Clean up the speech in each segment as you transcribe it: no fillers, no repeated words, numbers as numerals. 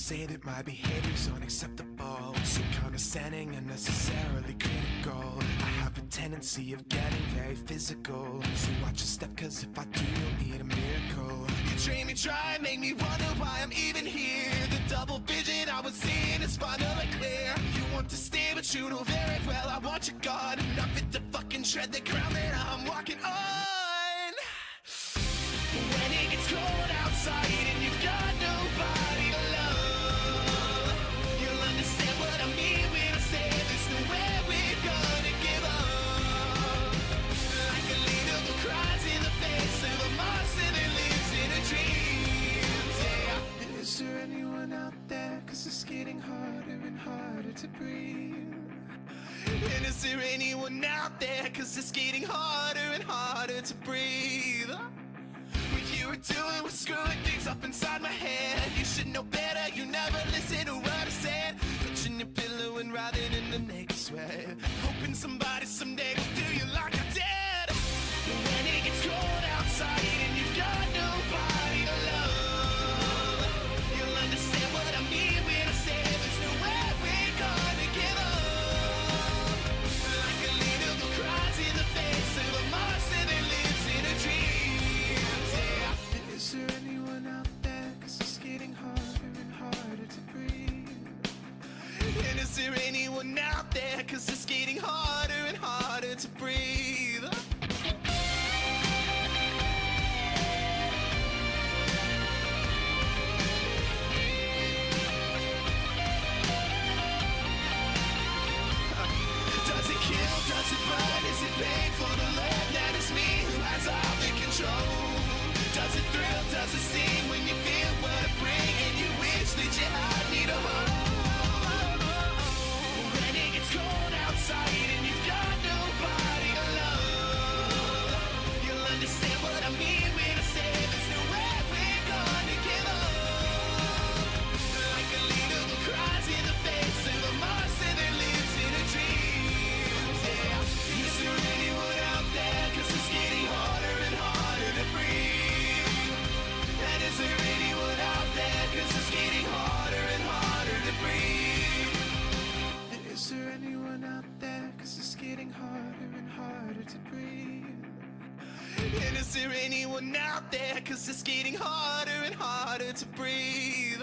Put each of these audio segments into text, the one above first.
say that my behavior's unacceptable, so condescending and necessarily critical. I have a tendency of getting very physical, so watch your step, cause if I do, you'll need a miracle. You train me dry, make me wonder why I'm even here. The double vision I was seeing is finally clear. You want to stay, but you know very well I want you gone. Not fit to fucking tread the ground that I'm walking on. When it gets cold outside and you've got nobody to love, you'll understand what I mean when I say there's nowhere we're gonna give up. Like a leader who cries in the face of a monster that lives in her dreams, yeah. Is there anyone out there? Cause it's getting harder and harder to breathe. And is there anyone out there? Cause it's getting harder and harder to breathe. What you were doing was screwing things up inside my head. You should know better, you never listen to what I said. Touching your pillow and writhing in the naked sweat, hoping somebody someday will do you like I did. When it gets cold outside and you've got nobody to love, you'll understand what I mean when I say there's nowhere we're gonna give up. Like a leader who cries in the face of a monster that lives in a dreams, yeah. Is there anyone out there? Cause it's getting harder and harder to breathe. And is there anyone out there? Cause it's getting harder and harder to breathe. Does it kill? Does it burn? Is it painful to learn that it's me who has all the control? Does it thrill? Does it sting when you feel what I bring and you wish that you had me to hold? When it gets cold outside and you've got nobody to love, you'll understand what I mean when I say there's nowhere we're gonna give up. Like a leader who cries in the face of a monster that lives in her dreams, yeah. Is there anyone out there? Cause it's getting harder and harder to breathe. And is there anyone out there? Cause it's getting harder and harder to breathe. And is there anyone out there? Cause it's getting harder and harder to breathe. And is there anyone out there? Cause it's getting harder and harder to breathe.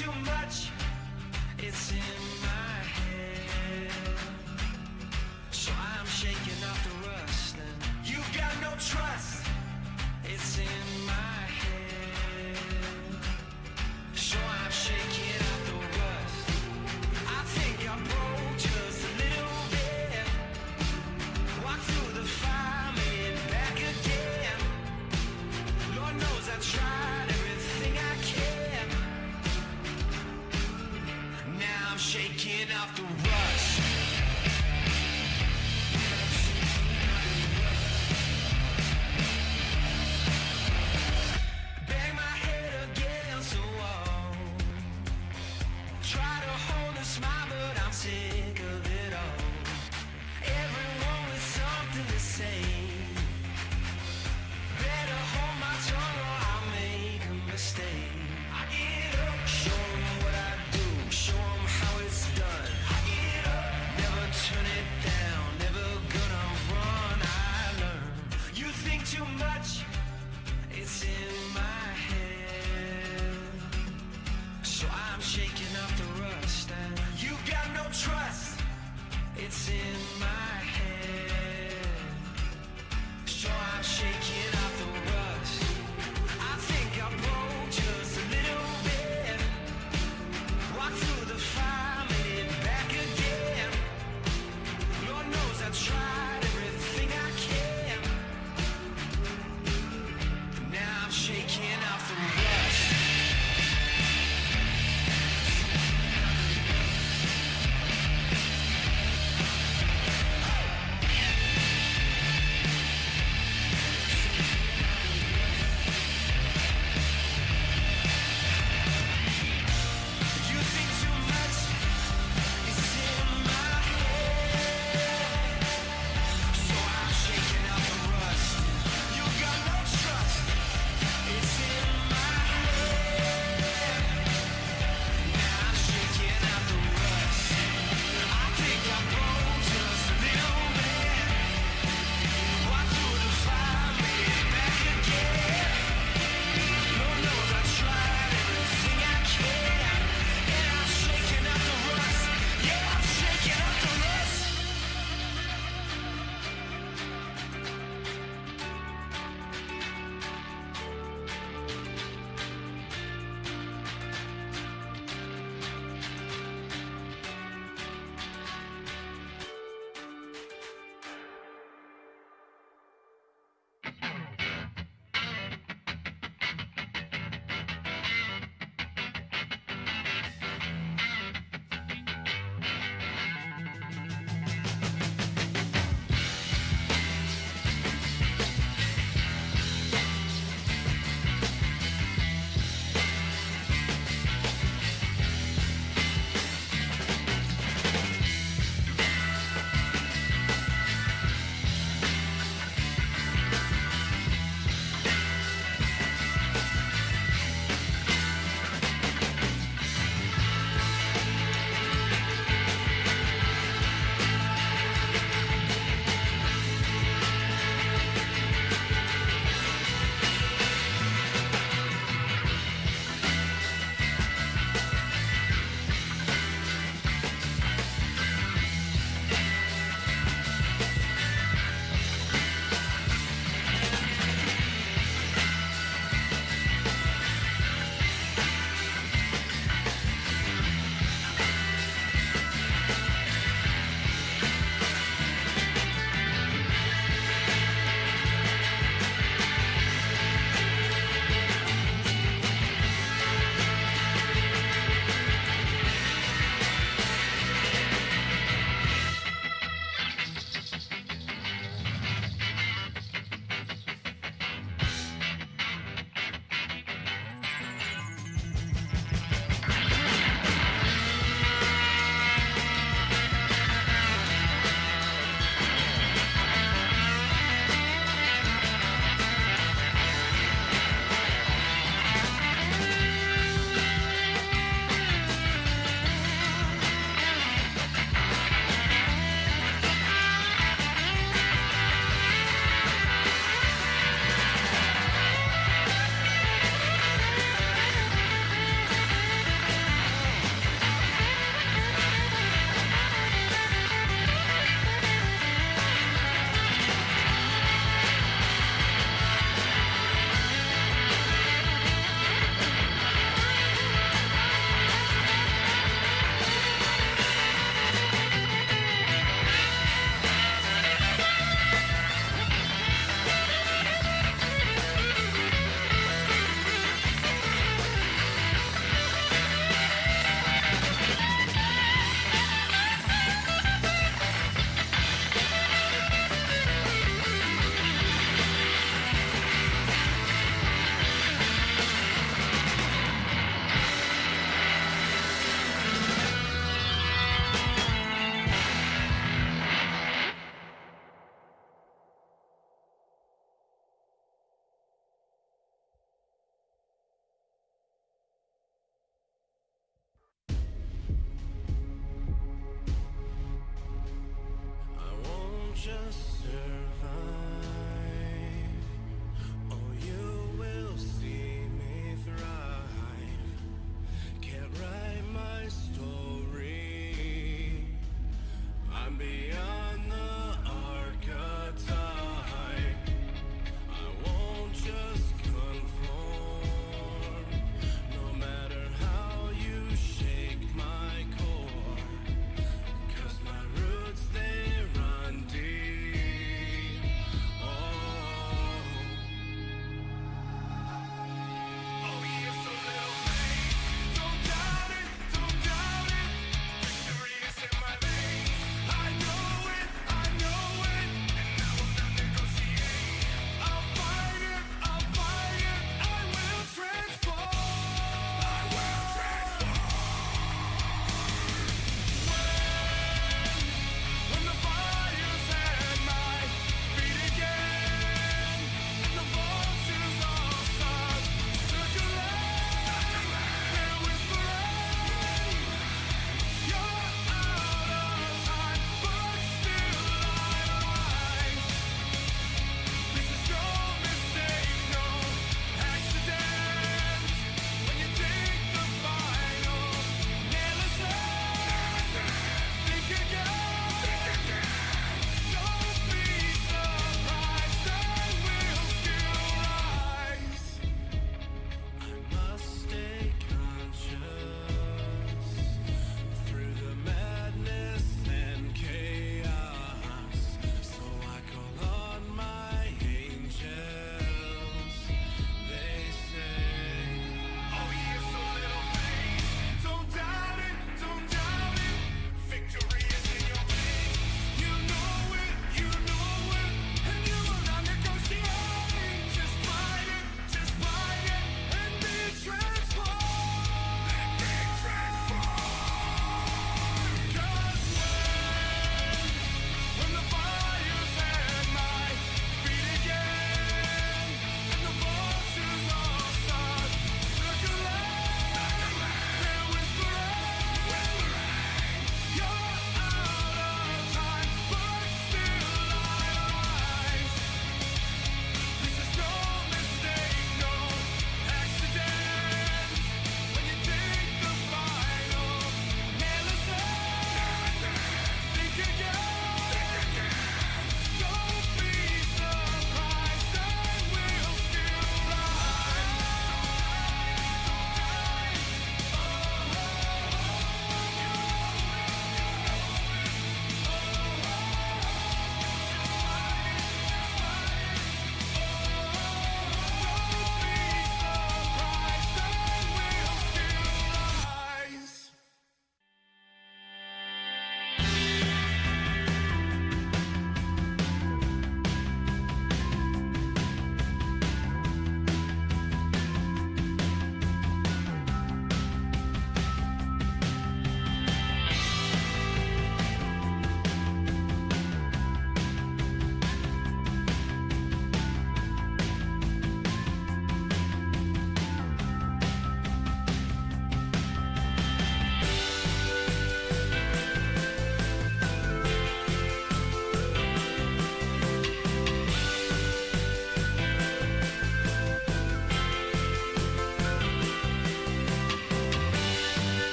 too much. It's in my head, so I'm shaking off the rust. And you got no trust. It's in my head, so I'm shaking off the rust. I think I broke just a little bit. Walked through the fire, made it back again. Lord knows I tried everything I can. Now I'm shaking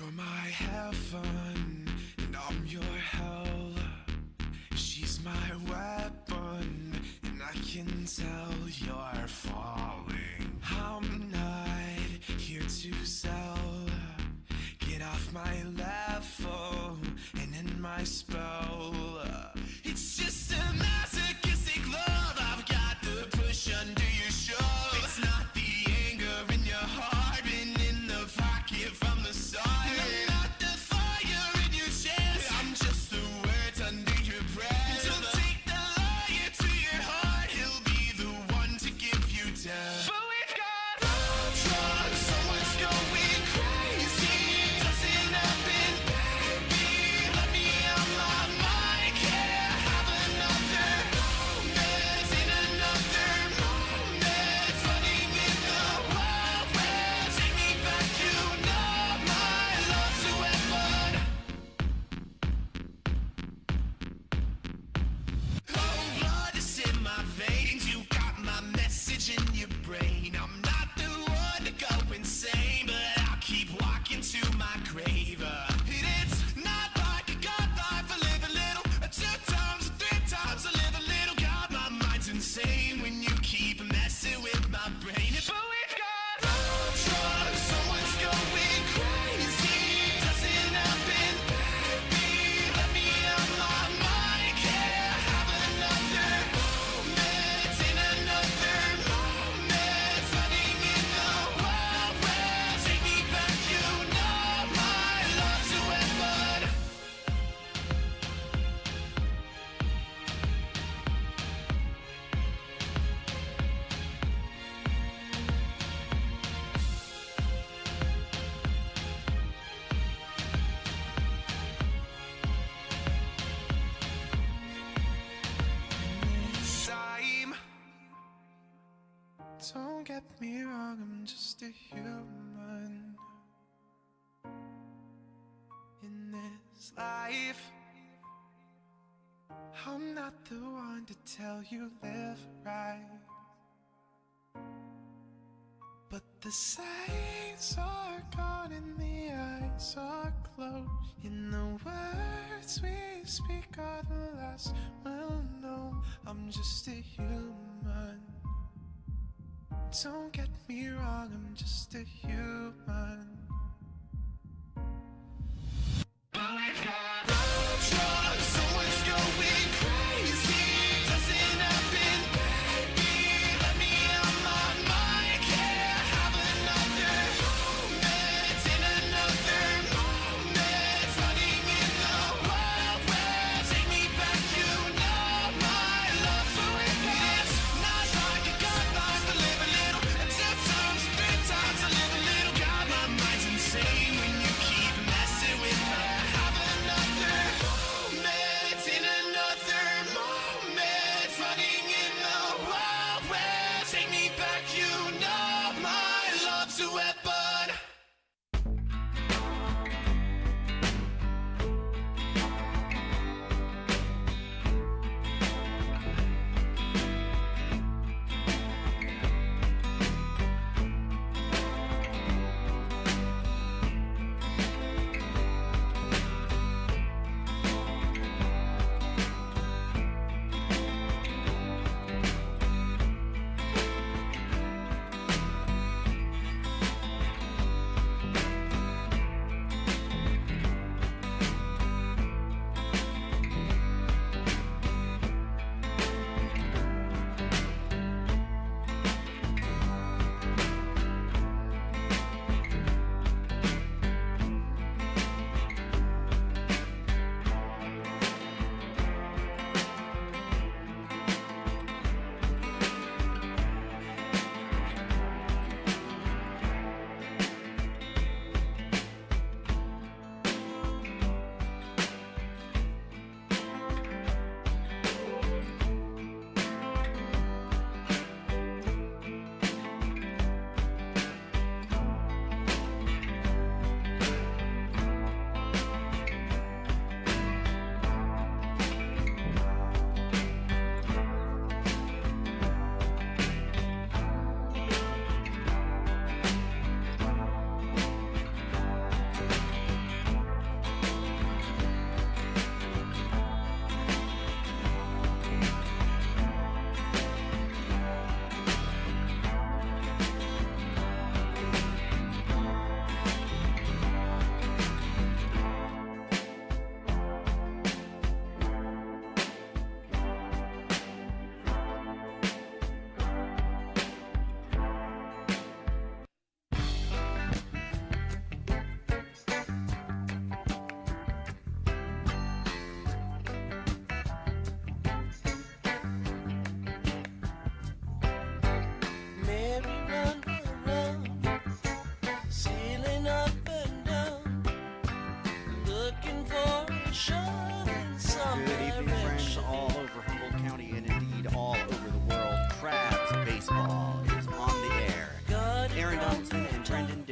You're my heaven, and I'm your hell. She's my weapon, and I can tell you're falling. I'm not here to sell. Get off my level and end my spell. It's just a masochistic love I've got to push under your shove. It's not the anger in your heart and in the pocket from the start. I'm not the fire in your chest, I'm just the words under your breath. So take the liar to your heart, he'll be the one to give you death. But we've got love drugs, someone's going crazy. Doesn't happen, baby. Let me out my mind, can't have another moment in another moment. Running in the wild west, take me back, you know my love's a weapon. Oh, blood is in my veins, you got my message in your brain. I'm not the one to go insane, but I'll keep walking to my grave. It's not like a god life, I live a little, 2 times, 3 times, I live a little. God, my mind's insane when you keep messing with my brain. But we've got love drugs, someone's going crazy. Doesn't happen, baby. Let me out my mind, can't have another moment in another moment. Running in the wild west, take me back, you know my love's a weapon. Time. Don't get me wrong, I'm just a human in this life. I'm not the one to tell you live right, but the signs are gone and the eyes are closed. In the words we speak are the last we'll know. I'm just a human. Don't get me wrong, I'm just a human. But we've got love drugs, someone's going crazy. Doesn't happen, baby. Let me out my mind, can't have another moment in another moment. Running in the wild west, take me back, you know my love. So it's not like a god life, I live a little, 2 times, 3 times, I live a little. God, my mind's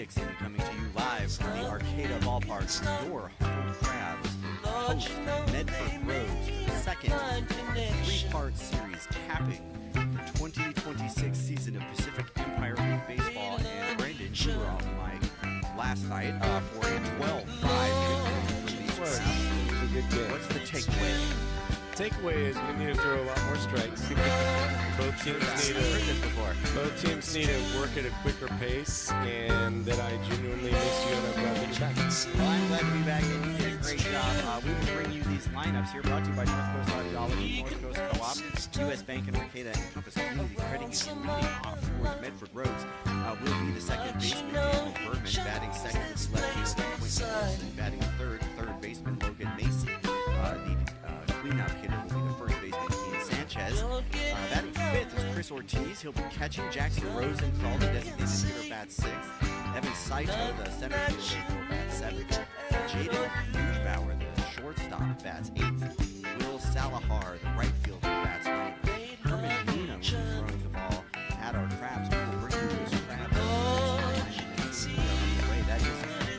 Dixon coming to you live from the Arcata Ballpark. Your home Crabs host Medford Roads for the second three-part series capping the 2026 season of Pacific Empire League Baseball. And Brandon, you were on the mic last night for a 12-5 victory for these Crabs. It was a good game. What's the takeaway? Takeaway is we need to throw a lot more strikes. Both teams need to work at a quicker pace, and that I genuinely miss you, and I'm glad that you're back. Well, I'm glad to be back, and you did a great job. We will bring you these lineups here, brought to you by North Coast Audiology, North Coast Co-op, U.S. Bank, and Arcata, and Compass Community Credit Union. Leading off for the Medford Roads will be the second baseman, Daniel Bergman, batting second is left fielder Quentin Wilson, batting third baseman Logan Macy. The cleanup hitter will be the first baseman Ian Sanchez. Batting fifth is Chris Ortiz. He'll be catching. Jackson Rosenthal, the designated hitter, bats sixth. Evan Saito, the center fielder, bats seventh. Jaden Neubauer, the shortstop, bats eighth. Will Salahar, the right fielder, bats ninth. Herman Luna will be throwing the ball at our Crabs. We will bring you those Crabs. That is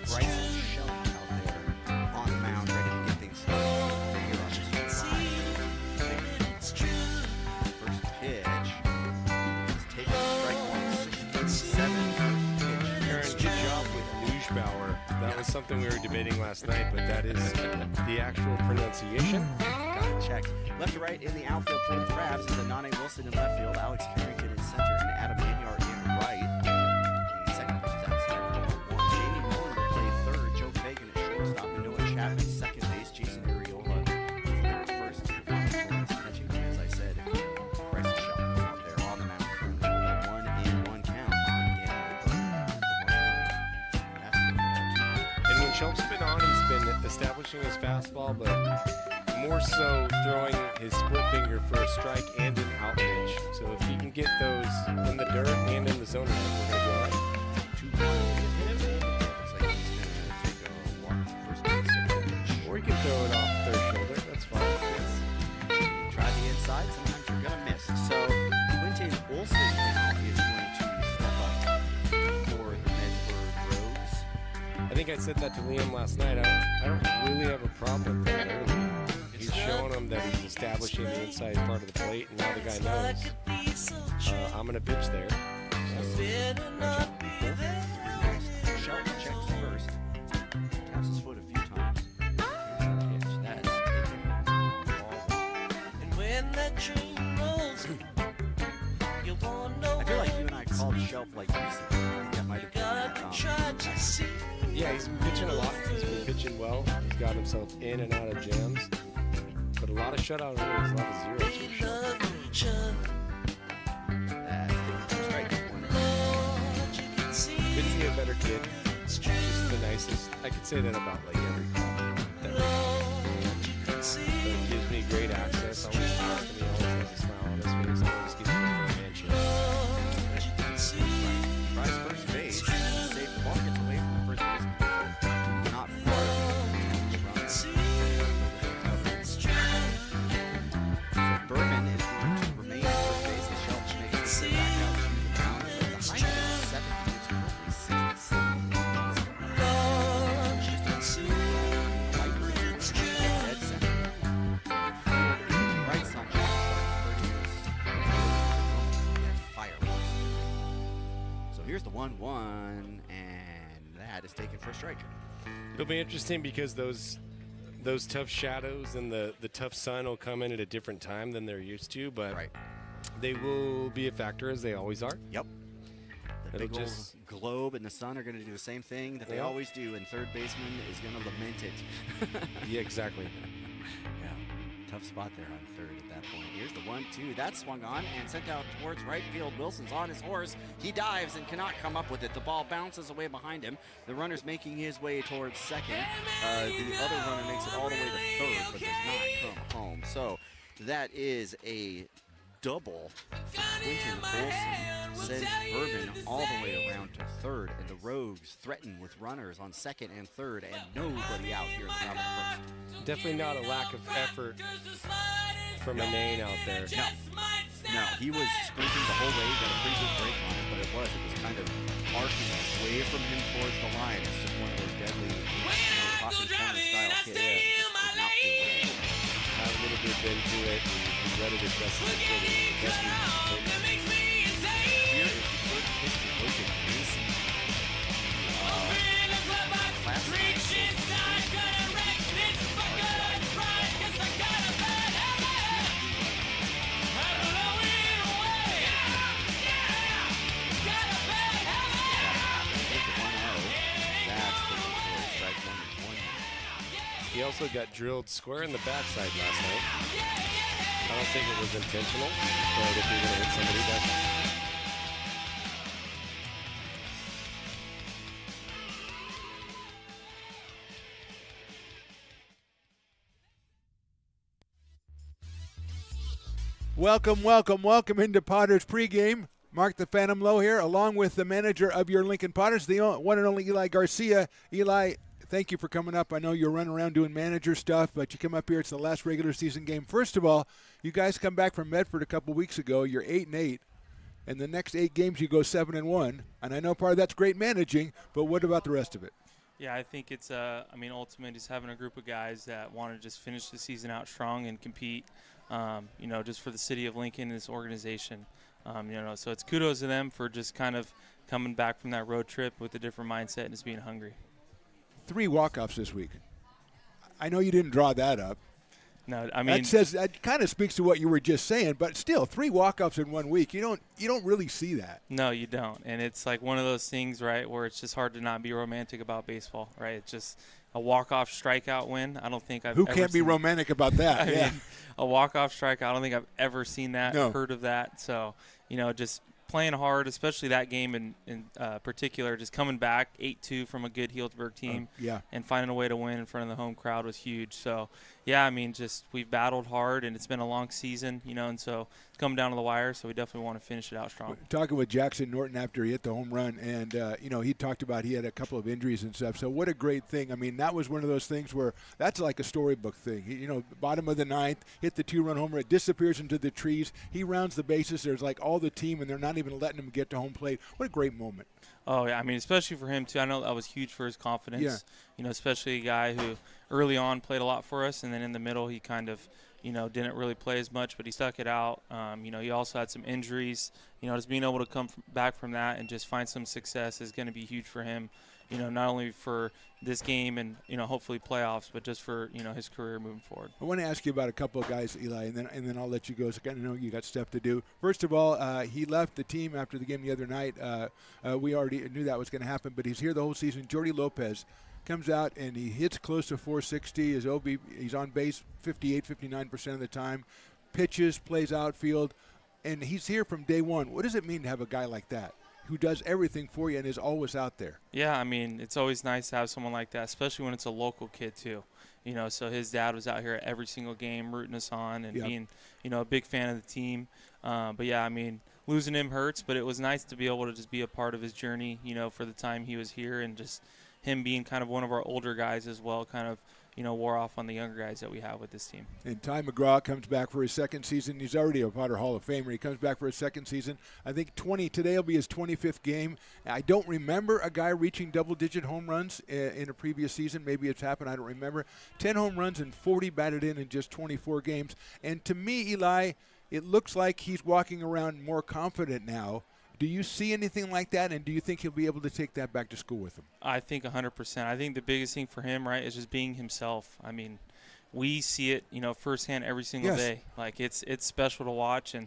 Bryson Shelton out there on the mound, ready to get things started. First pitch is taking strike one, 637. Aaron, good job with Neubauer. That was something we were debating last night, but that is the actual pronunciation. Got it checked. Left to right in the outfield for the Crabs is Anane Wilson in left field, Alex Carrington in center, and Adam Anyar in right. The second pitch is outside for 1. Jamie Mullen will play third, Joe Fagan at shortstop, and Noah Chapman second base, Jason Arriola at first. Catching, as I said, Bryson Shelton out there on the mound for 1-1 count on And when Schult's been on, he's been establishing his fastball, but more so throwing his split finger for a strike and an out pitch. So if he can get those in the dirt and in the zone, we're going to be all right. 2-1. Looks like he's going to take a walk to first base. Or he can throw it off third shoulder. That's fine. Try the inside. Sometimes you're going to miss. So Quentin Olson now is going to step up for the Medford Rogues. I think I said that to Liam last night. I don't really have a problem with that early. He's showing him that he's establishing the inside part of the plate, and now the guy knows I'm going to pitch there. Shelton checks first. Taps his foot a few times. Here's the pitch. That is taken ball. I feel like you and I called Shelp like recently. I think that might have been Yeah, he's been pitching a lot. He's been pitching well. He's got himself in and out of jams. But a lot of shutout runs, a lot of zeros for Shelp. That's strike one. Couldn't see a better kid. Just the nicest. I could say that about like every club. But it gives me great access. Always talks to me. Always has a smile on his face. Always gives me a handshake. Tries first base. Safe ball gets away from the first base. Not far. So Bergman is going to remain at first base as Shelton makes his way back out to the mound. The height is 70. It's currently 67. Dead center. Right side. Fireworks. So here's the 1-1, and that is taken for a strike. It'll be interesting because those tough shadows and the tough sun will come in at a different time than they're used to, but they will be a factor as they always are. Yep. The It'll big old just globe and the sun are going to do the same thing that they always do, and third baseman is going to lament it. Yeah, exactly. Yeah, tough spot there on third at that point. Here's the 1-2. That's swung on and sent out towards right field. Wilson's on his horse. He dives and cannot come up with it. The ball bounces away behind him. The runner's making his way towards second. The other runner makes it all the way to third, but does not come home. So that is a double. Quentin Olson sends Bergman all the way around to third, and the Rogues threaten with runners on second and third, and nobody out here in the bottom of first. Definitely not a lack of effort from Anane out there. No. No, he was sprinting the whole way. He got a pretty good break on it, but it was kind of arcing away from him towards the line. It's just one of those deadly, Hawkins corner style hit. Just did not feel right. Had a little bit of bend to it, and he let it as best as he could. It was the best we could take. Here is the first pitch to Logan Mason. Last night, He also got drilled square in the backside last night. I don't think it was intentional, but if you're going to hit somebody, that's... Welcome into Potters pregame. Mark the Phantom Low here, along with the manager of your Lincoln Potters, the one and only Eli Garcia. Eli, thank you for coming up. I know you're running around doing manager stuff, but you come up here. It's the last regular season game. First of all, you guys come back from Medford a couple weeks ago. You're 8-8, and the next 8 games you go 7-1. And I know part of that's great managing, but what about the rest of it? Yeah, I think it's ultimately just having a group of guys that want to just finish the season out strong and compete, just for the city of Lincoln and this organization. So it's kudos to them for just kind of coming back from that road trip with a different mindset and just being hungry. 3 walk-offs this week. I know you didn't draw that up. No, I mean that kind of speaks to what you were just saying, but still 3 walk-offs in 1 week. You don't really see that. No, you don't. And it's like one of those things, right, where it's just hard to not be romantic about baseball, right? It's just a walk-off strikeout win. I don't think I've Who ever can't be seen romantic about that? I mean, a walk-off strikeout, I don't think I've ever seen that, No. heard of that. So, just playing hard, especially that game in particular, just coming back 8-2 from a good Healdsburg team and finding a way to win in front of the home crowd was huge. So, we've battled hard, and it's been a long season, and so it's coming down to the wire, so we definitely want to finish it out strong. Talking with Jackson Norton after he hit the home run, and, he talked about he had a couple of injuries and stuff. So what a great thing. I mean, that was one of those things where that's like a storybook thing. Bottom of the 9th, hit the 2-run homer. It disappears into the trees. He rounds the bases. There's like all the team, and they're not even letting him get to home plate. What a great moment. Oh, yeah. I mean, especially for him, too. I know that was huge for his confidence. Yeah. Especially a guy who early on played a lot for us, and then in the middle he kind of, didn't really play as much, but he stuck it out. He also had some injuries. Just being able to come back from that and just find some success is going to be huge for him, not only for this game and, hopefully playoffs, but just for, his career moving forward. I want to ask you about a couple of guys, Eli, and then I'll let you go. So I know you got stuff to do. First of all, he left the team after the game the other night. We already knew that was going to happen, but he's here the whole season. Jordy Lopez comes out and he hits close to 460. His OB, he's on base 58, 59% of the time. Pitches, plays outfield, and he's here from day one. What does it mean to have a guy like that who does everything for you and is always out there? Yeah, I mean, it's always nice to have someone like that, especially when it's a local kid too. So his dad was out here at every single game rooting us on and being, a big fan of the team. Losing him hurts, but it was nice to be able to just be a part of his journey, for the time he was here, and just him being kind of one of our older guys as well, kind of, wore off on the younger guys that we have with this team. And Ty McGraw comes back for his second season. He's already a Potter Hall of Famer. He comes back for his second season. I think today will be his 25th game. I don't remember a guy reaching double-digit home runs in a previous season. Maybe it's happened. I don't remember. 10 home runs and 40 batted in just 24 games. And to me, Eli, it looks like he's walking around more confident now. Do you see anything like that, and do you think he'll be able to take that back to school with him? I think 100%. I think the biggest thing for him, right, is just being himself. I mean, we see it, firsthand every single day. Like, it's special to watch, and,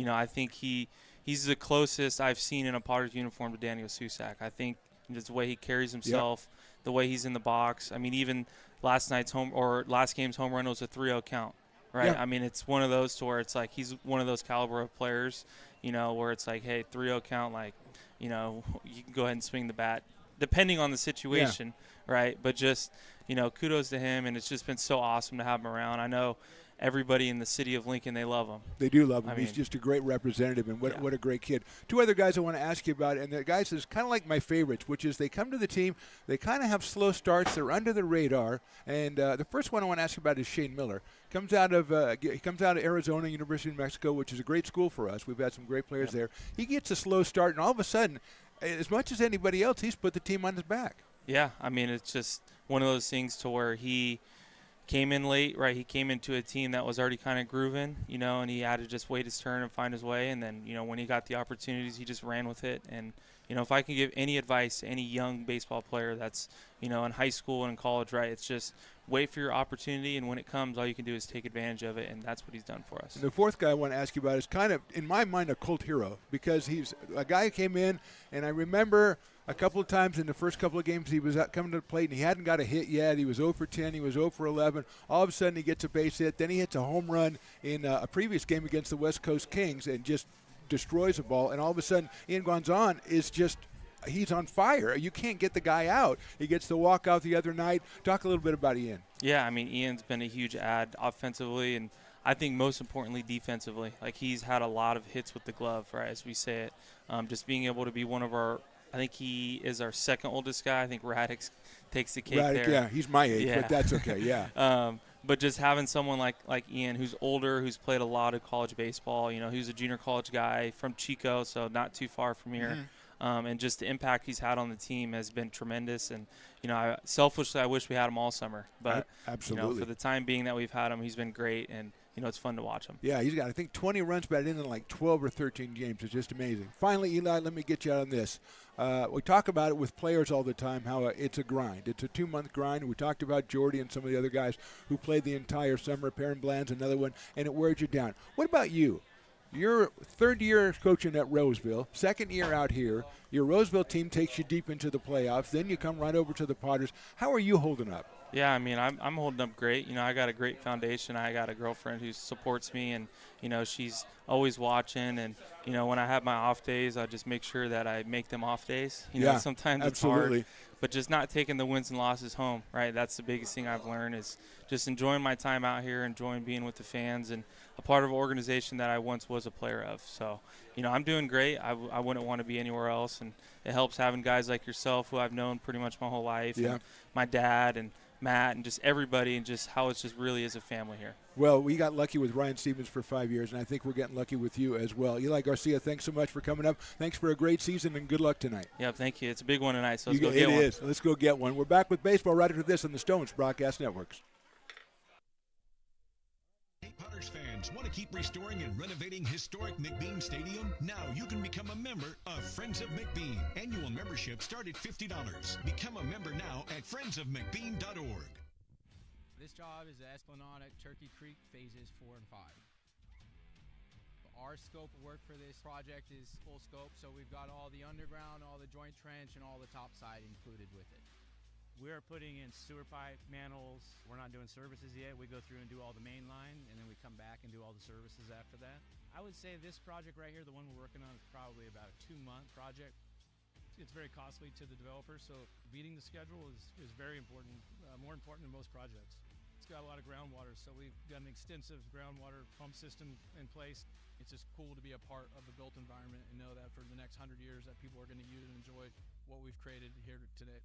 I think he's the closest I've seen in a Potters uniform to Daniel Susac. I think just the way he carries himself, the way he's in the box. I mean, even last game's home run was a 3-0 count, right? Yeah. I mean, it's one of those to where it's like he's one of those caliber of players, where it's like, hey, 3-0 count, like, you can go ahead and swing the bat, depending on the situation, right? But just, kudos to him, and it's just been so awesome to have him around. I know everybody in the city of Lincoln, they love him. They do love him. I He's mean, just a great representative, and yeah. what a great kid. Two other guys I want to ask you about, and the guys is kind of like my favorites, which is they come to the team, they kind of have slow starts, they're under the radar, and the first one I want to ask you about is Shane Miller. He comes out of Arizona, University of Mexico, which is a great school for us. We've had some great players there. He gets a slow start, and all of a sudden, as much as anybody else, he's put the team on his back. Yeah, I mean, it's just one of those things to where he came in late, right? He came into a team that was already kind of grooving, you know, and he had to just wait his turn and find his way. And then, you know, when he got the opportunities, he just ran with it. And, you know, if I can give any advice to any young baseball player that's, you know, in high school and in college, right, it's just wait for your opportunity, and when it comes, all you can do is take advantage of it, and that's what he's done for us. And the fourth guy I want to ask you about is kind of, in my mind, a cult hero, because he's a guy who came in, and I remember a couple of times in the first couple of games he was coming to the plate, and he hadn't got a hit yet. He was 0 for 10. He was 0 for 11. All of a sudden, he gets a base hit. Then he hits a home run in a previous game against the West Coast Kings and just destroys the ball. And all of a sudden, Ian Guanzon is just – he's on fire. You can't get the guy out. He gets the walk out the other night. Talk a little bit about Ian. Yeah, I mean, Ian's been a huge add offensively, and I think most importantly defensively. Like, he's had a lot of hits with the glove, right, as we say it. Just being able to be one of our – I think he is our second oldest guy. I think Radix takes the cake there. Yeah, he's my age, yeah. but that's okay, yeah. But just having someone like Ian, who's older, who's played a lot of college baseball, you know, who's a junior college guy from Chico, so not too far from here. And just the impact he's had on the team has been tremendous. And, you know, selfishly, I wish we had him all summer. But, absolutely, you know, for the time being that we've had him, he's been great. And, you know, it's fun to watch him. Yeah, he's got, I think, 20 runs batted in like 12 or 13 games. It's just amazing. Finally, Eli, let me get you out on this. We talk about it with players all the time, how it's a grind. It's a 2-month grind. We talked about Jordy and some of the other guys who played the entire summer. Perrin Bland's another one, and it wears you down. What about you? Your third year coaching at Roseville, second year out here. Your Roseville team takes you deep into the playoffs. Then you come right over to the Padres. How are you holding up? Yeah, I mean, I'm holding up great. You know, I got a great foundation. I got a girlfriend who supports me, and, you know, she's always watching. And, you know, when I have my off days, I just make sure that I make them off days. You know, sometimes absolutely. It's hard. But just not taking the wins and losses home, right? That's the biggest thing I've learned is just enjoying my time out here, enjoying being with the fans, and a part of an organization that I once was a player of. So, you know, I'm doing great. I wouldn't want to be anywhere else, and it helps having guys like yourself who I've known pretty much my whole life, and my dad and Matt and just everybody, and just how it's just really is a family here. Well, we got lucky with Ryan Stevens for 5 years, and I think we're getting lucky with you as well. Eli Garcia, thanks so much for coming up. Thanks for a great season, and good luck tonight. Yeah, thank you. It's a big one tonight, so let's go get one. It is. Let's go get one. We're back with baseball right after this on the Stones Broadcast Networks. Potters fans want to keep restoring and renovating historic McBean Stadium? Now you can become a member of Friends of McBean. Annual membership start at $50. Become a member now at friendsofmcbean.org. This job is the Esplanade at Turkey Creek phases 4 and 5. Our scope of work for this project is full scope, so we've got all the underground, all the joint trench, and all the top side included with it. We're putting in sewer pipe, manholes. We're not doing services yet. We go through and do all the main line, and then we come back and do all the services after that. I would say this project right here, the one we're working on, is probably about a 2-month project. It's very costly to the developer, so beating the schedule is very important, more important than most projects. It's got a lot of groundwater, so we've got an extensive groundwater pump system in place. It's just cool to be a part of the built environment and know that for the next 100 years that people are going to use and enjoy what we've created here today.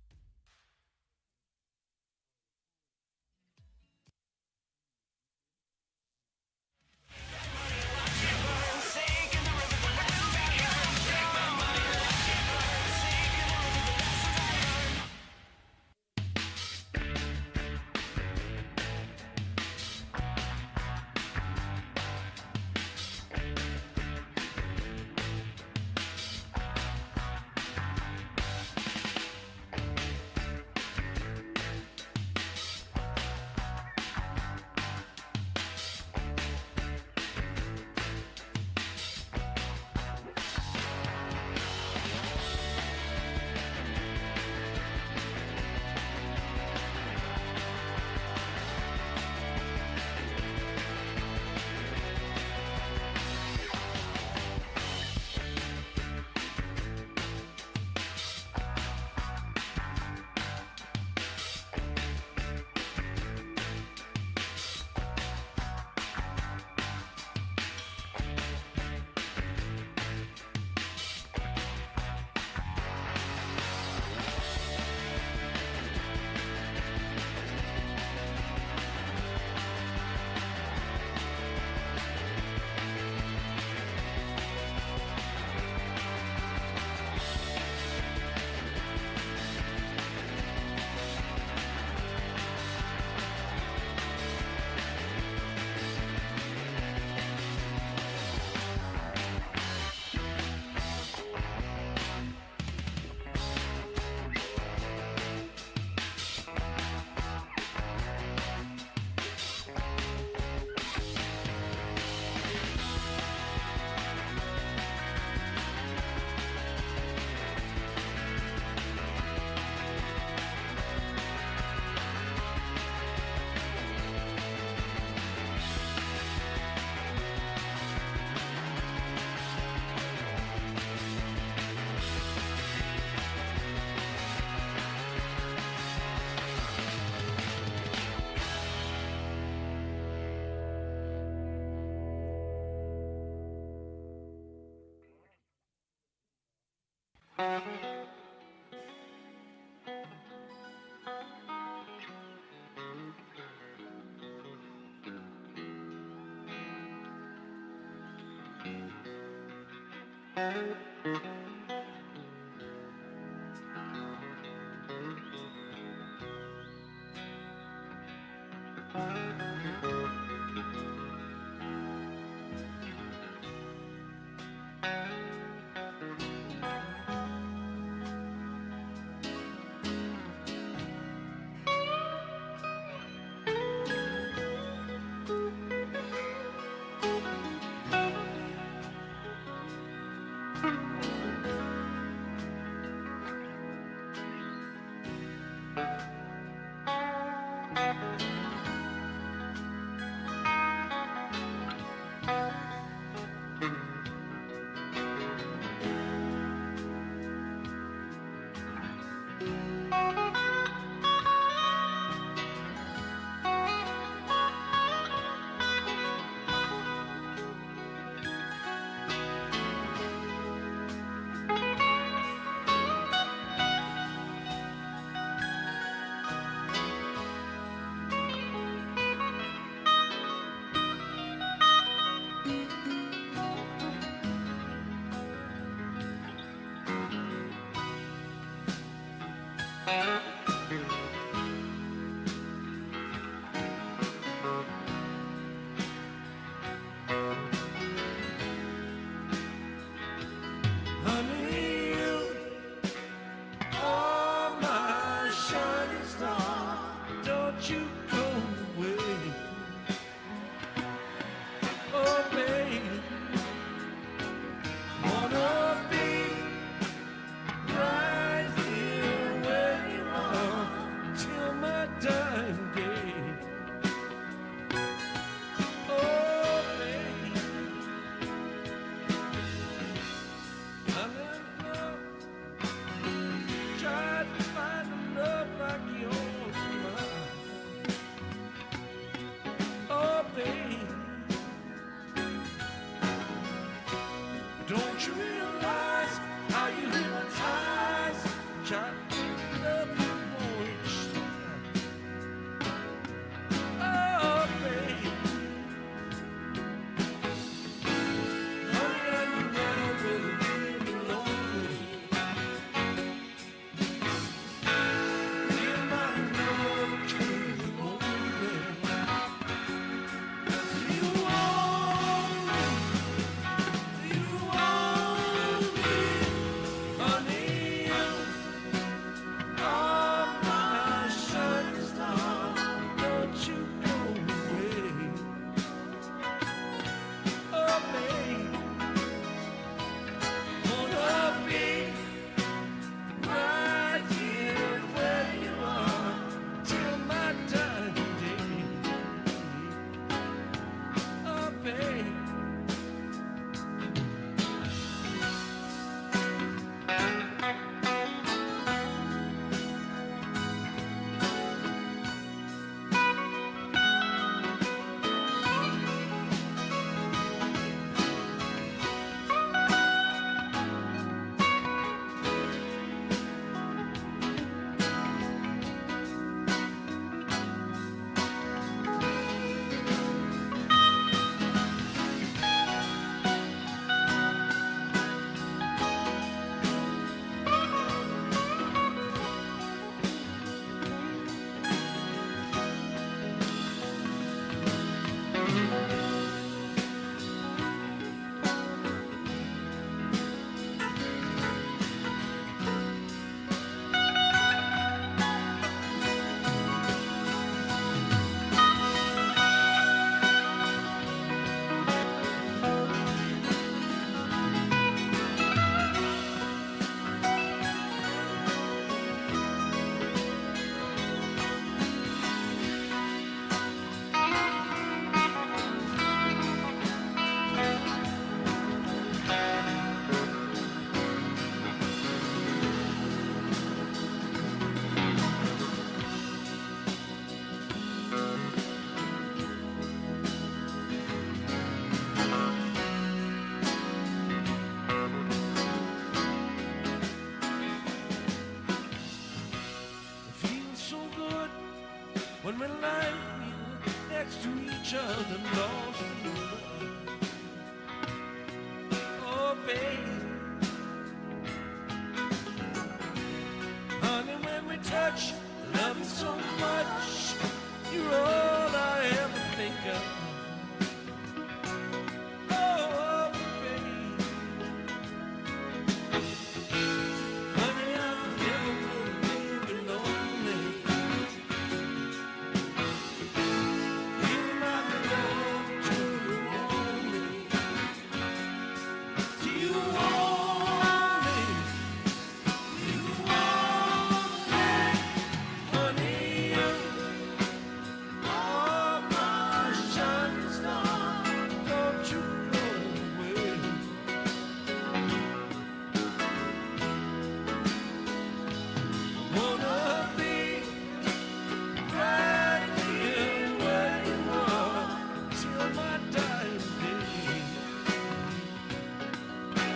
my dying day.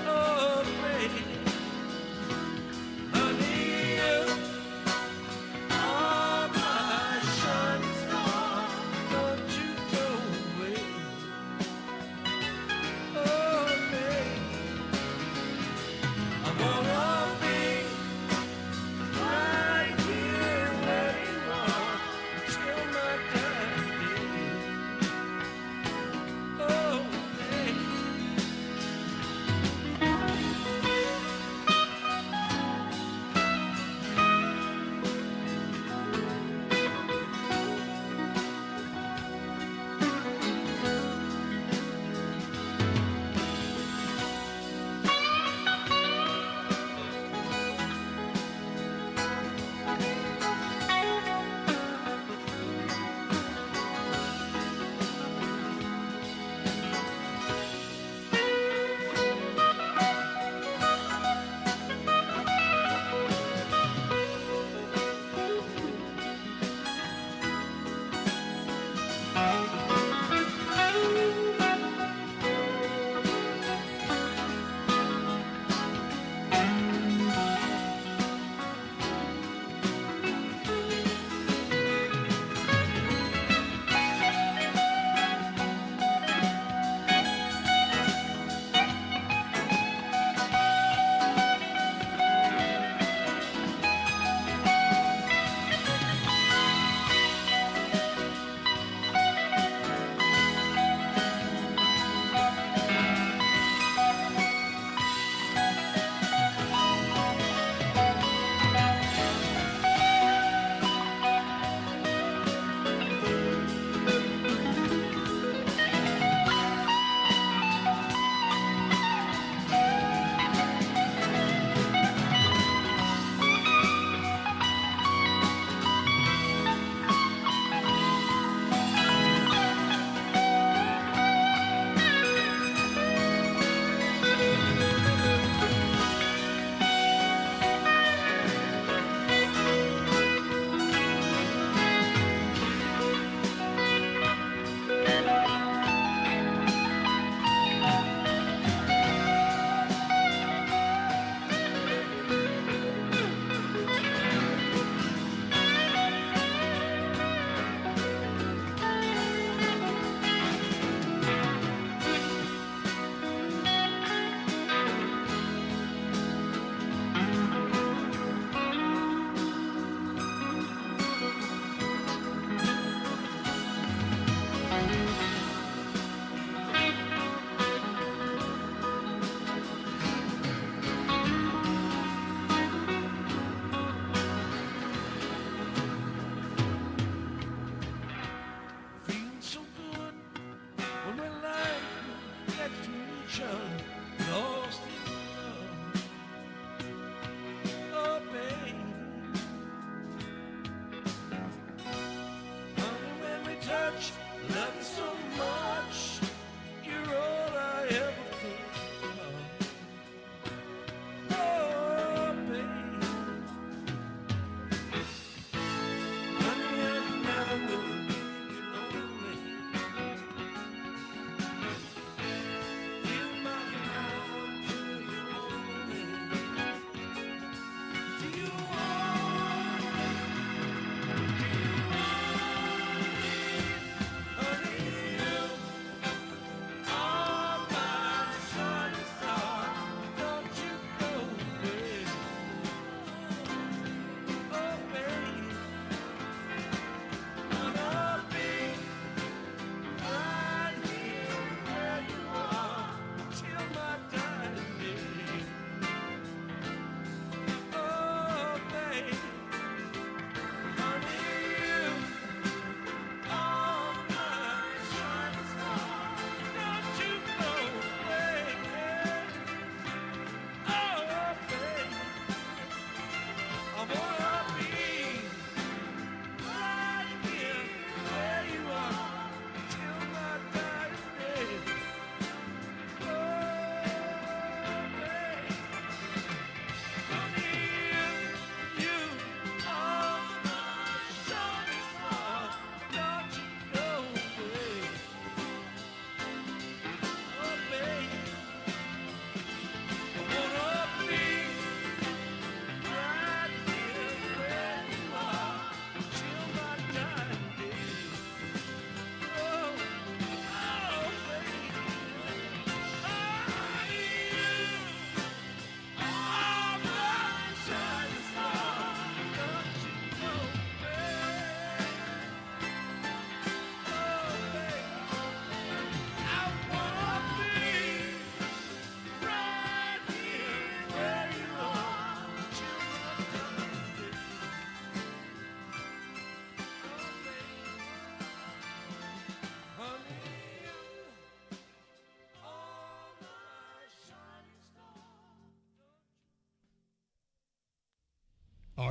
Oh, baby, honey, you are my shining star. Don't you go away. Oh, baby, I'm gonna be right here where you are till my dying day.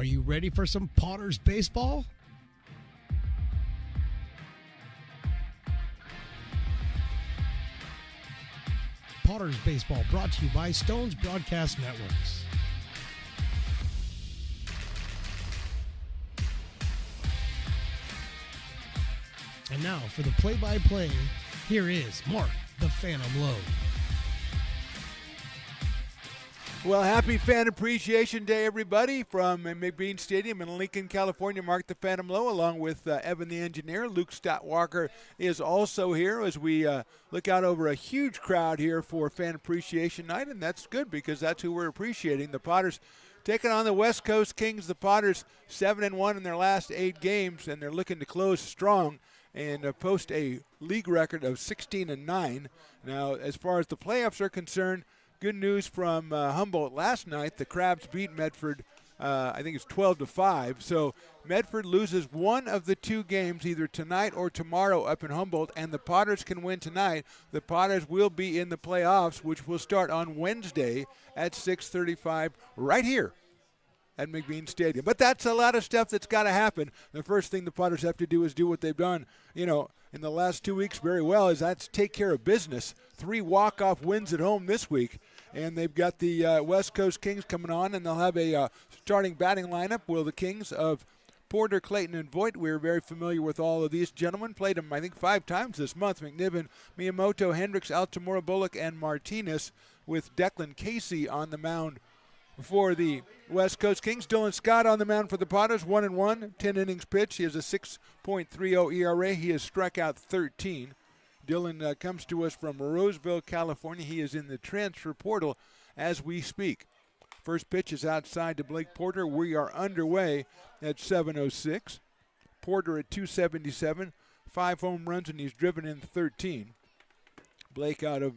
Are you ready for some Potters baseball? Potters Baseball, brought to you by Stones Broadcast Networks. And now for the play-by-play, here is Mark the Phantom Lowe. Well, happy Fan Appreciation Day, everybody, from McBean Stadium in Lincoln, California. Mark the Phantom Lowe, along with Evan the Engineer. Luke Stotwalker is also here as we look out over a huge crowd here for Fan Appreciation Night, and that's good because that's who we're appreciating. The Potters taking on the West Coast Kings. The Potters 7-1 in their last 8 games, and they're looking to close strong and post a league record of 16-9. Now, as far as the playoffs are concerned, good news from Humboldt last night. The Crabs beat Medford, I think it's 12-5. So Medford loses one of the 2 games either tonight or tomorrow up in Humboldt, and the Potters can win tonight. The Potters will be in the playoffs, which will start on Wednesday at 6:35 right here at McBean Stadium. But that's a lot of stuff that's got to happen. The first thing the Potters have to do is do what they've done, in the last 2 weeks very well, is that's take care of business. 3 walk-off wins at home this week. And they've got the West Coast Kings coming on, and they'll have a starting batting lineup. Will the Kings of Porter, Clayton, and Voigt. We're very familiar with all of these gentlemen. Played them, I think, 5 times this month. McNiven, Miyamoto, Hendricks, Altamora, Bullock, and Martinez, with Declan Casey on the mound for the West Coast Kings. Dylan Scott on the mound for the Potters, 1-1, 10 innings pitched. He has a 6.30 ERA. He has struck out 13. Dylan comes to us from Roseville, California. He is in the transfer portal as we speak. First pitch is outside to Blake Porter. We are underway at 7:06. Porter at 277, 5 home runs, and he's driven in 13. Blake out of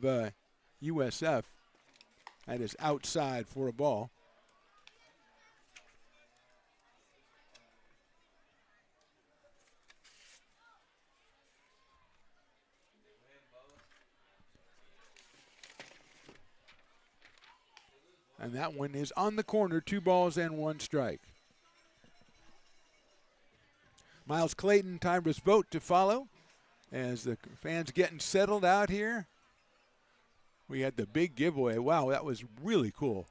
USF. That is outside for a ball. And that one is on the corner, 2 balls and 1 strike. Miles Clayton, Tyrus Vogt to follow as the fans getting settled out here. We had the big giveaway. Wow, that was really cool.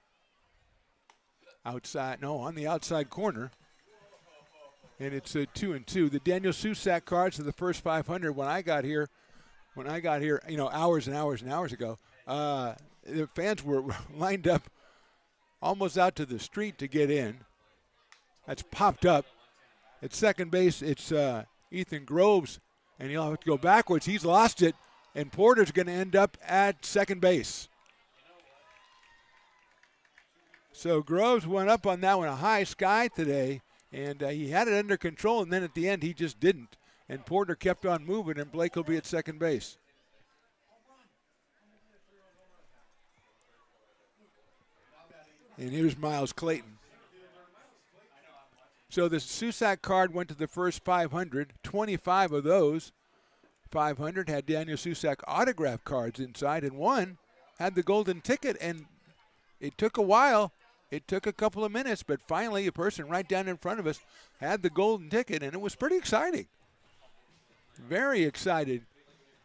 On the outside corner. And it's a 2-2. The Daniel Susac cards are the first 500. When I got here, hours and hours and hours ago, the fans were lined up almost out to the street to get in. That's popped up. At second base, it's Ethan Groves, and he'll have to go backwards. He's lost it, and Porter's going to end up at second base. So Groves went up on that one, a high sky today, and he had it under control, and then at the end he just didn't. And Porter kept on moving, and Blake will be at second base. And here's Miles Clayton. So the Susac card went to the first 500. 25 of those 500 had Daniel Susac autograph cards inside, and one had the golden ticket. And it took a while. It took a couple of minutes, but finally a person right down in front of us had the golden ticket, and it was pretty exciting. Very excited.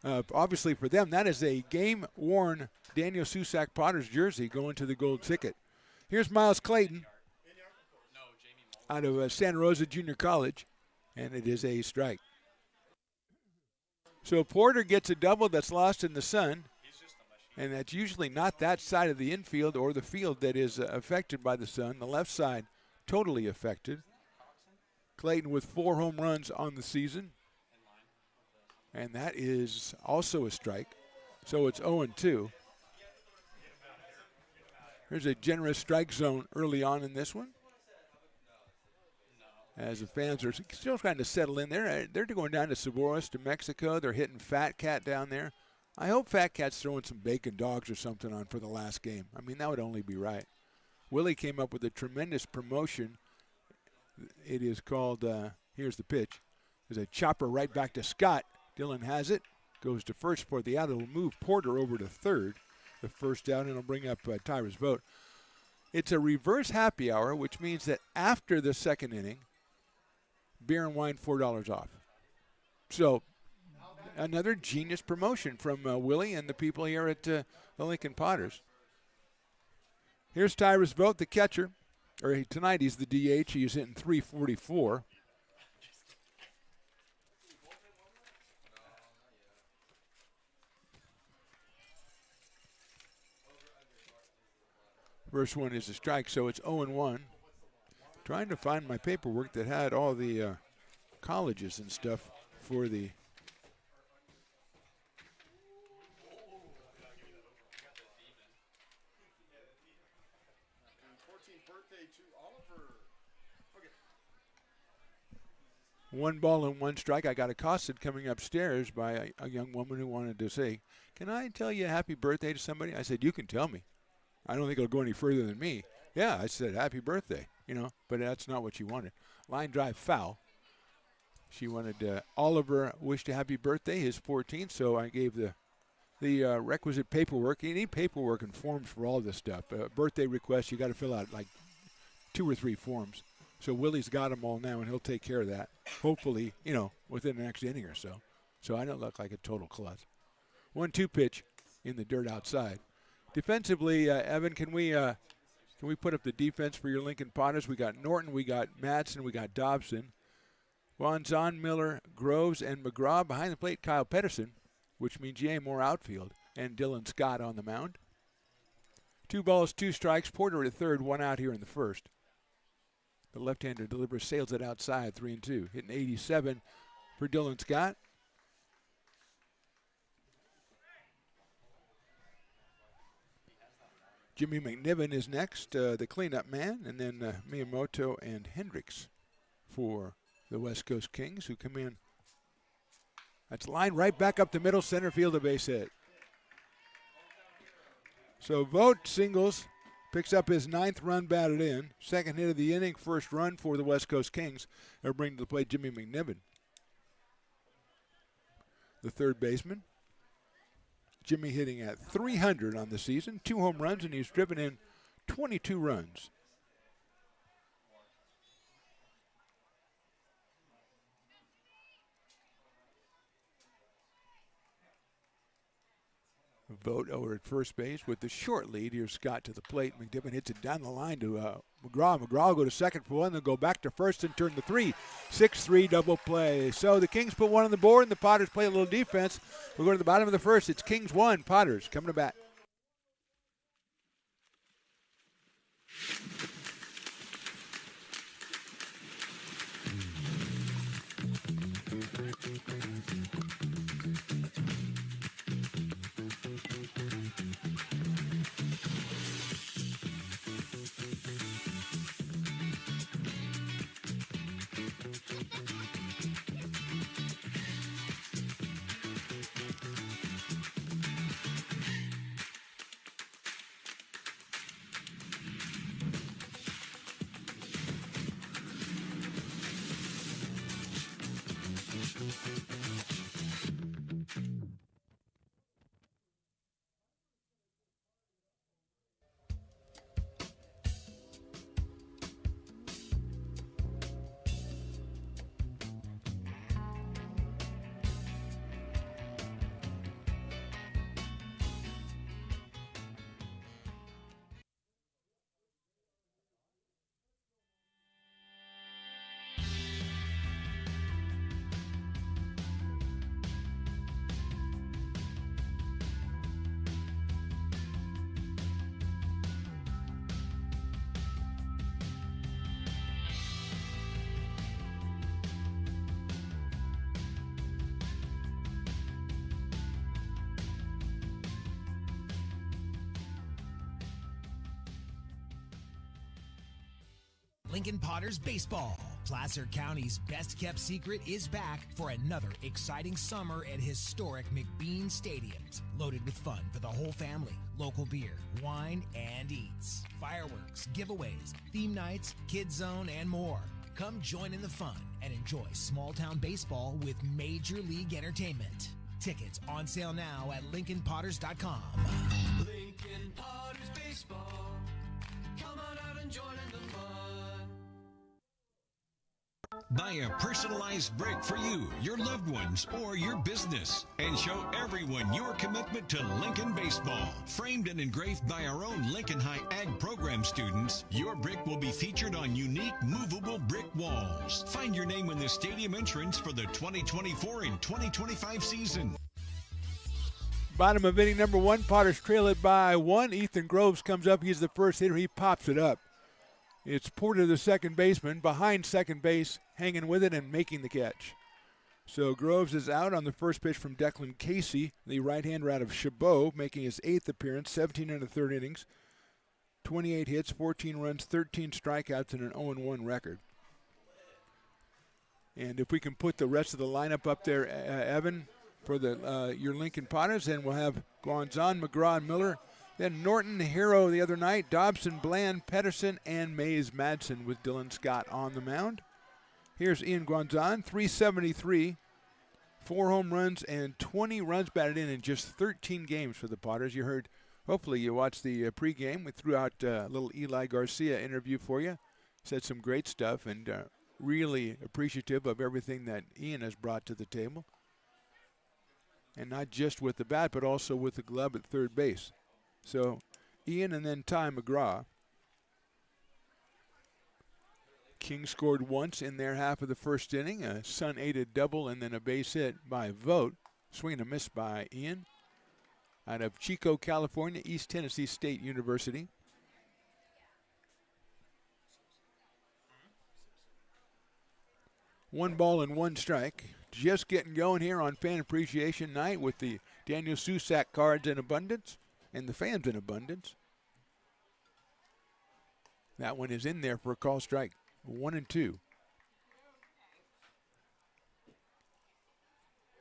Obviously for them, that is a game-worn Daniel Susac Potters jersey going to the gold ticket. Here's Miles Clayton out of Santa Rosa Junior College, and it is a strike. So Porter gets a double that's lost in the sun, and that's usually not that side of the infield or the field that is affected by the sun. The left side totally affected. Clayton with 4 home runs on the season, and that is also a strike. So it's 0-2. There's a generous strike zone early on in this one, as the fans are still trying to settle in there. They're going down to Saboros, to Mexico. They're hitting Fat Cat down there. I hope Fat Cat's throwing some bacon dogs or something on for the last game. I mean, that would only be right. Willie came up with a tremendous promotion. It is called, here's the pitch. There's a chopper right back to Scott. Dylan has it, goes to first for the out. It'll move Porter over to third. The first down, and it'll bring up Tyrus Vogt. It's a reverse happy hour, which means that after the second inning, beer and wine $4 off. So another genius promotion from Willie and the people here at the Lincoln Potters. Here's Tyrus Vogt, the catcher. Tonight he's the DH. He's hitting .344. First one is a strike, so it's 0-1. Trying to find my paperwork that had all the colleges and stuff for the One ball and one strike. I got accosted coming upstairs by a young woman who wanted to say, "Can I tell you happy birthday to somebody?" I said, "You can tell me. I don't think it'll go any further than me." Yeah, I said, "Happy birthday," but that's not what she wanted. Line drive foul. She wanted Oliver wished a happy birthday, his 14th, so I gave the requisite paperwork. You need paperwork and forms for all this stuff. Birthday requests, you got to fill out like 2 or 3 forms. So Willie's got them all now, and he'll take care of that, hopefully, within the next inning or so. So I don't look like a total klutz. 1-2 pitch in the dirt outside. Defensively, Evan, can we put up the defense for your Lincoln Potters? We got Norton, we got Madsen, we got Dobson. Wanzon, Miller, Groves, and McGraw. Behind the plate, Kyle Pedersen, which means more outfield, and Dylan Scott on the mound. 2 balls, 2 strikes. Porter at third, 1 out here in the first. The left-hander delivers, sails it outside, 3-2. Hitting 87 for Dylan Scott. Jimmy McNiven is next, the cleanup man, and then Miyamoto and Hendricks for the West Coast Kings, who come in. That's lined right back up the middle, center field, a base hit. So Vogt singles, picks up his 9th run batted in. Second hit of the inning, first run for the West Coast Kings. They'll bring to the plate Jimmy McNiven, the third baseman. Jimmy hitting at .300 on the season, 2 home runs, and he's driven in 22 runs. Vogt over at first base with the short lead. Here's Scott to the plate. McNiven hits it down the line to McGraw. McGraw will go to second for 1, then go back to first and turn to 3. 6-3 double play. So the Kings put 1 on the board, and the Potters play a little defense. We'll go to the bottom of the first. It's Kings 1, Potters coming to bat. Lincoln Potters Baseball. Placer County's best-kept secret is back for another exciting summer at historic McBean Stadiums. Loaded with fun for the whole family, local beer, wine, and eats. Fireworks, giveaways, theme nights, kids zone, and more. Come join in the fun and enjoy small-town baseball with Major League Entertainment. Tickets on sale now at LincolnPotters.com. Lincoln Potters Baseball. Come on. Buy a personalized brick for you, your loved ones, or your business, and show everyone your commitment to Lincoln baseball. Framed and engraved by our own Lincoln High Ag program students, your brick will be featured on unique movable brick walls. Find your name in the stadium entrance for the 2024 and 2025 season. Bottom of inning number 1, Potters trail it by 1. Ethan Groves comes up. He's the first hitter. He pops it up. It's Porter, the second baseman, behind second base, hanging with it and making the catch. So Groves is out on the first pitch from Declan Casey, the right-hander out of Chabot, making his 8th appearance, 17 1/3 innings, 28 hits, 14 runs, 13 strikeouts, and an 0-1 record. And if we can put the rest of the lineup up there, Evan, for the your Lincoln Potters, and we'll have Guanzon, McGraw, and Miller. Then Norton, the hero the other night, Dobson, Bland, Pedersen, and Mays Madsen with Dylan Scott on the mound. Here's Ian Guanzon, 373, 4 home runs, and 20 runs batted in just 13 games for the Potters. You heard, hopefully you watched the pregame. We threw out a little Eli Garcia interview for you. Said some great stuff, and really appreciative of everything that Ian has brought to the table. And not just with the bat, but also with the glove at third base. So Ian and then Ty McGraw. King scored once in their half of the first inning, a Sun-aided double and then a base hit by Vogt. Swing and a miss by Ian. Out of Chico, California, East Tennessee State University. One ball and one strike. Just getting going here on Fan Appreciation Night with the Daniel Susac cards in abundance and the fans in abundance. That one is in there for a call strike. 1-2.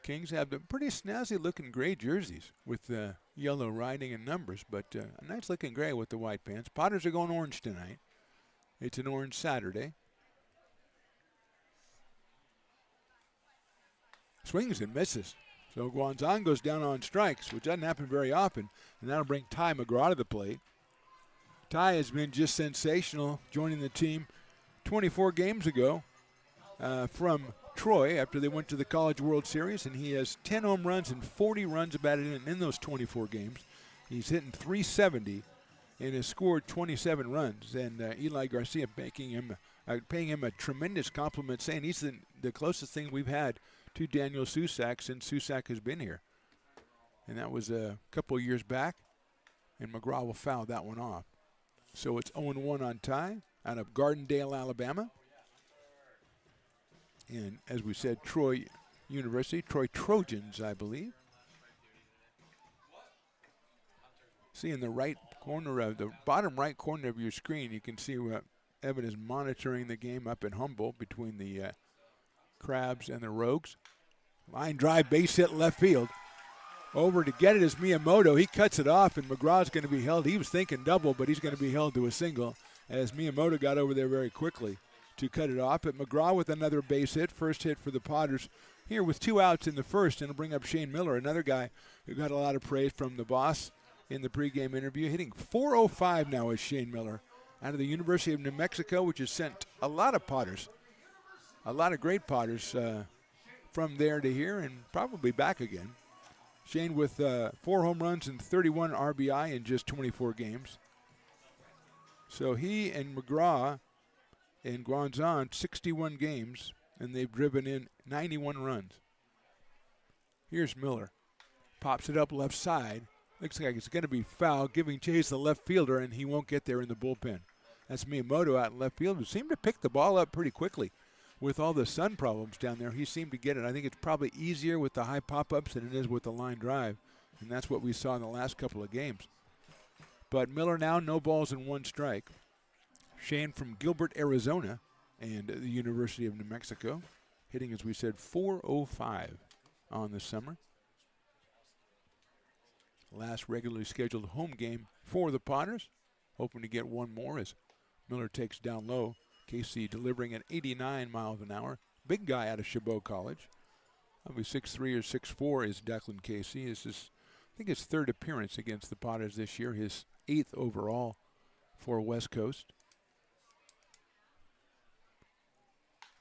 Kings have the pretty snazzy looking gray jerseys with the yellow writing and numbers, but a nice looking gray with the white pants. Potters are going orange tonight. It's an orange Saturday. Swings and misses. So Guanzon goes down on strikes, which doesn't happen very often, and that'll bring Ty McGraw to the plate. Ty has been just sensational, joining the team 24 games ago from Troy after they went to the College World Series, and he has 10 home runs and 40 runs batted in those 24 games. He's hitting .370 and has scored 27 runs, and Eli Garcia paying him a tremendous compliment, saying he's the closest thing we've had to Daniel Susac since Susac has been here. And that was a couple of years back, and McGraw will foul that one off. So it's 0-1 on Ty out of Gardendale, Alabama. And as we said, Troy University, Troy Trojans, I believe. See in the right corner of the bottom right corner of your screen, you can see what Evan is monitoring the game up in Humboldt between the Crabs and the Rogues. Line drive, base hit left field. Over to get it is Miyamoto. He cuts it off, and McGraw's going to be held. He was thinking double, but he's going to be held to a single as Miyamoto got over there very quickly to cut it off. But McGraw with another base hit, first hit for the Potters here with 2 outs in the first, and it'll bring up Shane Miller, another guy who got a lot of praise from the boss in the pregame interview. Hitting .405 now is Shane Miller out of the University of New Mexico, which has sent a lot of Potters. A lot of great Potters from there to here and probably back again. Shane with 4 home runs and 31 RBI in just 24 games. So he and McGraw and Guanzon, 61 games, and they've driven in 91 runs. Here's Miller. Pops it up left side. Looks like it's going to be foul, giving chase the left fielder, and he won't get there in the bullpen. That's Miyamoto out in left field, who seemed to pick the ball up pretty quickly. With all the sun problems down there, he seemed to get it. I think it's probably easier with the high pop-ups than it is with the line drive, and that's what we saw in the last couple of games. But Miller now, no balls and 1 strike. Shane from Gilbert, Arizona, and the University of New Mexico, hitting, as we said, .405 on the summer. Last regularly scheduled home game for the Potters. Hoping to get one more as Miller takes down low. Casey delivering at 89 miles an hour. Big guy out of Chabot College. Probably 6'3" or 6'4" is Declan Casey. This is, I think, his 3rd appearance against the Potters this year. His 8th overall for West Coast.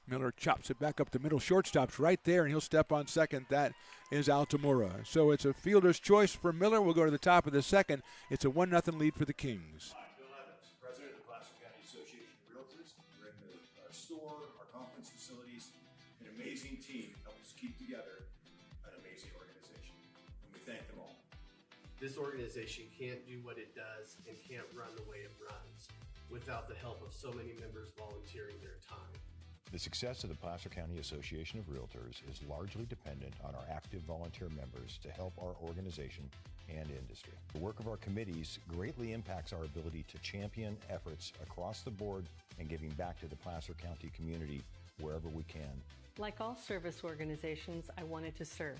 Miller chops it back up the middle. Shortstop's right there, and he'll step on second. That is Altamora. So it's a fielder's choice for Miller. We'll go to the top of the second. It's a 1-0 lead for the Kings. I'm Bill Evans, president of the Placer County Association of Realtors. We're in the store, our conference facilities. An amazing team helps keep together an amazing organization, and we thank them all. This organization can't do what it does and can't run the way it runs without the help of so many members volunteering their time. The success of the Placer County Association of Realtors is largely dependent on our active volunteer members to help our organization and industry. The work of our committees greatly impacts our ability to champion efforts across the board and giving back to the Placer County community wherever we can. Like all service organizations, I wanted to serve.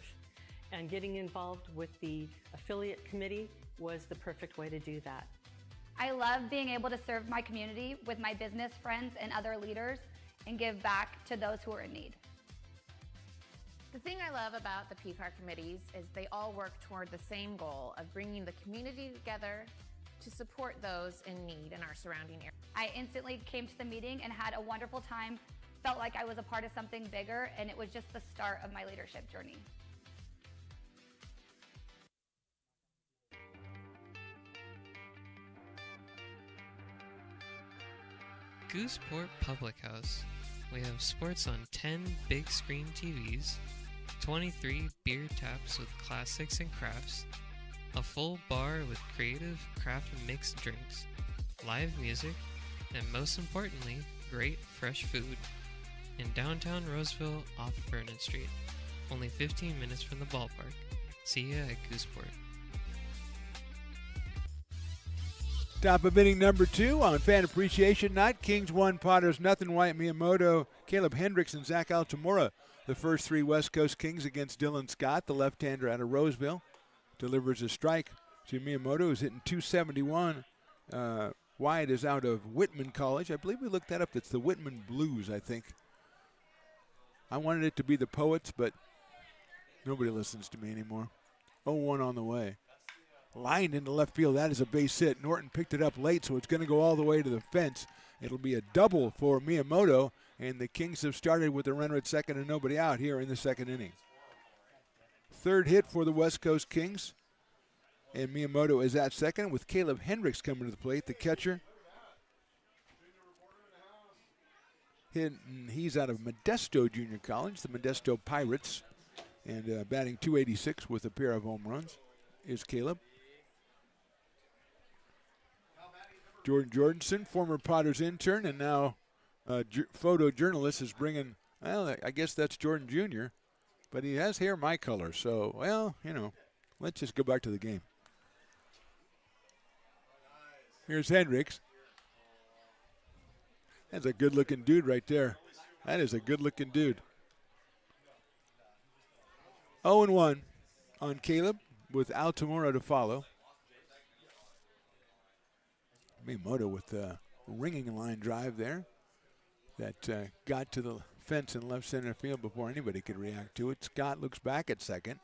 And getting involved with the affiliate committee was the perfect way to do that. I love being able to serve my community with my business friends and other leaders and give back to those who are in need. The thing I love about the PCAR committees is they all work toward the same goal of bringing the community together to support those in need in our surrounding area. I instantly came to the meeting and had a wonderful time, felt like I was a part of something bigger, and it was just the start of my leadership journey. Gooseport Public House. We have sports on 10 big screen TVs, 23 beer taps with classics and crafts, a full bar with creative craft mixed drinks, live music, and most importantly, great fresh food. In downtown Roseville off Vernon Street, only 15 minutes from the ballpark. See ya at Gooseport. Top of inning number 2 on Fan Appreciation Night. Kings 1, Potters nothing. Wyatt Miyamoto, Caleb Hendricks, and Zach Altamora. The first 3 West Coast Kings against Dylan Scott, the left-hander out of Roseville. Delivers a strike to Miyamoto, who's hitting .271. Wyatt is out of Whitman College. I believe we looked that up. It's the Whitman Blues, I think. I wanted it to be the Poets, but nobody listens to me anymore. 0-1 on the way. Lined into left field. That is a base hit. Norton picked it up late, so it's going to go all the way to the fence. It'll be a double for Miyamoto, and the Kings have started with a runner at second and nobody out here in the second inning. Third hit for the West Coast Kings, and Miyamoto is at second with Caleb Hendricks coming to the plate, the catcher. He's out of Modesto Junior College, the Modesto Pirates, and batting .286 with a pair of home runs is Caleb. Jordan Jorgensen, former Potters intern and now photojournalist, is bringing, well, I guess that's Jordan Jr., but he has hair my color, so, well, you know, let's just go back to the game. Here's Hendricks. That's a good-looking dude right there. That is a good-looking dude. 0-1 on Caleb with Altamora to follow. Miyamoto with a ringing line drive there that got to the fence in left center field before anybody could react to it. Scott looks back at second.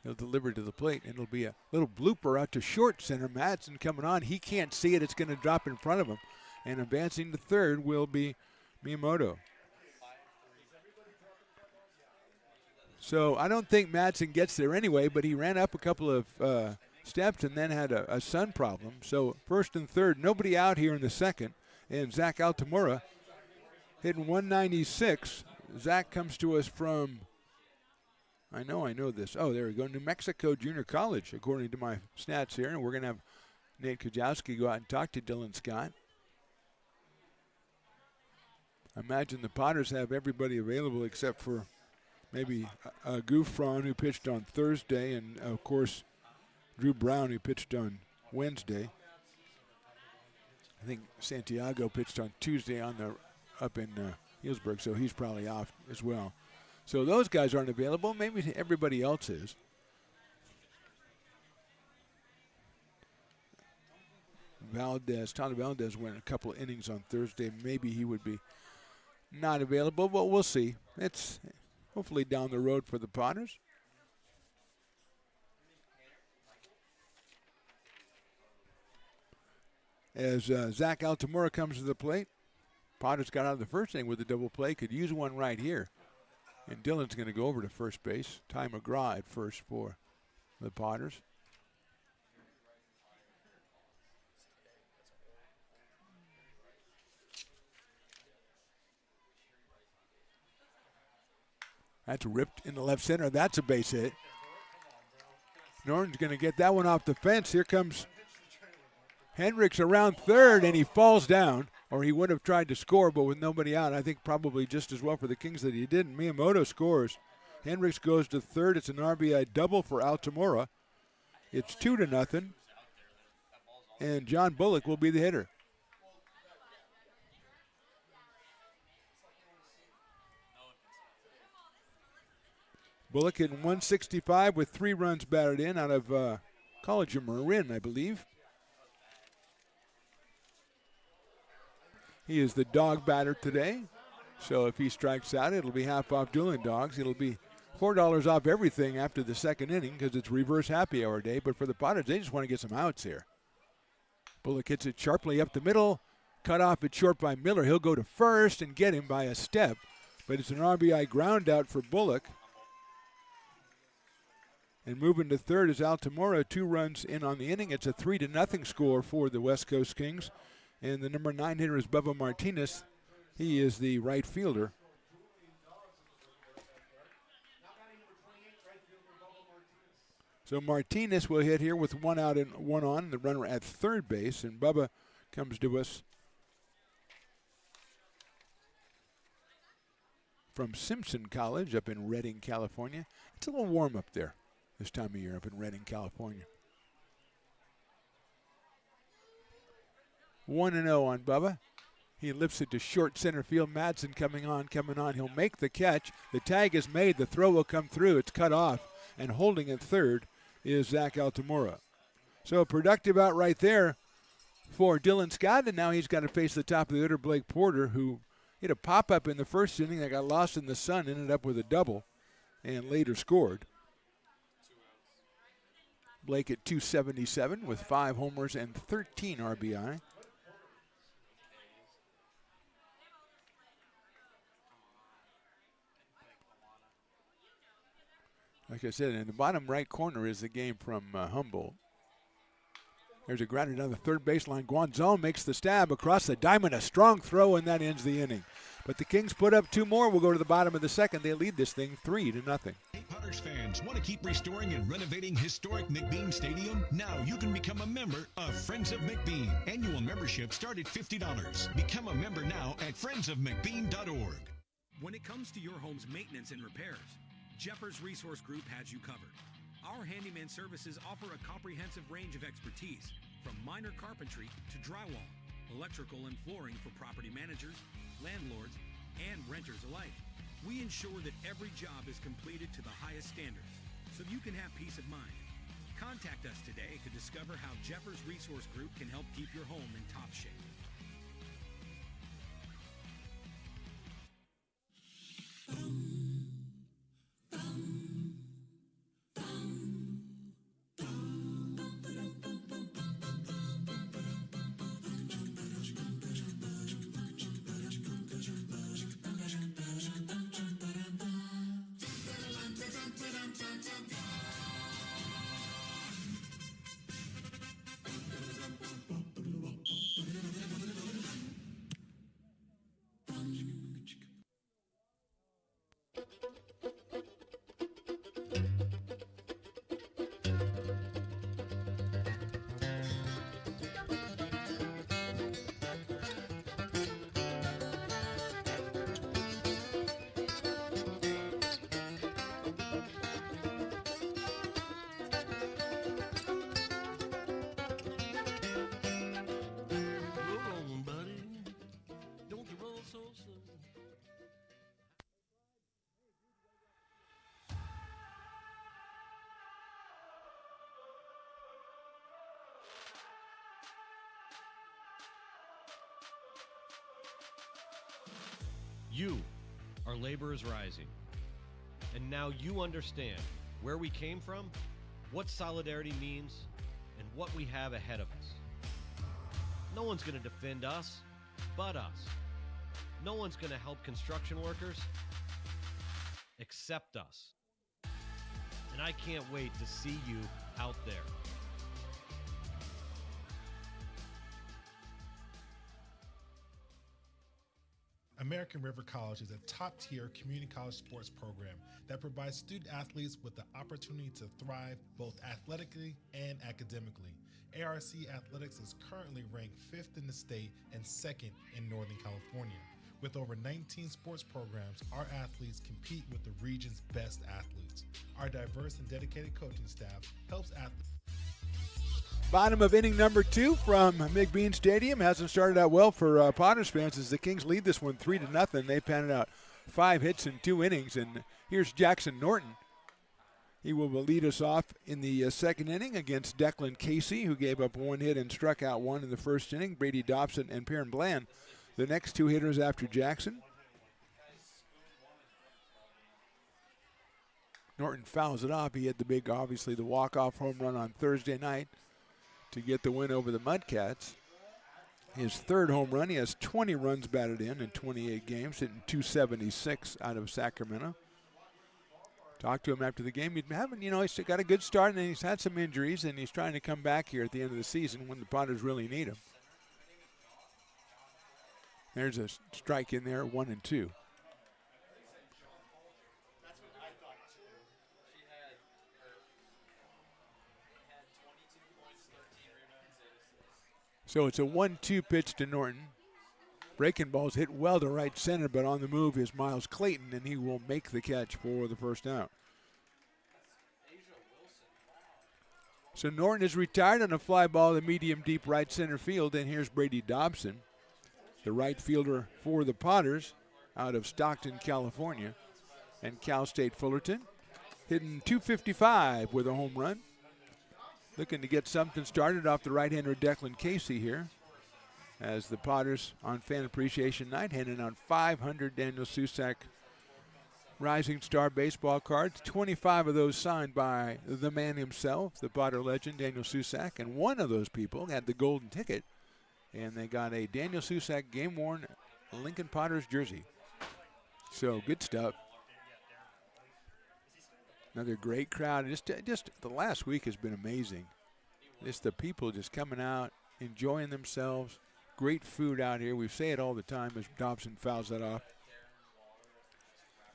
He'll deliver to the plate, and it'll be a little blooper out to short center. Madsen coming on. He can't see it. It's going to drop in front of him. And advancing to third will be Miyamoto. So I don't think Madsen gets there anyway, but he ran up a couple of steps and then had a sun problem. So first and third, nobody out here in the second. And Zach Altamora hitting 196. Zach comes to us from, I know this. Oh, there we go, New Mexico Junior College, according to my stats here. And we're going to have Nate Kajowski go out and talk to Dylan Scott. I imagine the Potters have everybody available except for maybe Gouffron, who pitched on Thursday, and, of course, Drew Brown, who pitched on Wednesday. I think Santiago pitched on Tuesday up in Healdsburg, so he's probably off as well. So those guys aren't available. Maybe everybody else is. Tyler Valdez went a couple of innings on Thursday. Maybe he would be not available, but we'll see. It's hopefully down the road for the Potters. As Zach Altamora comes to the plate, Potters got out of the first inning with a double play, could use one right here. And Dillon's going to go over to first base. Ty McGraw at first for the Potters. That's ripped in the left center. That's a base hit. Norton's going to get that one off the fence. Here comes Hendricks around third, and he falls down. Or he would have tried to score, but with nobody out, I think probably just as well for the Kings that he didn't. Miyamoto scores. Hendricks goes to third. It's an RBI double for Altamora. It's 2-0. And John Bullock will be the hitter. Bullock hitting 165 with 3 runs batted in out of College of Marin, I believe. He is the dog batter today. So if he strikes out, it'll be half off Dueling Dogs. It'll be $4 off everything after the second inning because it's reverse happy hour day. But for the Potters, they just want to get some outs here. Bullock hits it sharply up the middle. Cut off at short by Miller. He'll go to first and get him by a step. But it's an RBI ground out for Bullock. And moving to third is Altamora, 2 runs in on the inning. It's a 3-0 score for the West Coast Kings. And the number 9 hitter is Bubba Martinez. He is the right fielder. So Martinez will hit here with 1 out and 1 on, the runner at third base. And Bubba comes to us from Simpson College up in Redding, California. It's a little warm up there this time of year up in Redding, California. 1-0 on Bubba. He lifts it to short center field. Madsen coming on. He'll make the catch. The tag is made. The throw will come through. It's cut off. And holding at third is Zach Altamora. So a productive out right there for Dylan Scott. And now he's got to face the top of the order, Blake Porter, who hit a pop-up in the first inning that got lost in the sun, ended up with a double, and later scored. Blake at 277 with 5 homers and 13 RBI. Like I said, in the bottom right corner is the game from Humboldt. There's a grounder down the third baseline. Guanzon makes the stab across the diamond. A strong throw, and that ends the inning. But the Kings put up 2 more. We'll go to the bottom of the second. They lead this thing 3-0. Potters fans want to keep restoring and renovating historic McBean Stadium? Now you can become a member of Friends of McBean. Annual membership start at $50. Become a member now at friendsofmcbean.org. When it comes to your home's maintenance and repairs, Jeffers Resource Group has you covered. Our handyman services offer a comprehensive range of expertise, from minor carpentry to drywall, electrical and flooring for property managers, landlords, and renters alike. We ensure that every job is completed to the highest standards, so you can have peace of mind. Contact us today to discover how Jeffers Resource Group can help keep your home in top shape. You are Laborers Rising. And now you understand where we came from, what solidarity means, and what we have ahead of us. No one's going to defend us but us. No one's going to help construction workers except us. And I can't wait to see you out there. American River College is a top-tier community college sports program that provides student athletes with the opportunity to thrive both athletically and academically. ARC Athletics is currently ranked 5th in the state and 2nd in Northern California. With over 19 sports programs, our athletes compete with the region's best athletes. Our diverse and dedicated coaching staff helps athletes. Bottom of inning number 2 from McBean Stadium. Hasn't started out well for Potters fans as the Kings lead this one 3-0. They pounded out 5 hits in 2 innings. And here's Jackson Norton. He will lead us off in the second inning against Declan Casey, who gave up 1 hit and struck out 1 in the first inning. Brady Dobson and Perrin Bland, the next 2 hitters after Jackson. Norton fouls it off. He had the big, obviously, the walk-off home run on Thursday night to get the win over the Mudcats. His 3rd home run. He has 20 runs batted in 28 games, hitting .276 out of Sacramento. Talked to him after the game. He's having, he's got a good start, and he's had some injuries, and he's trying to come back here at the end of the season when the Potters really need him. There's a strike in there, 1-2. So it's a 1-2 pitch to Norton. Breaking balls hit well to right center, but on the move is Miles Clayton, and he will make the catch for the first out. So Norton is retired on a fly ball to medium deep right center field, and here's Brady Dobson, the right fielder for the Potters out of Stockton, California, and Cal State Fullerton, hitting .255 with a home run. Looking to get something started off the right-hander Declan Casey here, as the Potters on Fan Appreciation Night handing out 500 Daniel Susac Rising Star baseball cards, 25 of those signed by the man himself, the Potter legend Daniel Susac, and one of those people had the golden ticket, and they got a Daniel Susac game-worn Lincoln Potters jersey. So good stuff. Another great crowd. Just the last week has been amazing. Just the people just coming out, enjoying themselves. Great food out here. We say it all the time as Dobson fouls that off.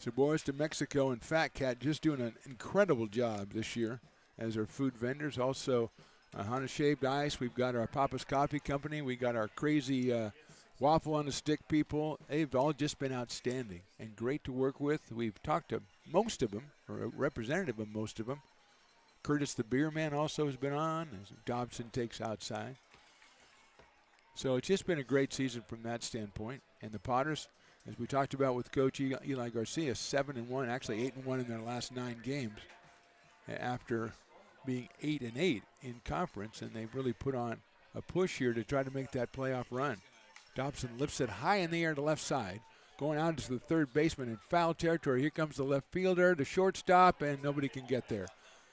Sabores de Mexico and Fat Cat just doing an incredible job this year as our food vendors. Also, Hana Shaved Ice. We've got our Papa's Coffee Company. We got our crazy waffle on a stick people. They've all just been outstanding and great to work with. We've talked to most of them, or a representative of most of them. Curtis the Beer Man also has been on as Dobson takes outside. So it's just been a great season from that standpoint. And the Potters, as we talked about with Coach Eli Garcia, 7-1, actually 8-1 in their last 9 games after being 8-8 in conference. And they've really put on a push here to try to make that playoff run. Dobson lifts it high in the air to left side, going out to the third baseman in foul territory. Here comes the left fielder, the shortstop, and nobody can get there.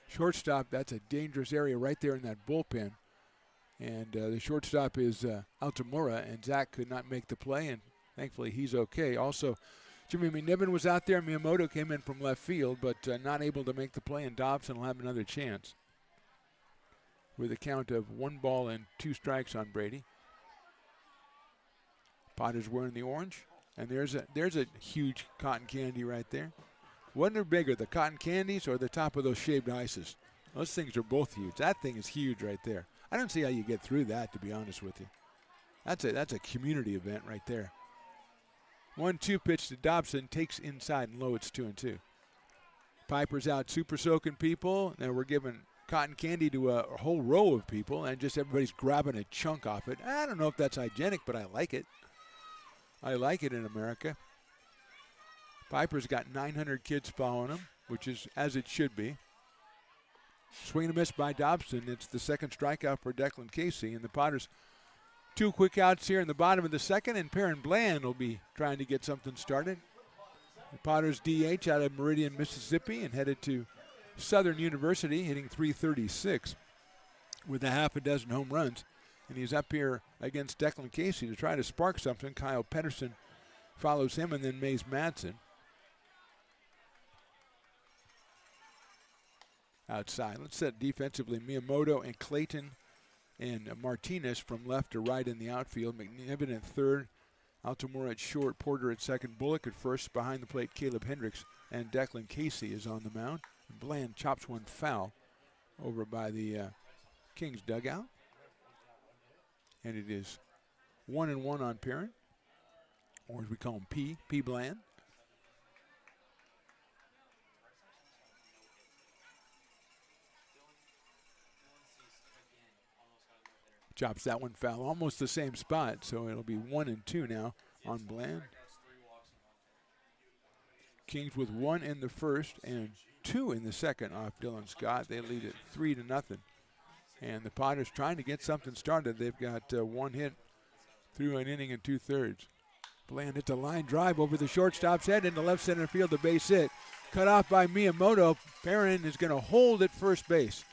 Shortstop, that's a dangerous area right there in that bullpen. And the shortstop is Altamura, and Zach could not make the play, and thankfully he's okay. Also, Jimmy McNiven was out there. Miyamoto came in from left field, but not able to make the play, and Dobson will have another chance with a count of 1 ball and 2 strikes on Brady. Potter's wearing the orange, and there's a huge cotton candy right there. What are bigger, the cotton candies or the top of those shaved ices? Those things are both huge. That thing is huge right there. I don't see how you get through that, to be honest with you. That's a community event right there. 1-2 pitch to Dobson, takes inside and low. It's 2-2. Piper's out super soaking people. Now we're giving cotton candy to a whole row of people, and just everybody's grabbing a chunk off it. I don't know if that's hygienic, but I like it. I like it in America. Piper's got 900 kids following him, which is as it should be. Swing and a miss by Dobson. It's the second strikeout for Declan Casey, and the Potters 2 quick outs here in the bottom of the second, and Perrin Bland will be trying to get something started. The Potters DH out of Meridian, Mississippi, and headed to Southern University, hitting .336 with a half a dozen home runs. And he's up here against Declan Casey to try to spark something. Kyle Pedersen follows him, and then Mays Madsen. Outside. Let's set defensively Miyamoto and Clayton and Martinez from left to right in the outfield. McNiven at third. Altamora at short. Porter at second. Bullock at first. Behind the plate, Caleb Hendricks. And Declan Casey is on the mound. Bland chops one foul over by the Kings dugout. And it is 1-1 on Perrin. Or as we call him, P. Bland. Chops that one foul, almost the same spot, so it'll be 1-2 now on Bland. Kings with 1 in the first and 2 in the second off Dylan Scott. They lead it 3-0. And the Potters trying to get something started. They've got 1 hit through an inning and 2/3. Bland hits a line drive over the shortstop's head into left center field, the base hit. Cut off by Miyamoto. Perrin is going to hold at first base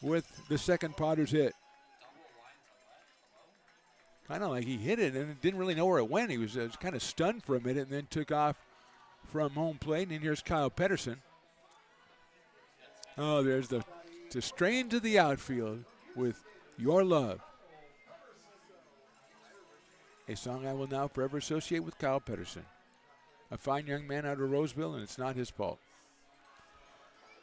with the second Potters hit. Kind of like he hit it and didn't really know where it went. He was kind of stunned for a minute and then took off from home plate. And here's Kyle Pedersen. Oh, there's the strain to the outfield with Your Love. A song I will now forever associate with Kyle Pedersen. A fine young man out of Roseville, and it's not his fault.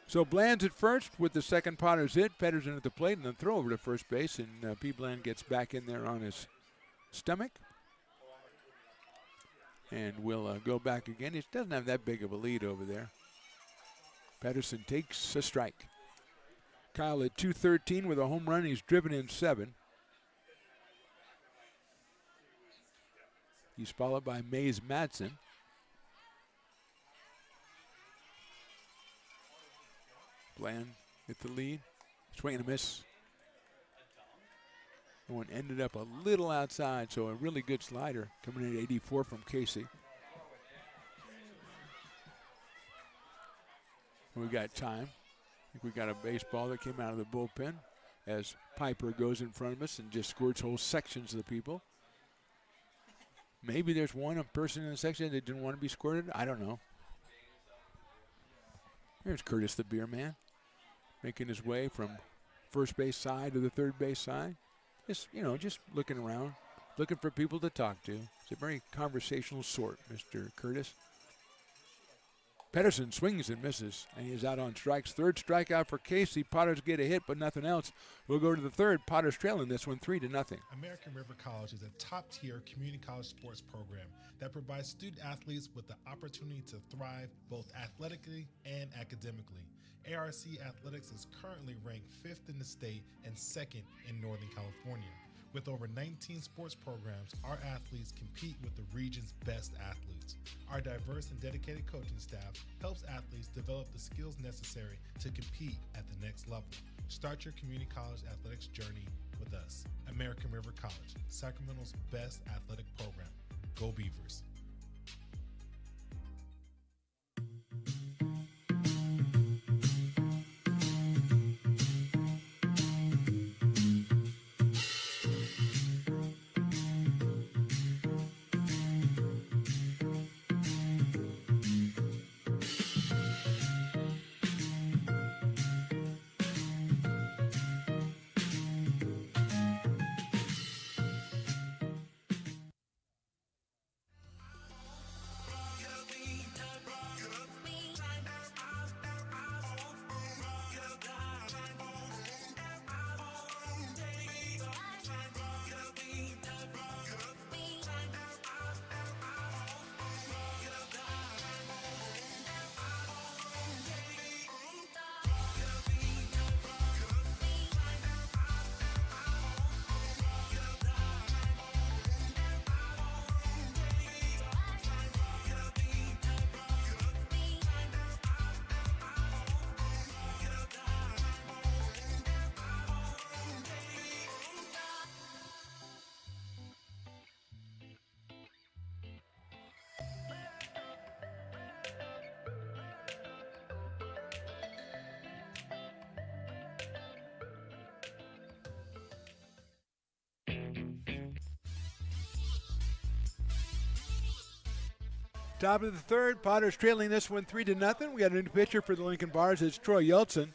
So Bland's at first with the second Potters hit. Pedersen at the plate and then throw over to first base. And P. Bland gets back in there on his stomach. And we'll go back again. He doesn't have that big of a lead over there. Pedersen takes a strike. Kyle at 213 with a home run. He's driven in 7. He's followed by Mays Madsen. Bland hit the lead. Swing and a miss. The one ended up a little outside, so a really good slider coming in at 84 from Casey. We got time. I think we got a baseball that came out of the bullpen as Piper goes in front of us and just squirts whole sections of the people. Maybe there's one person in the section that didn't want to be squirted. I don't know. Here's Curtis the Beer Man making his way from first base side to the third base side. Just looking around, looking for people to talk to. It's a very conversational sort, Mr. Curtis. Pedersen swings and misses, and he is out on strikes. Third strikeout for Casey. Potters get a hit, but nothing else. We'll go to the third. Potters trailing this one 3-0. American River College is a top-tier community college sports program that provides student athletes with the opportunity to thrive both athletically and academically. ARC Athletics is currently ranked 5th in the state and 2nd in Northern California. With over 19 sports programs, our athletes compete with the region's best athletes. Our diverse and dedicated coaching staff helps athletes develop the skills necessary to compete at the next level. Start your community college athletics journey with us. American River College, Sacramento's best athletic program. Go Beavers. Top of the third, Potters trailing this one 3-0. We got a new pitcher for the Lincoln Bars. It's Troy Yeltsin.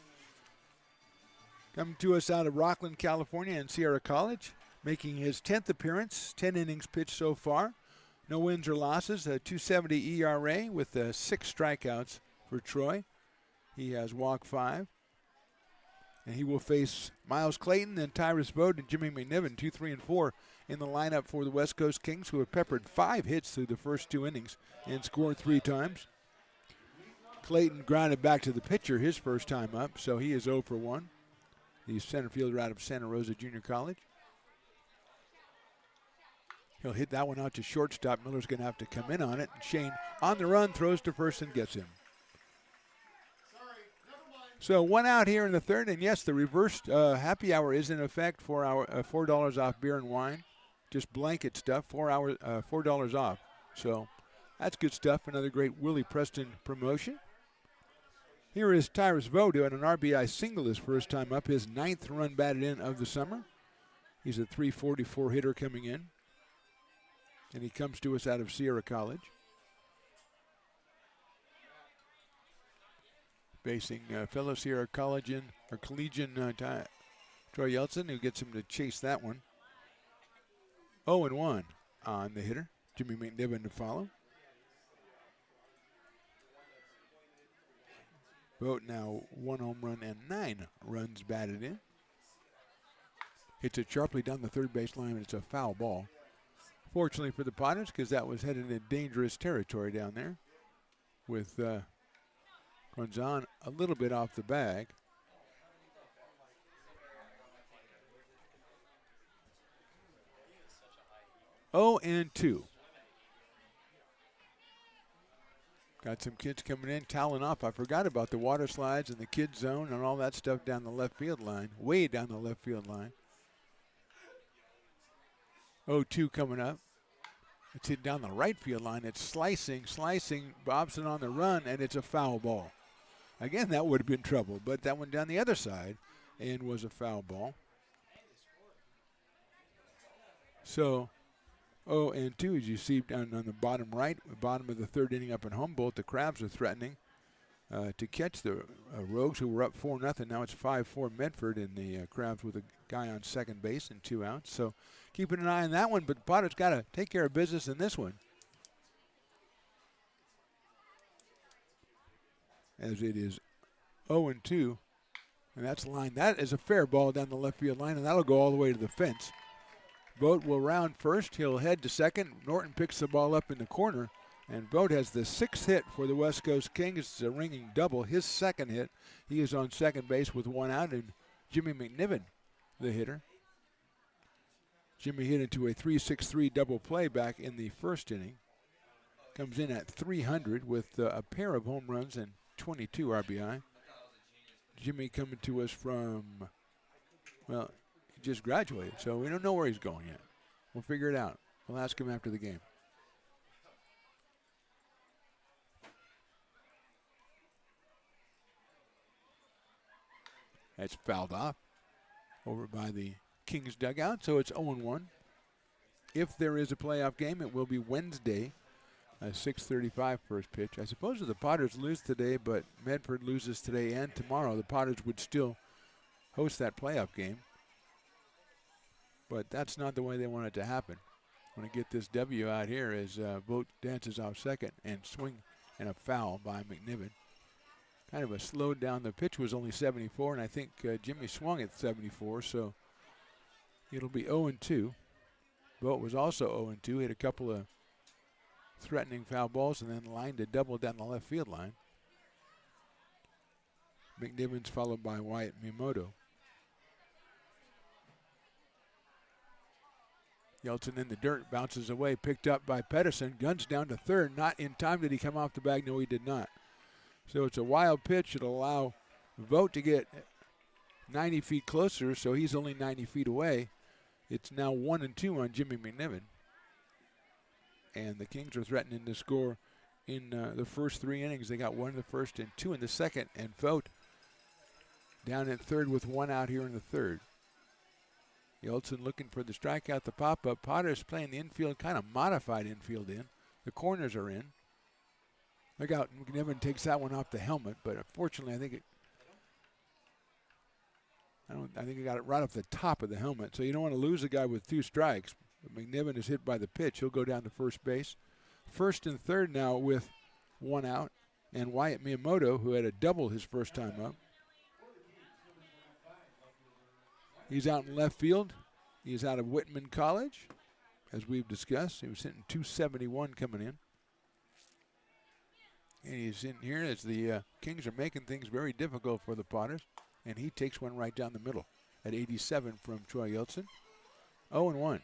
Coming to us out of Rockland, California, and Sierra College, making his 10th appearance, 10 innings pitched so far. No wins or losses, a 2.70 ERA with 6 strikeouts for Troy. He has walked 5. And he will face Miles Clayton and Tyrus Vogt and Jimmy McNiven, 2, 3, and 4 in the lineup for the West Coast Kings, who have peppered 5 hits through the first 2 innings and scored 3 times. Clayton grounded back to the pitcher his first time up, so he is 0 for 1. The center fielder out of Santa Rosa Junior College. He'll hit that one out to shortstop. Miller's going to have to come in on it. Shane on the run, throws to first and gets him. So 1 out here in the third, and yes, the reversed happy hour is in effect for our $4 off beer and wine. Just blanket stuff, $4 off. So that's good stuff. Another great Willie Preston promotion. Here is Tyrus Vogt doing an RBI single his first time up, his 9th run batted in of the summer. He's a .344 hitter coming in. And he comes to us out of Sierra College. Facing fellow Sierra Collegian Troy Yeltsin, who gets him to chase that one. 0-1 on the hitter. Jimmy McNiven to follow. Vogt now 1 home run and 9 runs batted in. Hits it sharply down the third base line, and it's a foul ball. Fortunately for the Potters, because that was headed in dangerous territory down there with Gonzon a little bit off the bag. Oh, and 2. Got some kids coming in, toweling off. I forgot about the water slides and the kids zone and all that stuff down the left field line, way down the left field line. 0-2 coming up. It's hit down the right field line. It's slicing. Bobson on the run, and it's a foul ball. Again, that would have been trouble, but that went down the other side and was a foul ball. So 0-2, as you see down on the bottom right, bottom of the third inning up in Humboldt, the Crabs are threatening to catch the Rogues, who were up 4-0. Now it's 5-4 Medford, and the Crabs with a guy on second base and 2 outs. So keeping an eye on that one, but Potter's got to take care of business in this one. As it is 0-2, and that's the line. That is a fair ball down the left field line, and that'll go all the way to the fence. Vogt will round first. He'll head to second. Norton picks the ball up in the corner, and Vogt has the 6th hit for the West Coast Kings. It's a ringing double. His 2nd hit. He is on second base with 1 out, and Jimmy McNiven, the hitter. Jimmy hit into a 3-6-3 double play back in the first inning. Comes in at 300 with a pair of home runs and 22 RBI. Jimmy coming to us from, well, he just graduated, so we don't know where he's going yet. We'll figure it out. We'll ask him after the game. That's fouled off over by the Kings dugout, so it's 0-1. If there is a playoff game, it will be Wednesday. 6:35 first pitch. I suppose if the Potters lose today, but Medford loses today and tomorrow, the Potters would still host that playoff game. But that's not the way they want it to happen. Want to get this W out here as Vogt dances off second and swing and a foul by McNiven. Kind of a slowed down. The pitch was only 74, and I think Jimmy swung at 74, so it'll be 0-2. Vogt was also 0-2. Hit a couple of threatening foul balls and then lined a double down the left field line. McNiven's followed by Wyatt Miyamoto. Yeltsin in the dirt, bounces away, picked up by Pedersen, guns down to third. Not in time did he come off the bag. No, he did not. So it's a wild pitch. It'll allow Vogt to get 90 feet closer, so he's only 90 feet away. It's now 1-2 on Jimmy McNiven. And the Kings are threatening to score in the first 3 innings. They got 1 in the first and 2 in the second. And Vogt down at third with 1 out here in the third. Yeltsin looking for the strikeout, the pop-up. Potter's playing the infield, kind of modified infield in. The corners are in. Look out, McNiven takes that one off the helmet, but unfortunately I think it got it right off the top of the helmet. So you don't want to lose a guy with 2 strikes. But McNiven is hit by the pitch. He'll go down to first base. First and third now with 1 out. And Wyatt Miyamoto, who had a double his first time up. He's out in left field. He's out of Whitman College, as we've discussed. He was hitting .271 coming in. And he's in here as the Kings are making things very difficult for the Potters. And he takes one right down the middle at 87 from Troy Yeltsin. 0-1.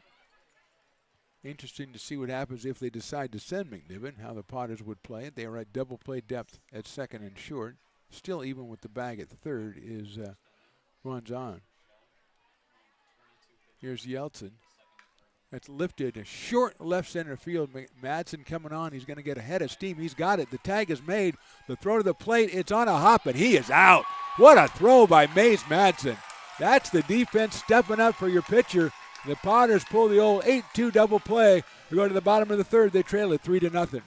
Interesting to see what happens if they decide to send McNiven, how the Potters would play it. They are at double play depth at second and short. Still even with the bag at third is Guanzon. Here's Yeltsin. That's lifted a short left center field. Madsen coming on. He's going to get ahead of steam. He's got it. The tag is made. The throw to the plate. It's on a hop, and he is out. What a throw by Mays Madsen. That's the defense stepping up for your pitcher. The Potters pull the old 8-2 double play. We go to the bottom of the third. They trail it 3-0.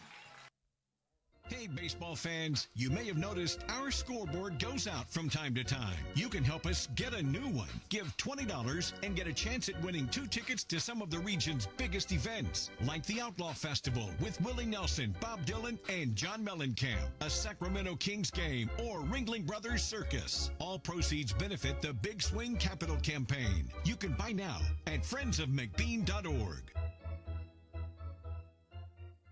Hey, baseball fans, you may have noticed our scoreboard goes out from time to time. You can help us get a new one. Give $20 and get a chance at winning 2 tickets to some of the region's biggest events, like the Outlaw Festival with Willie Nelson, Bob Dylan, and John Mellencamp, a Sacramento Kings game, or Ringling Brothers Circus. All proceeds benefit the Big Swing Capital Campaign. You can buy now at friendsofmcbean.org.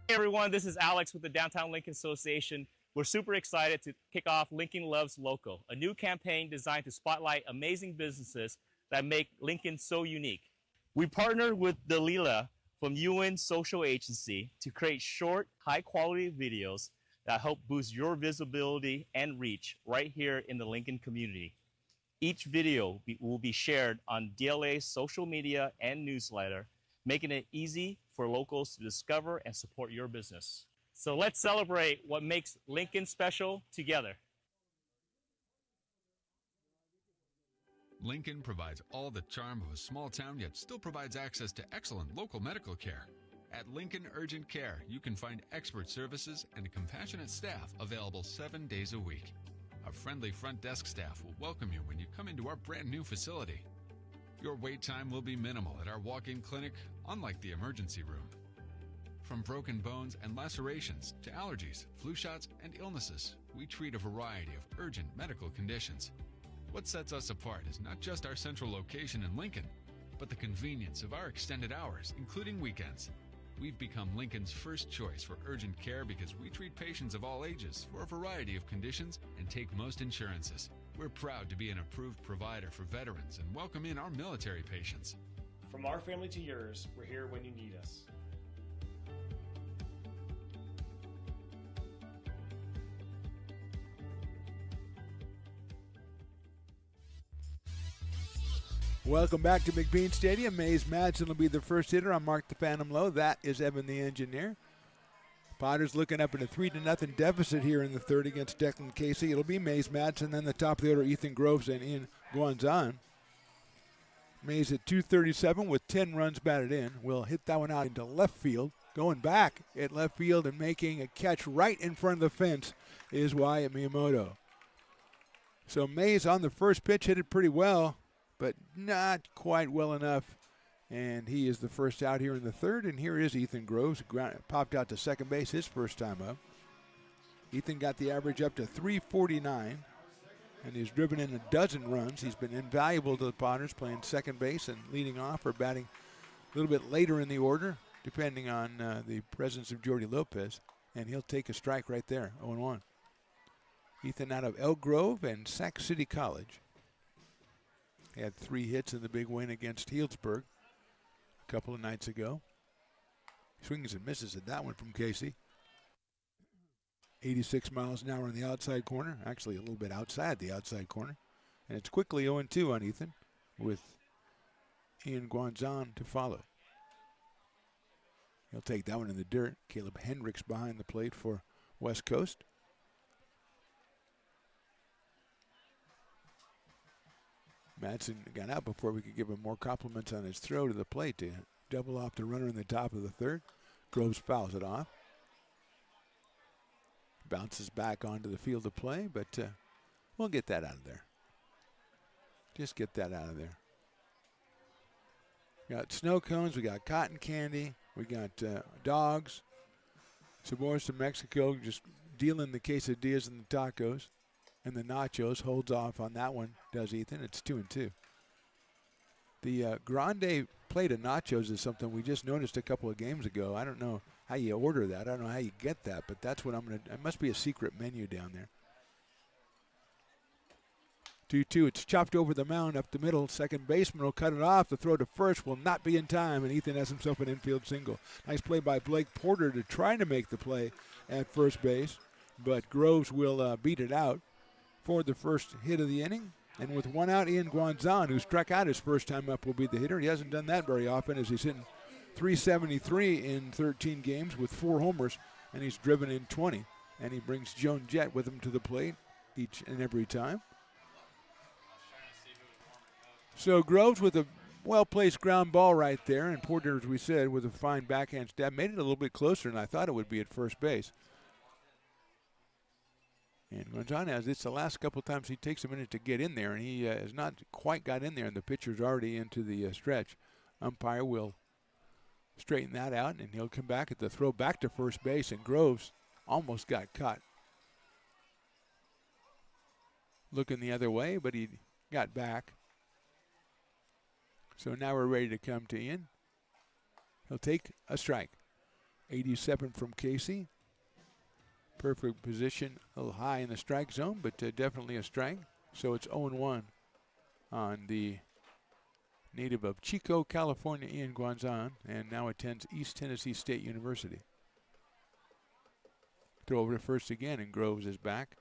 Hey everyone, this is Alex with the Downtown Lincoln Association. We're super excited to kick off Lincoln Loves Local, a new campaign designed to spotlight amazing businesses that make Lincoln so unique. We partnered with Dalila from UN Social Agency to create short, high-quality videos that help boost your visibility and reach right here in the Lincoln community. Each video will be shared on DLA's social media and newsletter, making it easy for locals to discover and support your business. So let's celebrate what makes Lincoln special together. Lincoln provides all the charm of a small town, yet still provides access to excellent local medical care. At Lincoln Urgent Care, you can find expert services and a compassionate staff available 7 days a week. A friendly front desk staff will welcome you when you come into our brand new facility. Your wait time will be minimal at our walk-in clinic, unlike the emergency room. From broken bones and lacerations to allergies, flu shots, and illnesses, we treat a variety of urgent medical conditions. What sets us apart is not just our central location in Lincoln, but the convenience of our extended hours, including weekends. We've become Lincoln's first choice for urgent care because we treat patients of all ages for a variety of conditions and take most insurances. We're proud to be an approved provider for veterans and welcome in our military patients. From our family to yours, we're here when you need us. Welcome back to McBean Stadium. Mays Madsen will be the first hitter on Mark the Phantom Low. That is Evan the Engineer. Potters looking up in a 3-0 deficit here in the third against Declan Casey. It'll be Mays Madsen, then the top of the order, Ethan Groves and Ian Guanzon. Mays at 237 with 10 runs batted in. Will hit that one out into left field. Going back at left field and making a catch right in front of the fence is Wyatt Miyamoto. So Mays on the first pitch hit it pretty well, but not quite well enough. And he is the first out here in the third. And here is Ethan Groves. Popped out to second base his first time up. Ethan got the average up to 349. And he's driven in a dozen runs. He's been invaluable to the Potters, playing second base and leading off or batting a little bit later in the order, depending on the presence of Jordy Lopez. And he'll take a strike right there, 0-1. Ethan out of Elk Grove and Sac City College. He had 3 hits in the big win against Healdsburg a couple of nights ago. Swings and misses at that one from Casey. 86 miles an hour in the outside corner, actually a little bit outside the outside corner. And it's quickly 0-2 on Ethan with Ian Guanzon to follow. He'll take that one in the dirt. Caleb Hendricks behind the plate for West Coast. Madsen got out before we could give him more compliments on his throw to the plate to double off the runner in the top of the third. Groves fouls it off. Bounces back onto the field of play, but we'll get that out of there. Just get that out of there. We got snow cones, we got cotton candy, we got dogs. Sabores to Mexico just dealing the quesadillas and the tacos. And the nachos, holds off on that one, does Ethan. It's 2-2. The grande plate of nachos is something we just noticed a couple of games ago. I don't know how you order that. I don't know how you get that, but that's what I'm going to. It must be a secret menu down there. 2-2. It's chopped over the mound up the middle. Second baseman will cut it off. The throw to first will not be in time, and Ethan has himself an infield single. Nice play by Blake Porter to try to make the play at first base, but Groves will beat it out for the first hit of the inning. And with one out, Ian Guanzon, who struck out his first time up, will be the hitter. He hasn't done that very often, as he's hitting .373 in 13 games with 4 homers, and he's driven in 20. And he brings Joan Jett with him to the plate each and every time. So Groves with a well-placed ground ball right there, and Porter, as we said, with a fine backhand stab, made it a little bit closer than I thought it would be at first base. And Gonzalez, it's the last couple of times he takes a minute to get in there, and he has not quite got in there, and the pitcher's already into the stretch. Umpire will straighten that out, and he'll come back at the throw back to first base, and Groves almost got caught. Looking the other way, but he got back. So now we're ready to come to Ian. He'll take a strike. 87 from Casey. Perfect position, a little high in the strike zone, but definitely a strike. So it's 0-1 on the native of Chico, California, Ian Guanzon, and now attends East Tennessee State University. Throw over to first again, and Groves is back.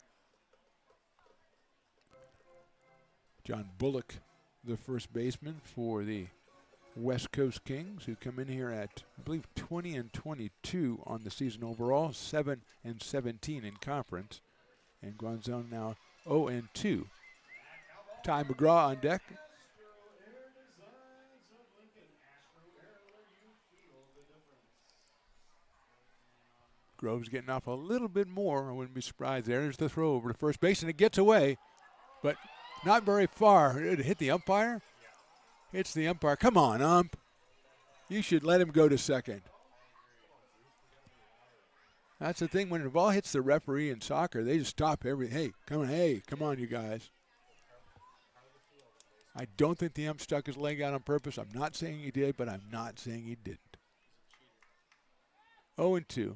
John Bullock, the first baseman for the West Coast Kings, who come in here at, I believe, 20-22 on the season overall, 7-17 in conference. And Guanzon now 0-2. Ty McGraw on deck. Groves getting off a little bit more. I wouldn't be surprised. There's the throw over to first base, and it gets away, but not very far. It hit the umpire. Hits the umpire. Come on, ump. You should let him go to second. That's the thing. When the ball hits the referee in soccer, they just stop everything. Hey, come on, you guys. I don't think the ump stuck his leg out on purpose. I'm not saying he did, but I'm not saying he didn't. 0-2.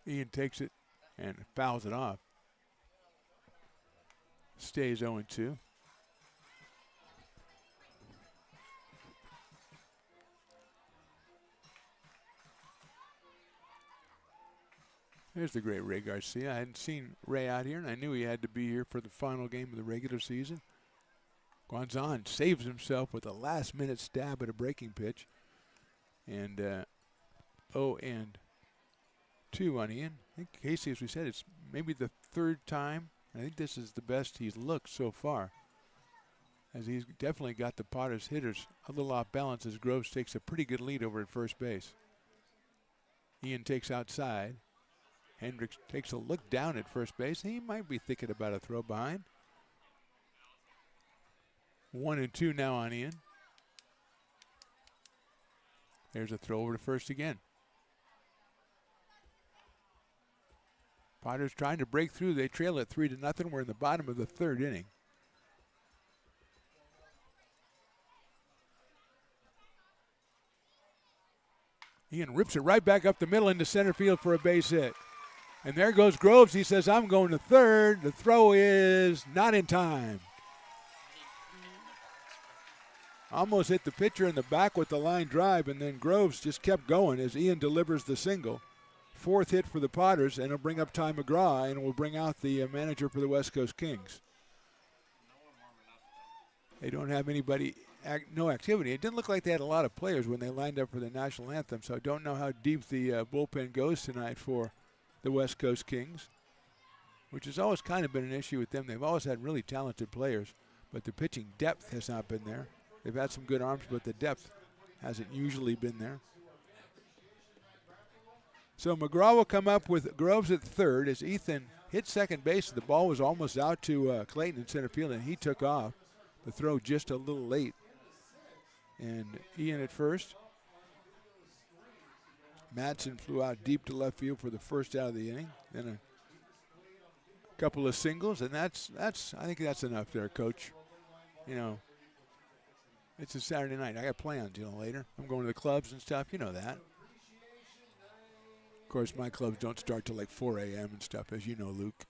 Ian takes it and fouls it off. Stays 0-2. There's the great Ray Garcia. I hadn't seen Ray out here, and I knew he had to be here for the final game of the regular season. Guanzon saves himself with a last-minute stab at a breaking pitch. And 0-2 on Ian. I think Casey, as we said, it's maybe the third time. I think this is the best he's looked so far, as he's definitely got the Potters hitters a little off balance as Groves takes a pretty good lead over at first base. Ian takes outside. Hendricks takes a look down at first base. He might be thinking about a throw behind. 1-2 now on Ian. There's a throw over to first again. Potters trying to break through. They trail it 3-0. We're in the bottom of the third inning. Ian rips it right back up the middle into center field for a base hit. And there goes Groves. He says, I'm going to third. The throw is not in time. Almost hit the pitcher in the back with the line drive, and then Groves just kept going as Ian delivers the single. Fourth hit for the Potters, and it'll bring up Ty McGraw, and will bring out the manager for the West Coast Kings. They don't have anybody, no activity. It didn't look like they had a lot of players when they lined up for the national anthem, so I don't know how deep the bullpen goes tonight for the West Coast Kings, which has always kind of been an issue with them. They've always had really talented players, but the pitching depth has not been there. They've had some good arms, but the depth hasn't usually been there. So McGraw will come up with Groves at third as Ethan hit second base. The ball was almost out to Clayton in center field, and he took off. The throw just a little late. And Ian at first. Madsen flew out deep to left field for the first out of the inning. Then a couple of singles, and that's I think that's enough there, Coach. You know, it's a Saturday night. I got plans, later. I'm going to the clubs and stuff. You know that. Of course, my clubs don't start till like 4 a.m. and stuff, as you know, Luke.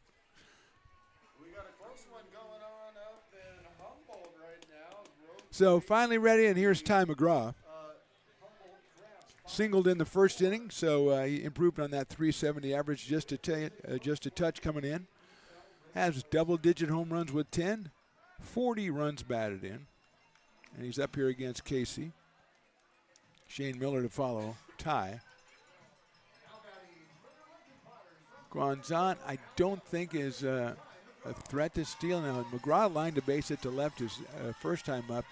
We got a close one going on up in Humboldt right now. So finally ready, and here's Ty McGraw. Singled in the first inning, so he improved on that 370 average just a touch coming in. Has double-digit home runs with 10, 40 runs batted in. And he's up here against Casey. Shane Miller to follow Ty. Guanzon, I don't think is a threat to steal now. McGraw lined the base hit to left his first time up.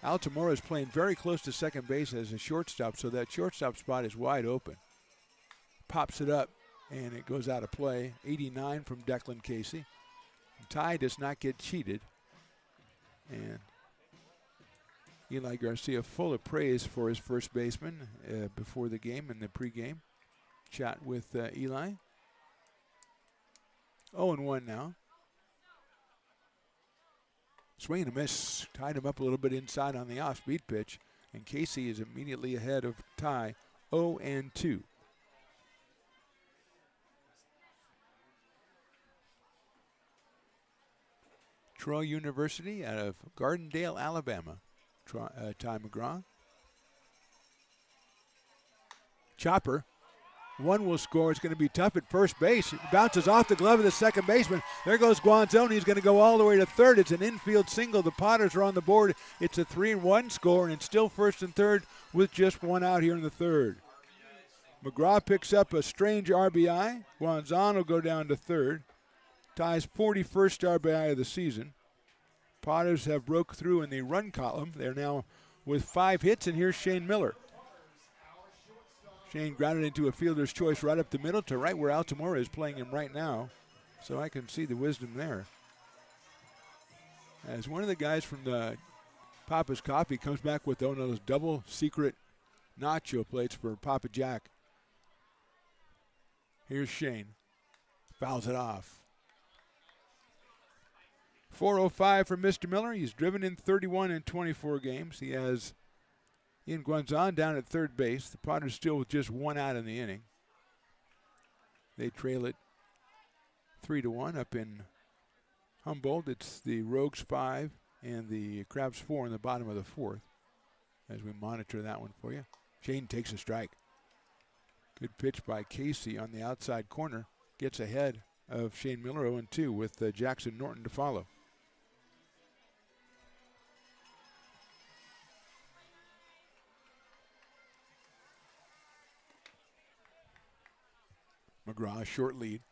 Altamora is playing very close to second base as a shortstop, so that shortstop spot is wide open. Pops it up, and it goes out of play. 89 from Declan Casey. Ty does not get cheated. And Eli Garcia full of praise for his first baseman before the game and the pregame chat with Eli. 0-1 now. Swing and a miss, tied him up a little bit inside on the off-speed pitch, and Casey is immediately ahead of Ty, 0-2. Troy University out of Gardendale, Alabama, Ty McGraw. Chopper. One will score. It's going to be tough at first base. It bounces off the glove of the second baseman. There goes Guanzoni. He's going to go all the way to third. It's an infield single. The Potters are on the board. It's a 3-1 score, and it's still first and third with just one out here in the third. McGraw picks up a strange RBI. Guanzon will go down to third. Ty's 41st RBI of the season. Potters have broke through in the run column. They're now with 5 hits, and here's Shane Miller. Shane grounded into a fielder's choice right up the middle to right where Altamora is playing him right now. So I can see the wisdom there. As one of the guys from the Papa's Coffee comes back with one of those double secret nacho plates for Papa Jack. Here's Shane. Fouls it off. 405 for Mr. Miller. He's driven in 31 in 24 games. He has Ian Guanzon down at third base. The Potters still with just one out in the inning. They trail it 3-1 up in Humboldt. It's the Rogues 5 and the Crabs 4 in the bottom of the fourth as we monitor that one for you. Shane takes a strike. Good pitch by Casey on the outside corner. Gets ahead of Shane Miller 0-2 with Jackson Norton to follow. McGraw, short lead.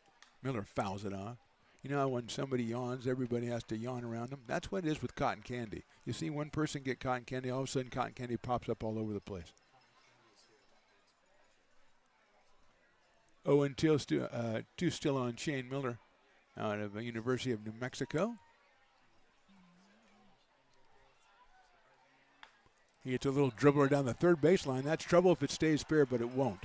Miller fouls it off. You know how when somebody yawns, everybody has to yawn around them? That's what it is with cotton candy. You see one person get cotton candy, all of a sudden cotton candy pops up all over the place. 0-2 still on Shane Miller out of the University of New Mexico. He gets a little dribbler down the third baseline. That's trouble if it stays fair, but it won't.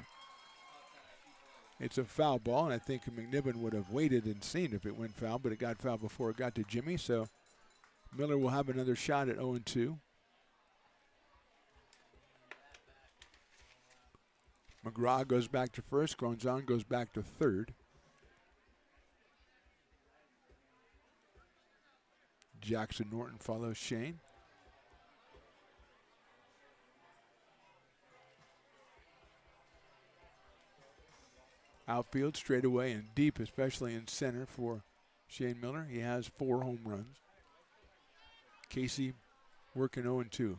It's a foul ball, and I think McNiven would have waited and seen if it went foul, but it got foul before it got to Jimmy, so Miller will have another shot at 0-2. McGraw goes back to first. Guanzon goes back to third. Jackson Norton follows Shane. Outfield straight away and deep, especially in center for Shane Miller. He has 4 home runs. Casey working 0-2.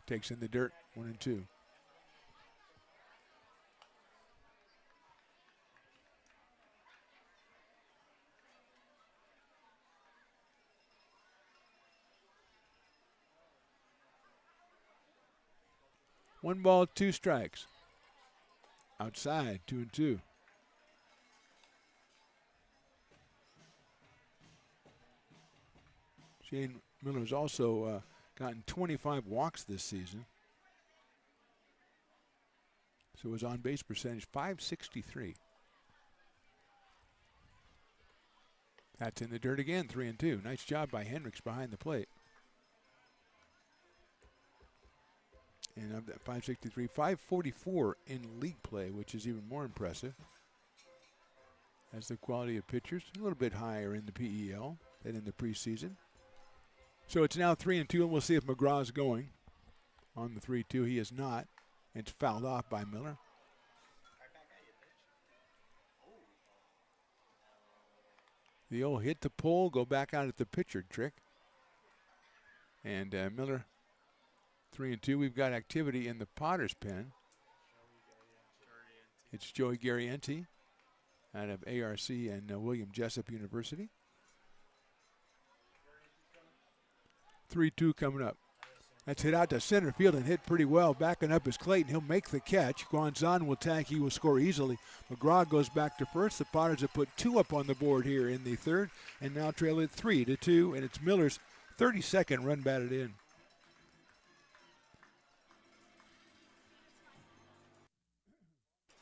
Takes in the dirt, 1-2. One ball, 2 strikes. outside, 2-2. Shane Miller's also gotten 25 walks this season. So his on-base percentage, .563. That's in the dirt again, 3-2. Nice job by Hendricks behind the plate. And of that .563, .544 in league play, which is even more impressive. As the quality of pitchers a little bit higher in the PEL than in the preseason. So it's now 3-2, and we'll see if McGraw's going. On the 3-2, he is not. It's fouled off by Miller. The old hit the pole, go back out at the pitcher trick. And Miller, 3-2. We've got activity in the Potter's pen. It's Joey Garrienti out of ARC and William Jessup University. 3-2 coming up. That's hit out to center field and hit pretty well. Backing up is Clayton. He'll make the catch. Guanzon will tag. He will score easily. McGraw goes back to first. The Potters have put 2 up on the board here in the third and now trail it 3-2. And it's Miller's 32nd run batted in.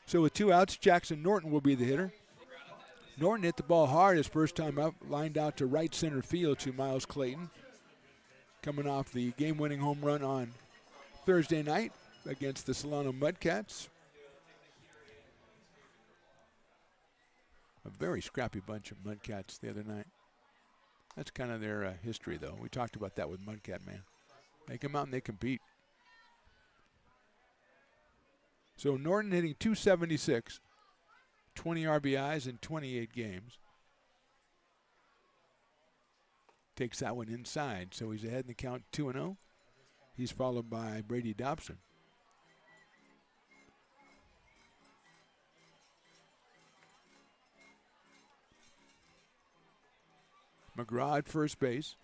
So with 2 outs, Jackson Norton will be the hitter. Norton hit the ball hard his first time up, lined out to right center field to Miles Clayton. Coming off the game-winning home run on Thursday night against the Solano Mudcats. A very scrappy bunch of Mudcats the other night. That's kind of their history, though. We talked about that with Mudcat Man. They come out and they compete. So Norton hitting .276, 20 RBIs in 28 games. Takes that one inside, so he's ahead in the count 2-0. He's followed by Brady Dobson. McGraw at first base.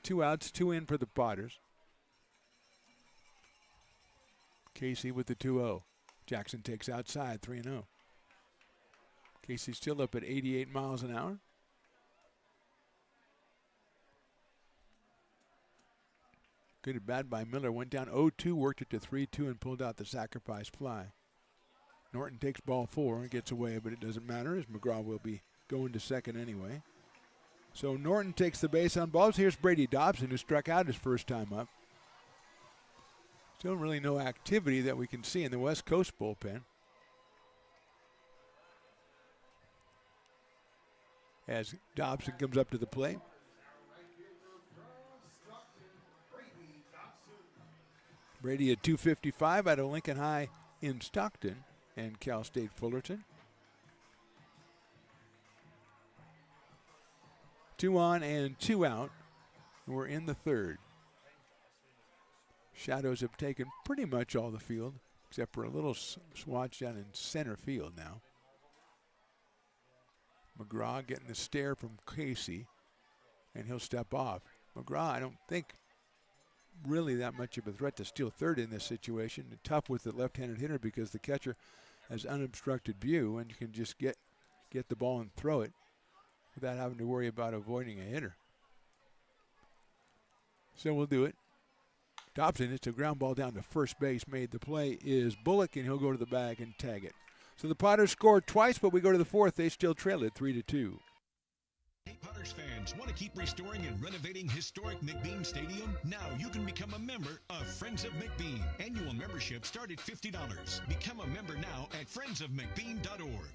2 outs, 2 in for the Potters. Casey with the 2-0. Jackson takes outside, 3-0. Casey's still up at 88 miles an hour. Good at bat by Miller. Went down 0-2, worked it to 3-2, and pulled out the sacrifice fly. Norton takes ball 4 and gets away, but it doesn't matter as McGraw will be going to second anyway. So Norton takes the base on balls. Here's Brady Dobson, who struck out his first time up. Still really no activity that we can see in the West Coast bullpen. As Dobson comes up to the plate. Brady at .255 out of Lincoln High in Stockton and Cal State Fullerton. 2 on and 2 out. We're in the third. Shadows have taken pretty much all the field, except for a little swatch down in center field now. McGraw getting the stare from Casey, and he'll step off. McGraw, I don't think really that much of a threat to steal third in this situation. Tough with the left-handed hitter because the catcher has unobstructed view and you can just get the ball and throw it without having to worry about avoiding a hitter. So we'll do it. Dobson hits a ground ball down to first base. Made the play is Bullock, and he'll go to the bag and tag it. So the Potters scored twice, but we go to the fourth. They still trail it 3-2. Hey, Potters fans, want to keep restoring and renovating historic McBean Stadium? Now you can become a member of Friends of McBean. Annual membership start at $50. Become a member now at friendsofmcbean.org.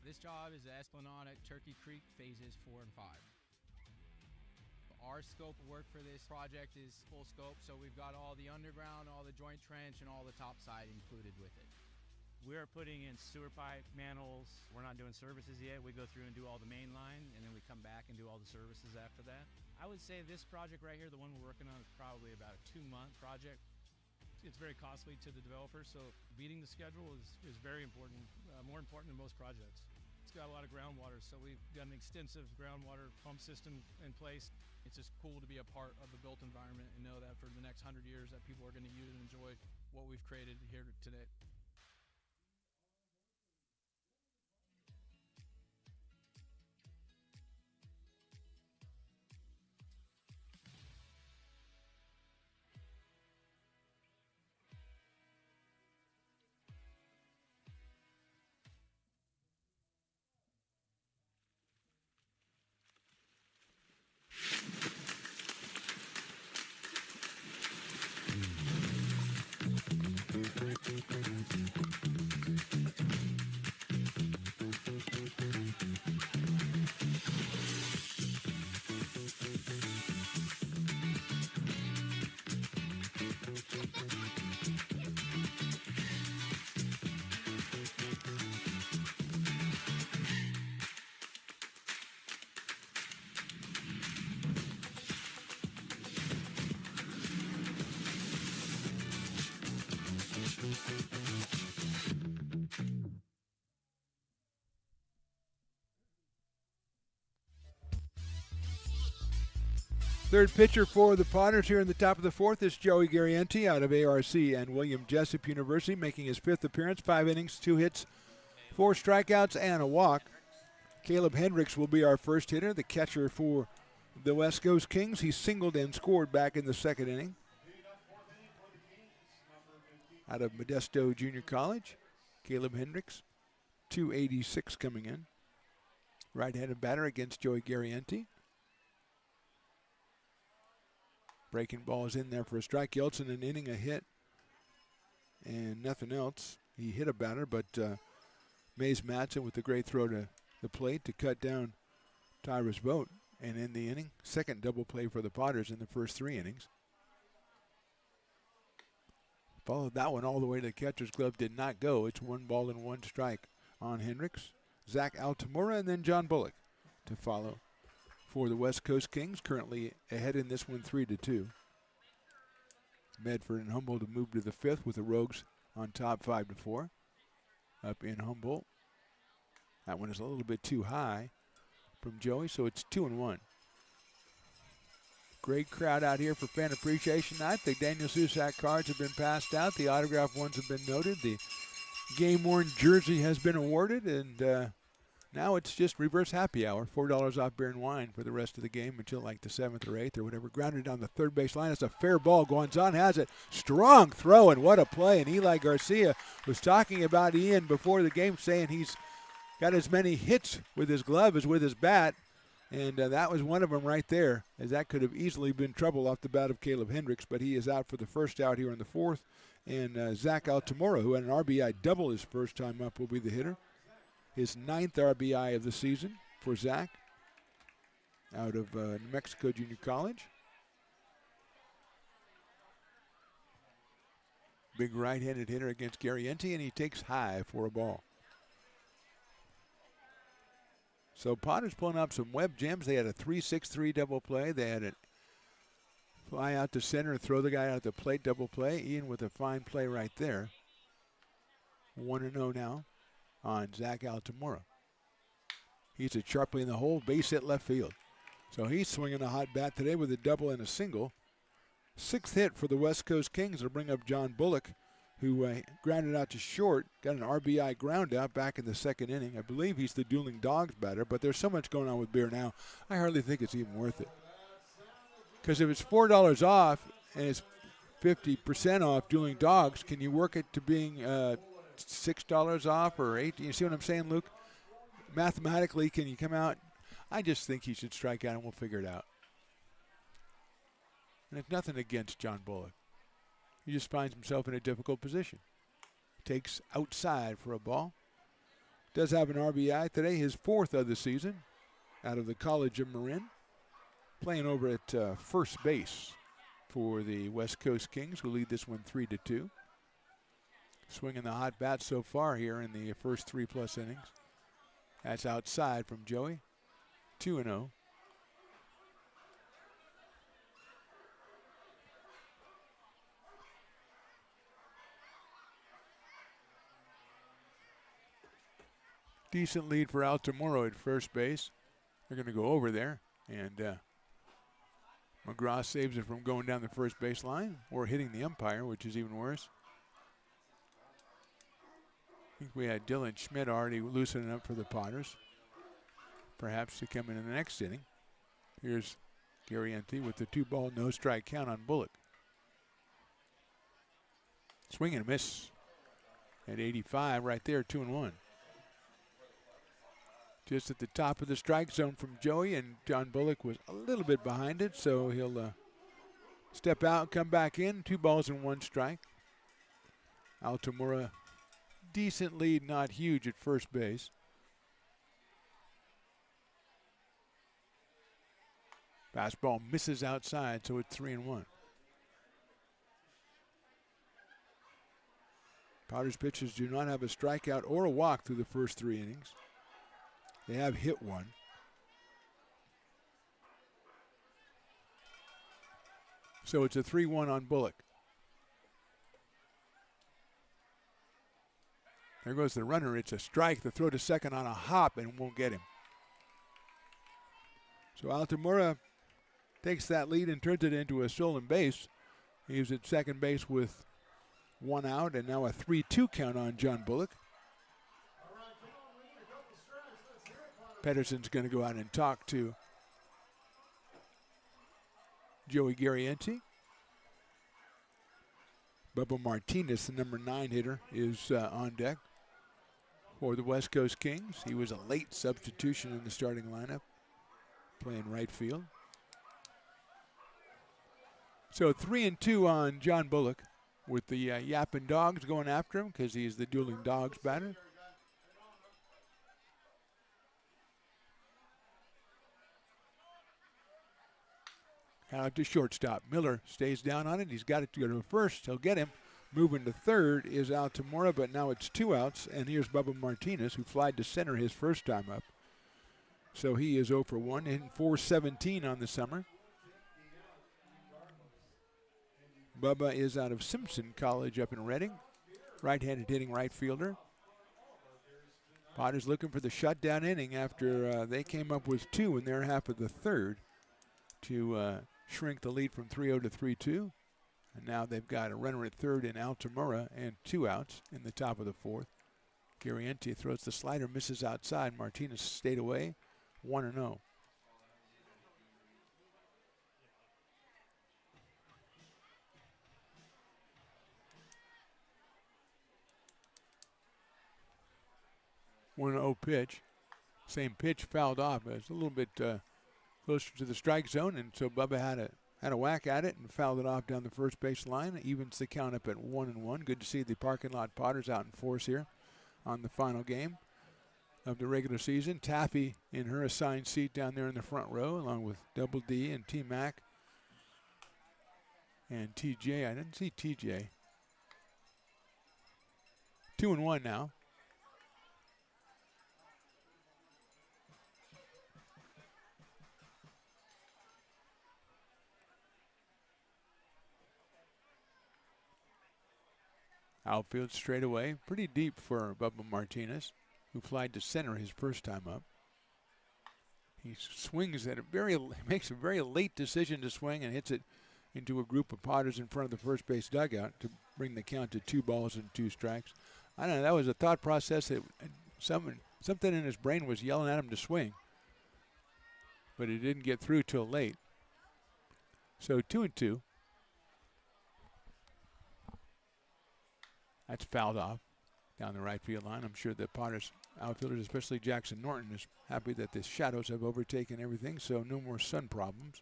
This job is the Esplanade at Turkey Creek phases 4 and 5. Our scope of work for this project is full scope, so we've got all the underground, all the joint trench, and all the top side included with it. We're putting in sewer pipe, manholes. We're not doing services yet. We go through and do all the main line, and then we come back and do all the services after that. I would say this project right here, the one we're working on, is probably about a 2-month project. It's very costly to the developer, so beating the schedule is very important, more important than most projects. It's got a lot of groundwater, so we've got an extensive groundwater pump system in place. It's just cool to be a part of the built environment and know that for the next 100 years that people are going to use and enjoy what we've created here today. Third pitcher for the Potters here in the top of the fourth is Joey Garrienti out of ARC and William Jessup University, making his 5th appearance, 5 innings, 2 hits, 4 strikeouts, and a walk. Caleb Hendricks will be our first hitter, the catcher for the West Coast Kings. He singled and scored back in the 2nd inning. Out of Modesto Junior College, Caleb Hendricks, 286 coming in. Right-handed batter against Joey Garrienti. Breaking ball is in there for a strike. Yeltsin an inning, a hit, and nothing else. He hit a batter, but Mays Matson with the great throw to the plate to cut down Tyrus Vogt and end the inning. Second double play for the Potters in the first 3 innings. Followed that one all the way to the catcher's glove. Did not go. It's 1 ball and 1 strike on Hendricks. Zach Altamura and then John Bullock to follow for the West Coast Kings, currently ahead in this one 3-2. Medford and Humboldt have moved to the 5th with the Rogues on top 5-4. Up in Humboldt. That one is a little bit too high from Joey, so it's 2-1. Great crowd out here for Fan Appreciation Night. The Daniel Susac cards have been passed out. The autographed ones have been noted. The game-worn jersey has been awarded, and now it's just reverse happy hour. $4 off beer and wine for the rest of the game until like the 7th or 8th or whatever. Grounded down the third base line. It's a fair ball. Guanzon has it. Strong throw, and what a play. And Eli Garcia was talking about Ian before the game, saying he's got as many hits with his glove as with his bat. And that was one of them right there, as that could have easily been trouble off the bat of Caleb Hendricks, but he is out for the first out here in the 4th. And Zach Altamura, who had an RBI double his first time up, will be the hitter. His 9th RBI of the season for Zach out of New Mexico Junior College. Big right-handed hitter against Garrienti, and he takes high for a ball. So Potter's pulling up some web gems. They had a 3-6-3 double play. They had a fly out to center and throw the guy out the plate double play. Ian with a fine play right there. 1-0 now on Zach Altamura. He's a sharply in the hole, base hit left field. So he's swinging a hot bat today with a double and a single. 6th hit for the West Coast Kings will bring up John Bullock, who grounded out to short, got an RBI ground out back in the 2nd inning. I believe he's the Dueling Dogs batter, but there's so much going on with beer now, I hardly think it's even worth it. Because if it's $4 off and it's 50% off Dueling Dogs, can you work it to being $6 off or $8? You see what I'm saying, Luke? Mathematically, can you come out? I just think he should strike out and we'll figure it out. And it's nothing against John Bullock. He just finds himself in a difficult position. Takes outside for a ball. Does have an RBI today, his 4th of the season, out of the College of Marin. Playing over at first base for the West Coast Kings, who lead this one 3-2. Swinging the hot bat so far here in the first 3+ innings. That's outside from Joey. 2-0. Decent lead for Altamura at first base. They're going to go over there, and McGraw saves it from going down the first base line or hitting the umpire, which is even worse. I think we had Dylan Schmidt already loosening up for the Potters, perhaps to come in the next inning. Here's Garrienti with the 2-ball, no-strike count on Bullock. Swing and a miss at 85 right there, 2-1. Just at the top of the strike zone from Joey, and John Bullock was a little bit behind it, so he'll step out, come back in, 2 balls and 1 strike. Altamura, decent lead, not huge at first base. Fastball misses outside, so it's 3-1. Potters pitchers do not have a strikeout or a walk through the first 3 innings. They have hit 1. So it's a 3-1 on Bullock. There goes the runner. It's a strike. The throw to second on a hop and won't get him. So Altamura takes that lead and turns it into a stolen base. He was at second base with one out, and now a 3-2 count on John Bullock. Pedersen's going to go out and talk to Joey Garrienti. Bubba Martinez, the number 9 hitter, is on deck for the West Coast Kings. He was a late substitution in the starting lineup, playing right field. So 3-2 on John Bullock, with the Yappin' Dogs going after him because he's the Dueling Dogs batter. Out to shortstop. Miller stays down on it. He's got it to go to first. He'll get him. Moving to third is Altamora, but now it's 2 outs. And here's Bubba Martinez, who flied to center his first time up. So he is 0 for 1, hitting .417 on the summer. Bubba is out of Simpson College up in Reading. Right-handed hitting right fielder. Potter's looking for the shutdown inning after they came up with 2 in their half of the third to shrink the lead from 3-0 to 3-2. And now they've got a runner at third in Altamura and 2 outs in the top of the fourth. Garrienti throws the slider, misses outside. Martinez stayed away, 1-0. Pitch. Same pitch fouled off. It's a little bit closer to the strike zone, and so Bubba had a whack at it and fouled it off down the first base line. Evens the count up at 1-1. Good to see the parking lot Potters out in force here on the final game of the regular season. Taffy in her assigned seat down there in the front row, along with Double D and T-Mac and TJ. I didn't see TJ. 2-1 now. Outfield straight away, pretty deep for Bubba Martinez, who flied to center his first time up. He swings at makes a very late decision to swing and hits it into a group of Potters in front of the first base dugout to bring the count to 2 balls and 2 strikes. I don't know, that was a thought process that something in his brain was yelling at him to swing, but it didn't get through till late. So 2-2. That's fouled off down the right field line. I'm sure the Potters outfielders, especially Jackson Norton, is happy that the shadows have overtaken everything, so no more sun problems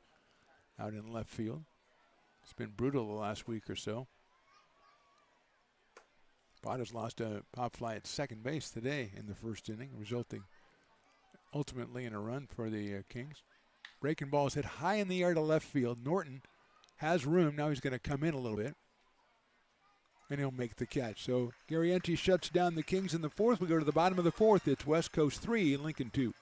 out in left field. It's been brutal the last week or so. Potters lost a pop fly at second base today in the first inning, resulting ultimately in a run for the Kings. Breaking ball is hit high in the air to left field. Norton has room. Now he's going to come in a little bit, and he'll make the catch. So Garrienti shuts down the Kings in the fourth. We go to the bottom of the fourth. It's West Coast 3, Lincoln 2.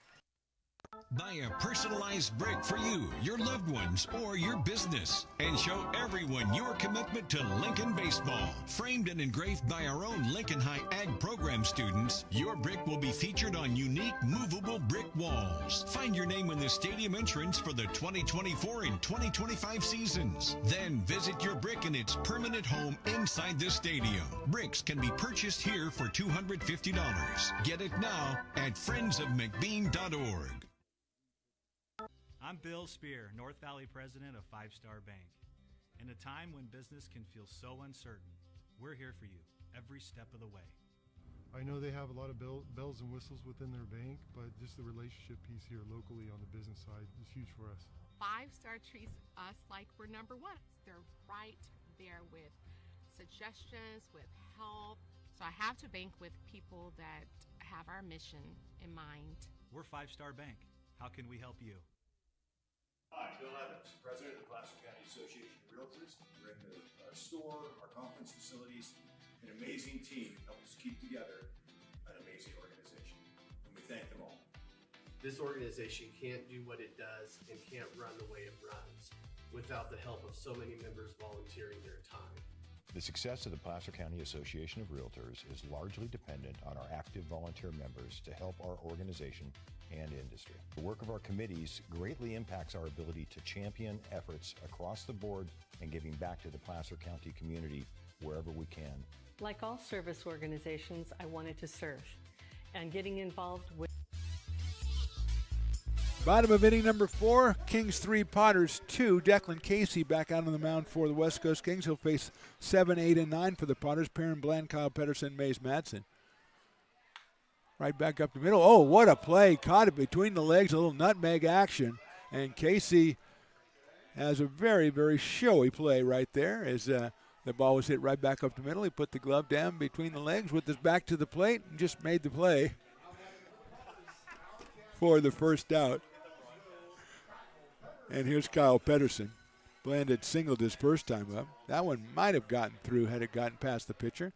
Buy a personalized brick for you, your loved ones, or your business, and show everyone your commitment to Lincoln baseball. Framed and engraved by our own Lincoln High Ag program students, your brick will be featured on unique movable brick walls. Find your name in the stadium entrance for the 2024 and 2025 seasons. Then visit your brick in its permanent home inside the stadium. Bricks can be purchased here for $250. Get it now at friendsofmcbean.org. I'm Bill Spear, North Valley president of Five Star Bank. In a time when business can feel so uncertain, we're here for you every step of the way. I know they have a lot of bells and whistles within their bank, but just the relationship piece here locally on the business side is huge for us. Five Star treats us like we're number one. They're right there with suggestions, with help. So I have to bank with people that have our mission in mind. We're Five Star Bank. How can we help you? Hi, Bill Evans, president of the Placer County Association of Realtors. We're in the store, our conference facilities, an amazing team help us keep together an amazing organization, and we thank them all. This organization can't do what it does and can't run the way it runs without the help of so many members volunteering their time. The success of the Placer County Association of Realtors is largely dependent on our active volunteer members to help our organization and industry. The work of our committees greatly impacts our ability to champion efforts across the board and giving back to the Placer County community wherever we can. Like all service organizations, I wanted to serve, and getting involved with Bottom of inning number 4, Kings 3, Potters 2. Declan Casey back out on the mound for the West Coast Kings. He'll face 7, 8, and 9 for the Potters. Perrin Bland, Kyle Pedersen, Mays Madsen. Right back up the middle. Oh, what a play. Caught it between the legs, a little nutmeg action. And Casey has a very, very showy play right there as the ball was hit right back up the middle. He put the glove down between the legs with his back to the plate and just made the play for the first out. And here's Kyle Pedersen. Bland had singled his first time up. That one might have gotten through had it gotten past the pitcher.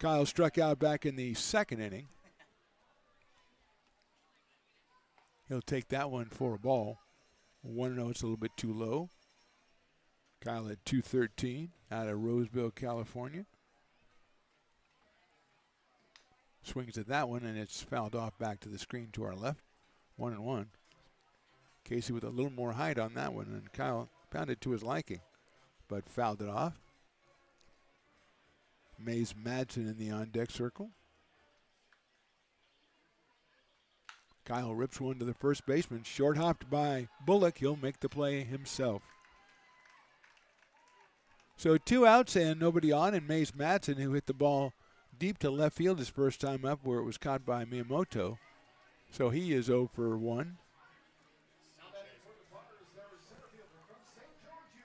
Kyle struck out back in the second inning. He'll take that one for a ball. 1-0, it's a little bit too low. Kyle at 213 out of Roseville, California. Swings at that one, and it's fouled off back to the screen to our left. 1-1. Casey with a little more height on that one, and Kyle found it to his liking, but fouled it off. Mays Madsen in the on-deck circle. Kyle rips one to the first baseman, short-hopped by Bullock. He'll make the play himself. So 2 outs and nobody on, and Mays Madsen, who hit the ball deep to left field his first time up where it was caught by Miyamoto. So he is 0 for 1.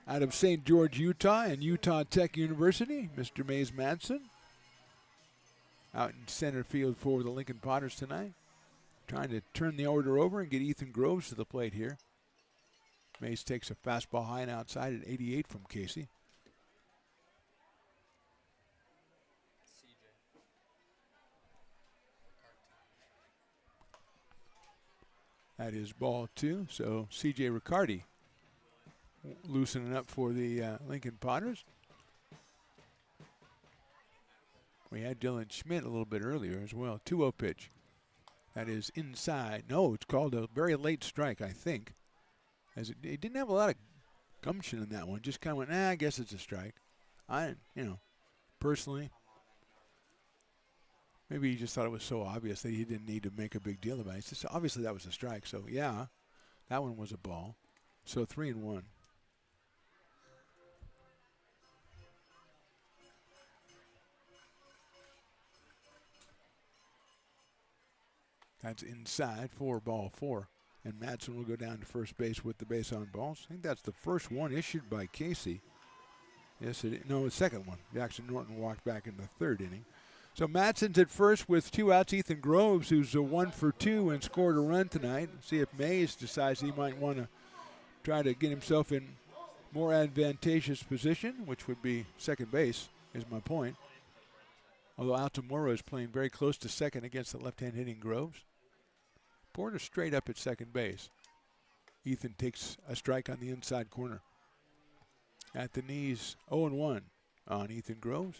Out of St. George, Utah, and Utah Tech University, Mr. Mays Madsen. Out in center field for the Lincoln Potters tonight. Trying to turn the order over and get Ethan Groves to the plate here. Mays takes a fastball high and outside at 88 from Casey. That is ball 2, so C.J. Riccardi loosening up for the Lincoln Potters. We had Dylan Schmidt a little bit earlier as well. 2-0 pitch. That is inside. No, it's called a very late strike, I think. As it didn't have a lot of gumption in that one. Just kind of went, I guess it's a strike. Personally, maybe he just thought it was so obvious that he didn't need to make a big deal about it. Just, obviously, that was a strike. So, yeah, that one was a ball. So 3-1. That's inside for ball 4. And Madsen will go down to first base with the base on balls. I think that's the first one issued by Casey. Yes, the second one. Jackson Norton walked back in the third inning. So Madsen's at first with 2 outs. Ethan Groves, who's a 1 for 2 and scored a run tonight. See if Mays decides he might want to try to get himself in more advantageous position, which would be second base, is my point. Although Altamoro is playing very close to second against the left-hand hitting Groves. Porter straight up at second base. Ethan takes a strike on the inside corner. At the knees, 0-1 on Ethan Groves.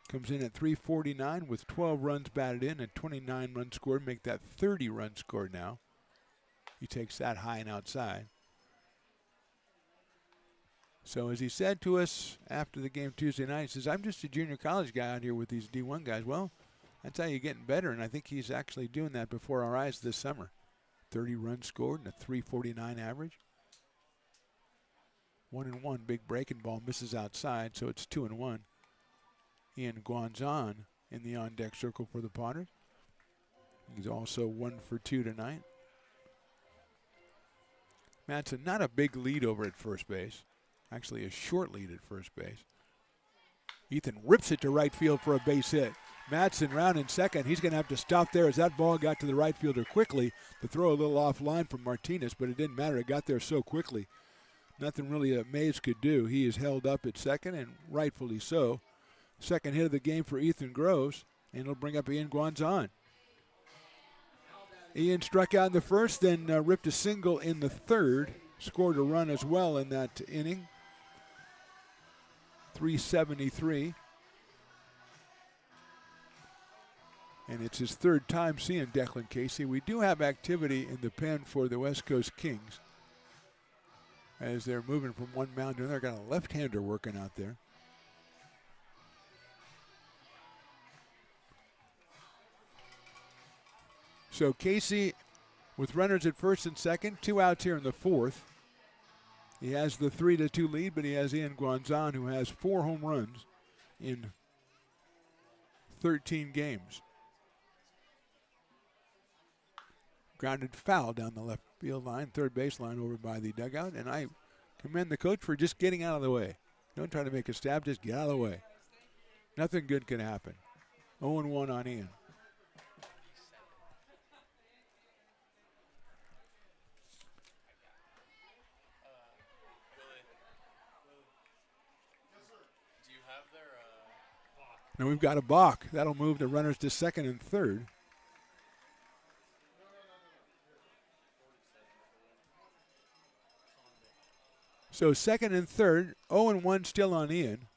Comes in at 349 with 12 runs batted in and 29 runs scored. Make that 30 runs scored now. He takes that high and outside. So as he said to us after the game Tuesday night, he says, I'm just a junior college guy out here with these D1 guys. Well, that's how you're getting better, and I think he's actually doing that before our eyes this summer. 30 runs scored and a 349 average. 1-1, big breaking ball misses outside, so it's 2-1. Ian Guanzon in the on-deck circle for the Potters. He's also 1 for 2 tonight. Madsen, not a big lead over at first base. Actually a short lead at first base. Ethan rips it to right field for a base hit. Madsen round in second. He's going to have to stop there as that ball got to the right fielder quickly to throw a little offline from Martinez, but it didn't matter. It got there so quickly. Nothing really that Mays could do. He is held up at second, and rightfully so. Second hit of the game for Ethan Groves, and it'll bring up Ian Guanzon. Ian struck out in the first, then ripped a single in the third. Scored a run as well in that inning. 373. And it's his third time seeing Declan Casey. We do have activity in the pen for the West Coast Kings as they're moving from one mound to another. Got a left-hander working out there. So Casey with runners at first and second, 2 outs here in the fourth. He has the 3-2 lead, but he has Ian Guanzon, who has 4 home runs in 13 games. Grounded foul down the left field line, third base line over by the dugout, and I commend the coach for just getting out of the way. Don't try to make a stab, just get out of the way. Nothing good can happen. 0-1 on Ian. Now we've got a balk. That'll move the runners to second and third. So second and third, 0-1 still on Ian.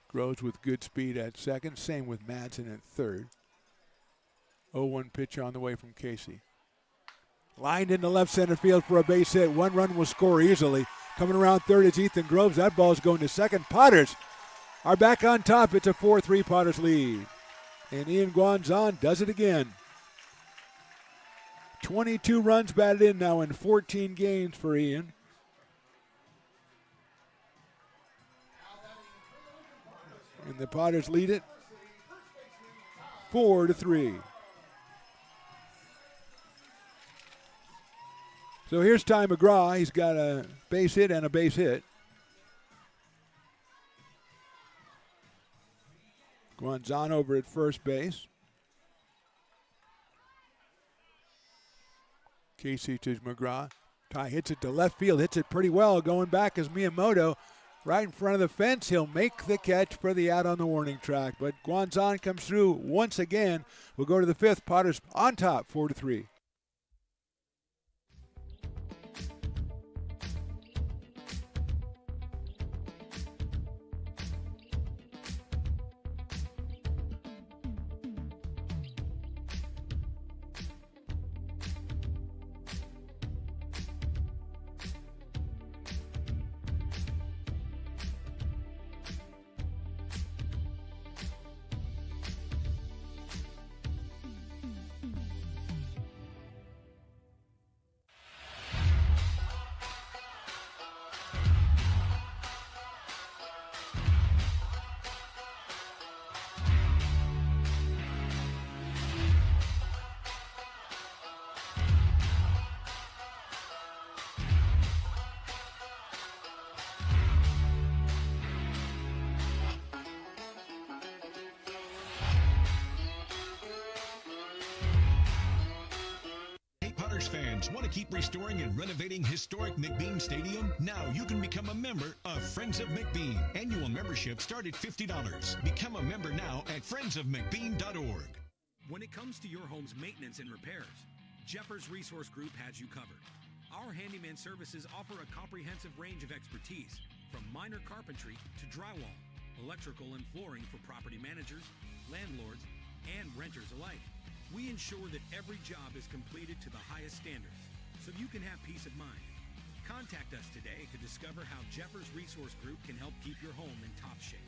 Groves with good speed at second. Same with Madsen at third. 0-1 pitch on the way from Casey. Lined into left center field for a base hit. 1 run will score easily. Coming around third is Ethan Groves. That ball's going to second. Potters are back on top. It's a 4-3 Potters lead. And Ian Guanzon does it again. 22 runs batted in now in 14 games for Ian. And the Potters lead it 4-3. So here's Ty McGraw. He's got a base hit and a base hit. Guanzon over at first base. Casey to McGraw. Ty hits it to left field, hits it pretty well. Going back is Miyamoto right in front of the fence. He'll make the catch for the out on the warning track. But Guanzon comes through once again. We'll go to the fifth. Potters on top, 4-3. Fans want to keep restoring and renovating historic McBean Stadium? Now you can become a member of Friends of McBean. Annual membership start at $50. Become a member now at friendsofmcbean.org. When it comes to your home's maintenance and repairs, Jeffers Resource Group has you covered. Our handyman services offer a comprehensive range of expertise, from minor carpentry to drywall, electrical and flooring for property managers, landlords, and renters alike. We ensure that every job is completed to the highest standards, so you can have peace of mind. Contact us today to discover how Jeffers Resource Group can help keep your home in top shape.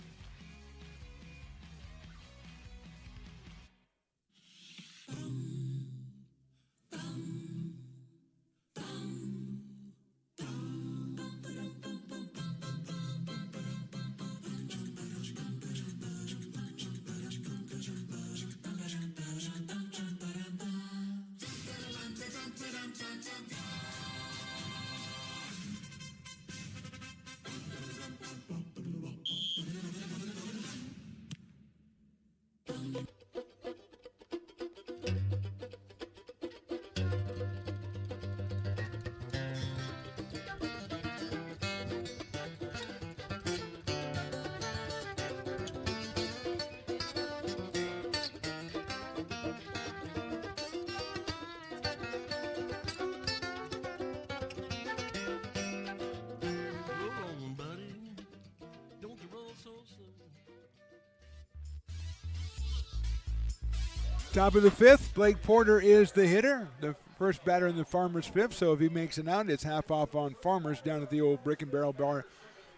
Top of the fifth, Blake Porter is the hitter, the first batter in the Farmers fifth, so if he makes an out, it's half off on Farmers down at the old Brick and Barrel Bar,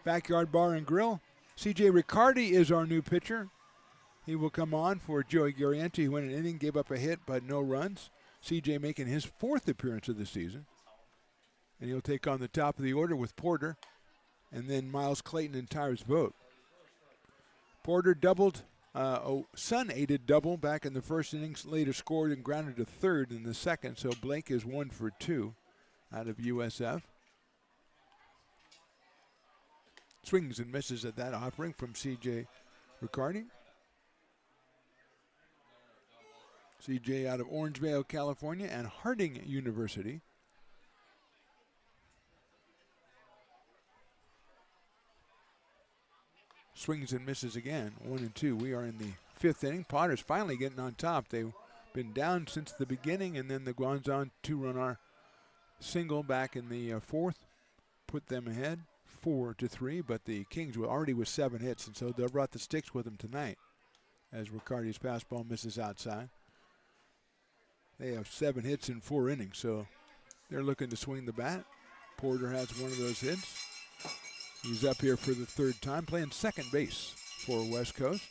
Backyard Bar and Grill. C.J. Riccardi is our new pitcher. He will come on for Joey Garrienti, who went an inning, gave up a hit, but no runs. C.J. making his fourth appearance of the season. And he'll take on the top of the order with Porter, and then Miles Clayton and Tyrus Vogt. Porter doubled. Sun-aided double back in the first innings, later scored and grounded to third in the second, so Blake is 1 for 2 out of USF. Swings and misses at that offering from C.J. Riccardi. C.J. out of Orangevale, California, and Harding University. Swings and misses again, 1 and 2. We are in the fifth inning. Potter's finally getting on top. They've been down since the beginning, and then the Guanzon 2-run single back in the fourth put them ahead 4-3. But the Kings were already with 7 hits, and so they brought the sticks with them tonight as Riccardi's fastball misses outside. They have 7 hits in 4 innings, so they're looking to swing the bat. Porter has one of those hits. He's up here for the third time, playing second base for West Coast.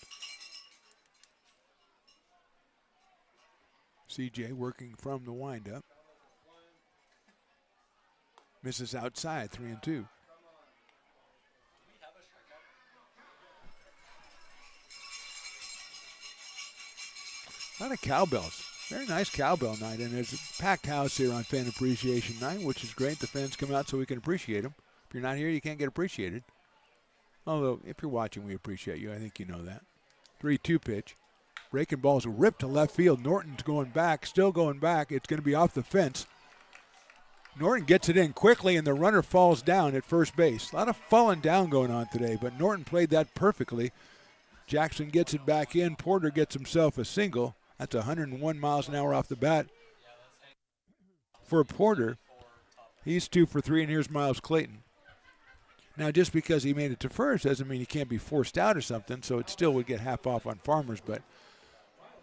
CJ working from the windup. Misses outside, 3 and 2. A lot of cowbells. Very nice cowbell night, and there's a packed house here on Fan Appreciation Night, which is great. The fans come out so we can appreciate them. If you're not here, you can't get appreciated. Although, if you're watching, we appreciate you. I think you know that. 3-2 pitch. Breaking ball's ripped to left field. Norton's going back, still going back. It's going to be off the fence. Norton gets it in quickly, and the runner falls down at first base. A lot of falling down going on today, but Norton played that perfectly. Jackson gets it back in. Porter gets himself a single. That's 101 miles an hour off the bat. For Porter, he's 2 for 3, and here's Miles Clayton. Now, just because he made it to first doesn't mean he can't be forced out or something, so it still would get half off on Farmers, but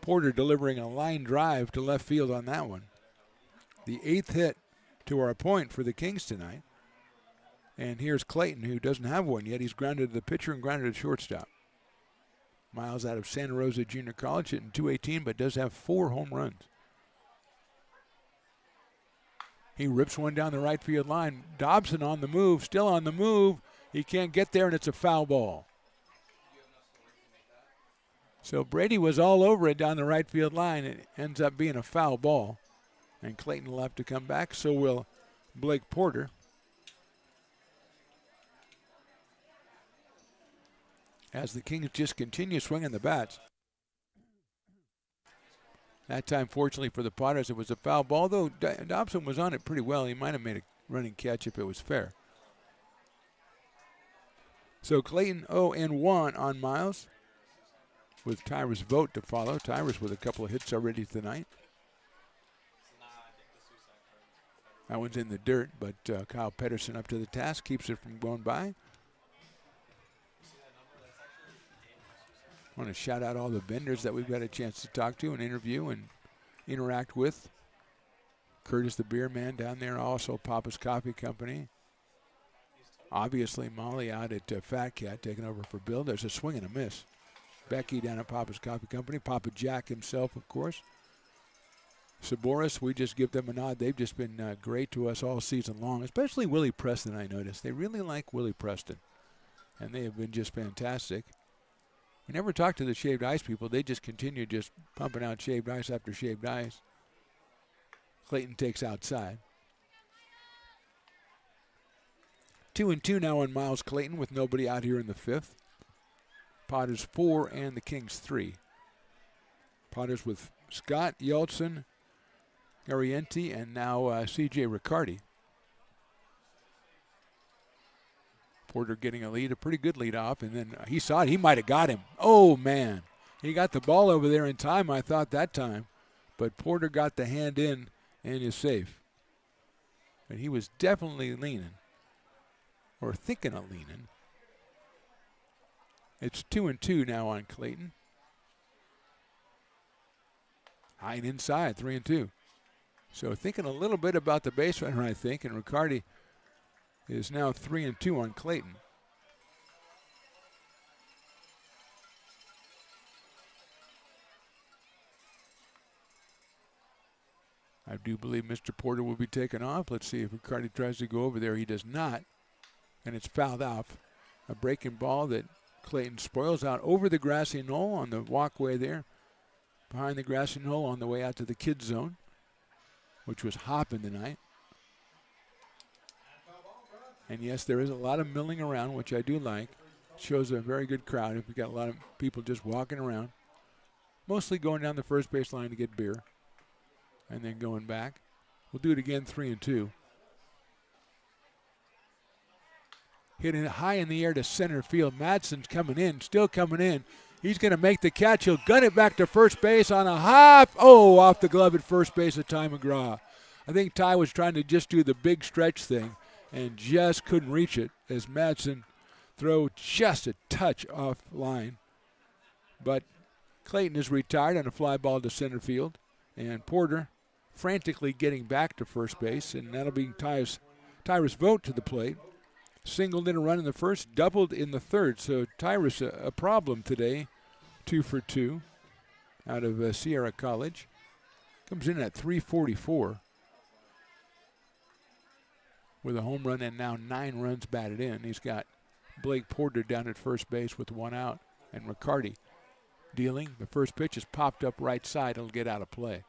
Porter delivering a line drive to left field on that one. The 8th hit to our point for the Kings tonight. And here's Clayton, who doesn't have one yet. He's grounded to the pitcher and grounded to shortstop. Miles out of Santa Rosa Junior College, hitting .218, but does have 4 home runs. He rips one down the right field line. Dobson on the move, still on the move. He can't get there, and it's a foul ball. So Brady was all over it down the right field line. It ends up being a foul ball. And Clayton will have to come back, so will Blake Porter. As the Kings just continue swinging the bats. That time, fortunately for the Potters, it was a foul ball, though Dobson was on it pretty well. He might have made a running catch if it was fair. So Clayton 0-1 on Miles, with Tyrus Vogt to follow. Tyrus with a couple of hits already tonight. That one's in the dirt, but Kyle Pedersen up to the task, keeps it from going by. I want to shout out all the vendors that we've got a chance to talk to and interview and interact with. Curtis the Beer Man down there, also Papa's Coffee Company. Obviously Molly out at Fat Cat taking over for Bill. There's a swing and a miss. Becky down at Papa's Coffee Company. Papa Jack himself, of course. Saboris, we just give them a nod. They've just been great to us all season long, especially Willie Preston, I noticed. They really like Willie Preston, and they have been just fantastic. We never talked to the shaved ice people. They just continue just pumping out shaved ice after shaved ice. Clayton takes outside. 2-2 now on Miles Clayton with nobody out here in the fifth. Potters 4 and the Kings 3. Potters with Scott, Yeltsin, Garrienti, and now C.J. Riccardi. Porter getting a lead, a pretty good lead off, and then he saw it. He might have got him. Oh, man. He got the ball over there in time, I thought, that time. But Porter got the hand in and is safe. But he was definitely leaning, or thinking of leaning. It's 2-2 now on Clayton. High and inside, 3-2. So thinking a little bit about the base runner, I think, and Riccardi is now 3-2 on Clayton. I do believe Mr. Porter will be taken off. Let's see if Riccardi tries to go over there. He does not, and it's fouled off. A breaking ball that Clayton spoils out over the grassy knoll on the walkway there, behind the grassy knoll on the way out to the kids' zone, which was hopping tonight. And yes, there is a lot of milling around, which I do like. Shows a very good crowd if you've got a lot of people just walking around, mostly going down the first base line to get beer and then going back. We'll do it again, 3-2. Hitting it high in the air to center field. Madsen's coming in, still coming in. He's going to make the catch. He'll gun it back to first base on a hop. Oh, off the glove at first base of Ty McGraw. I think Ty was trying to just do the big stretch thing and just couldn't reach it as Madsen throw just a touch off line. But Clayton is retired on a fly ball to center field. And Porter frantically getting back to first base, and that'll be Tyrus Vogt to the plate. Singled in a run in the first, doubled in the third. So Tyrus a problem today, 2 for 2 out of Sierra College. Comes in at 344 with a home run and now 9 runs batted in. He's got Blake Porter down at first base with 1 out, and Riccardi dealing. The first pitch is popped up right side. It'll get out of play.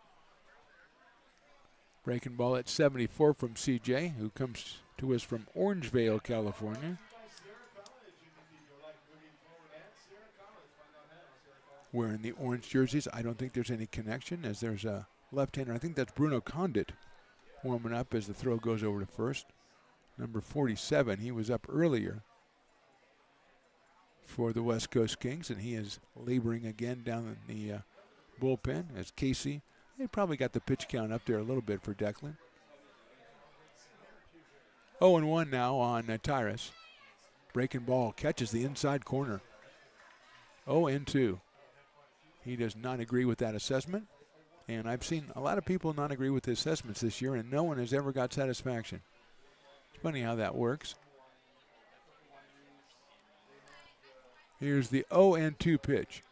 Breaking ball at 74 from CJ, who comes to us from Orangevale, California. Wearing the orange jerseys. I don't think there's any connection, as there's a left-hander. I think that's Bruno Condit warming up as the throw goes over to first. Number 47, he was up earlier for the West Coast Kings, and he is laboring again down in the bullpen as Casey. They probably got the pitch count up there a little bit for Declan. 0-1 now on Tyrus. Breaking ball, catches the inside corner. 0-2. He does not agree with that assessment. And I've seen a lot of people not agree with the assessments this year, and no one has ever got satisfaction. It's funny how that works. Here's the 0-2 pitch.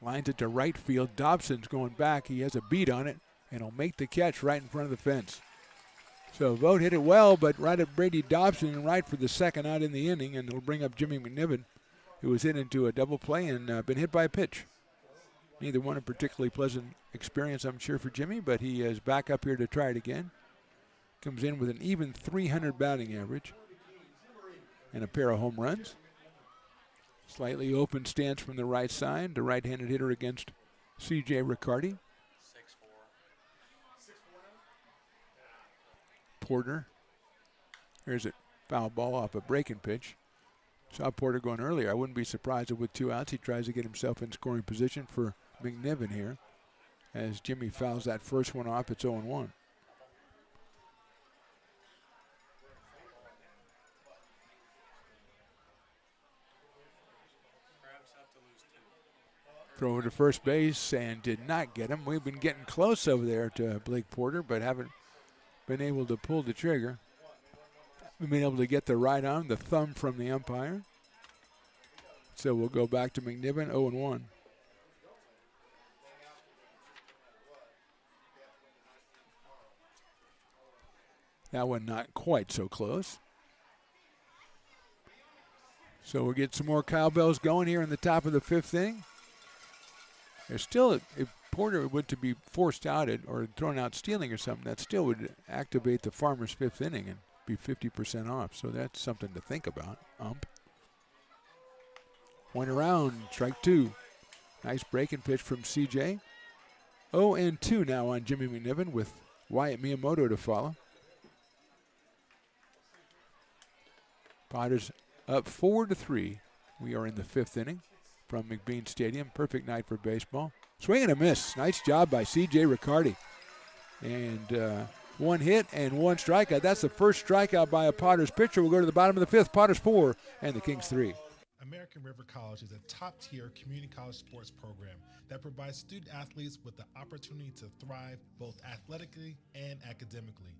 Lines it to right field. Dobson's going back. He has a beat on it, and he'll make the catch right in front of the fence. So Vogt hit it well, but right at Brady Dobson and right for the second out in the inning, and it'll bring up Jimmy McNiven, who was hit into a double play and been hit by a pitch. Neither one a particularly pleasant experience, I'm sure, for Jimmy, but he is back up here to try it again. Comes in with an even .300 batting average and a pair of home runs. Slightly open stance from the right side. The right-handed hitter against C.J. Riccardi. Porter. Here's a foul ball off a breaking pitch. Saw Porter going earlier. I wouldn't be surprised if with 2 outs he tries to get himself in scoring position for McNiven here. As Jimmy fouls that first one off, it's 0-1. Throw to first base and did not get him. We've been getting close over there to Blake Porter, but haven't been able to pull the trigger. We've been able to get the right arm, the thumb from the umpire. So we'll go back to McNiven, 0-1. That one not quite so close. So we'll get some more cowbells going here in the top of the 5th inning. There's still, if Porter were to be forced out or thrown out stealing or something, that still would activate the Farmers' 5th inning and be 50% off. So that's something to think about, ump. Point around, strike 2. Nice breaking pitch from CJ. 0-2 now on Jimmy McNiven with Wyatt Miyamoto to follow. Potters up 4-3. We are in the 5th inning from McBean Stadium. Perfect night for baseball. Swing and a miss. Nice job by C.J. Riccardi. And 1 hit and 1 strikeout. That's the first strikeout by a Potters pitcher. We'll go to the bottom of the 5th. Potters 4 and the Kings 3. American River College is a top-tier community college sports program that provides student athletes with the opportunity to thrive both athletically and academically.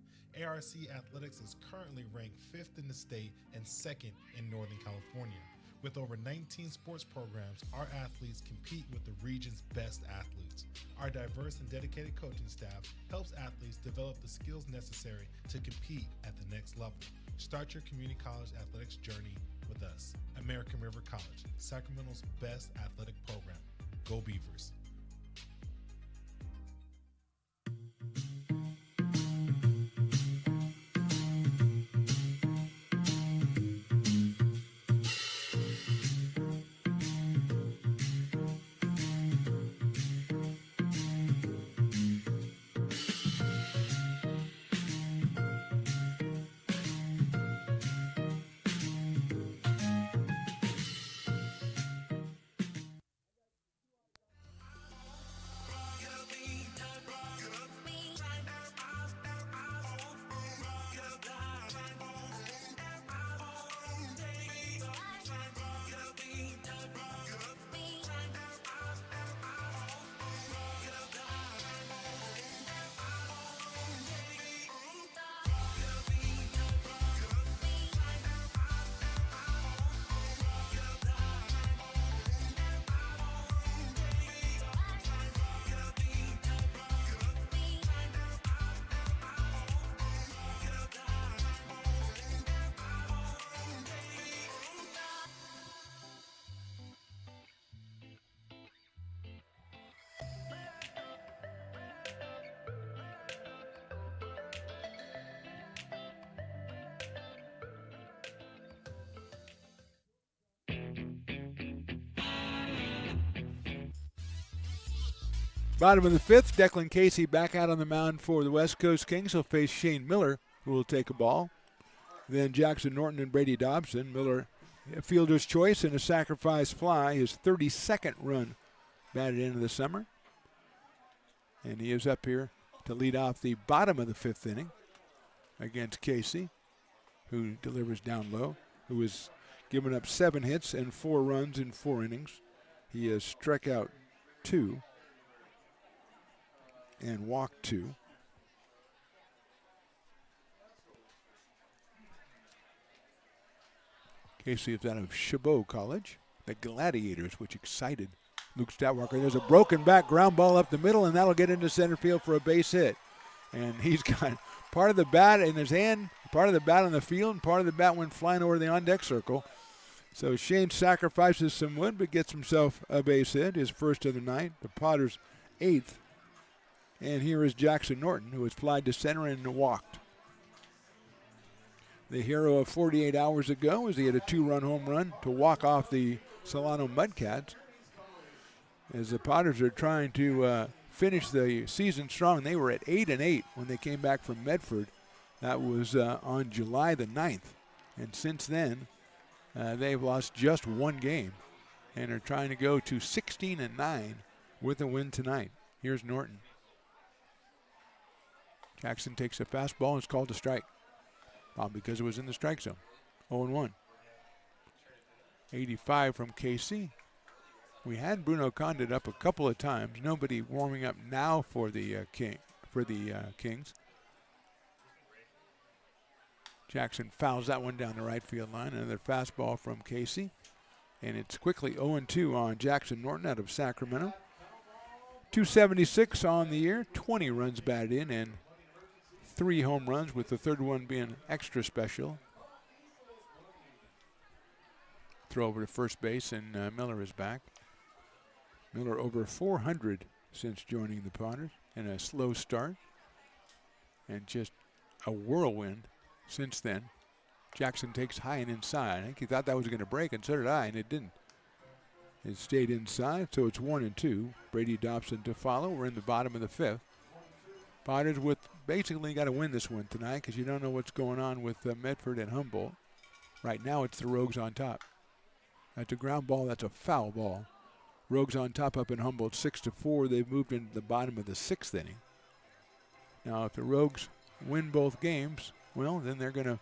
ARC Athletics is currently ranked 5th in the state and 2nd in Northern California. With over 19 sports programs, our athletes compete with the region's best athletes. Our diverse and dedicated coaching staff helps athletes develop the skills necessary to compete at the next level. Start your community college athletics journey with us. American River College, Sacramento's best athletic program. Go Beavers. Bottom of the fifth, Declan Casey back out on the mound for the West Coast Kings. He'll face Shane Miller, who will take a ball. Then Jackson Norton and Brady Dobson. Miller, a fielder's choice and a sacrifice fly, his 32nd run batted into the summer. And he is up here to lead off the bottom of the fifth inning against Casey, who delivers down low, who has given up 7 hits and 4 runs in 4 innings. He has struck out 2 and walked 2. Casey is out of Chabot College, the Gladiators, which excited Luke Statwalker. There's a broken back ground ball up the middle, and that'll get into center field for a base hit. And he's got part of the bat in his hand, part of the bat on the field, and part of the bat went flying over the on-deck circle. So Shane sacrifices some wood, but gets himself a base hit, his first of the night, the Potters' 8th. And here is Jackson Norton, who has flied to center and walked. The hero of 48 hours ago, as he had a 2-run home run to walk off the Solano Mudcats. As the Potters are trying to finish the season strong, they were at 8-8 when they came back from Medford. That was on July the 9th. And since then, they've lost just 1 game and are trying to go to 16-9 with a win tonight. Here's Norton. Jackson takes a fastball and is called a strike. Probably because it was in the strike zone. 0-1. 85 from Casey. We had Bruno Condit up a couple of times. Nobody warming up now for the Kings. Jackson fouls that one down the right field line. Another fastball from Casey. And it's quickly 0-2 on Jackson Norton out of Sacramento. 276 on the year, 20 runs batted in, and 3 home runs, with the third one being extra special. Throw over to first base, and Miller is back. Miller over 400 since joining the Potters, and a slow start, and just a whirlwind since then. Jackson takes high and inside. I think he thought that was going to break, and so did I, and it didn't. It stayed inside, so it's 1-2. Brady Dobson to follow. We're in the bottom of the fifth. Potters with basically got to win this one tonight because you don't know what's going on with Medford and Humboldt. Right now it's the Rogues on top. That's a ground ball. That's a foul ball. Rogues on top up in Humboldt 6-4. They've moved into the bottom of the 6th inning. Now if the Rogues win both games, well, then they're gonna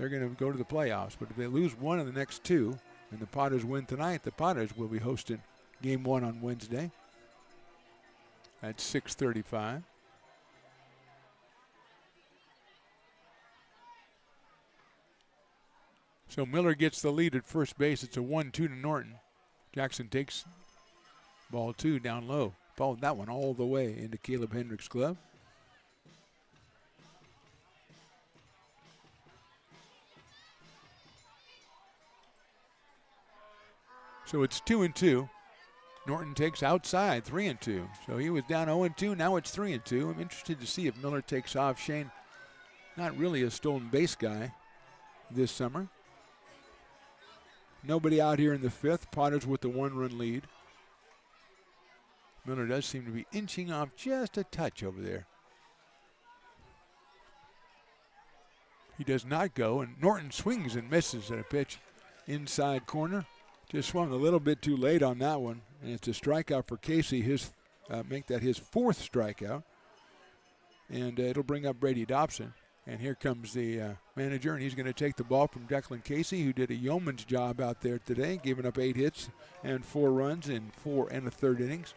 go to the playoffs. But if they lose one of the next 2, and the Potters win tonight, the Potters will be hosting Game 1 on Wednesday at 6:35. So Miller gets the lead at first base. It's a 1-2 to Norton. Jackson takes ball 2 down low. Followed that one all the way into Caleb Hendricks' glove. So it's 2-2. Norton takes outside, 3-2. So he was down 0-2. Now it's 3-2. I'm interested to see if Miller takes off. Shane, not really a stolen base guy this summer. Nobody out here in the 5th. Potters with the 1-run lead. Miller does seem to be inching off just a touch over there. He does not go, and Norton swings and misses at a pitch inside corner. Just swung a little bit too late on that one, and it's a strikeout for Casey. Make that his 4th strikeout, and it'll bring up Brady Dobson. And here comes the manager, and he's going to take the ball from Declan Casey, who did a yeoman's job out there today, giving up 8 hits and 4 runs in 4 1/3 innings.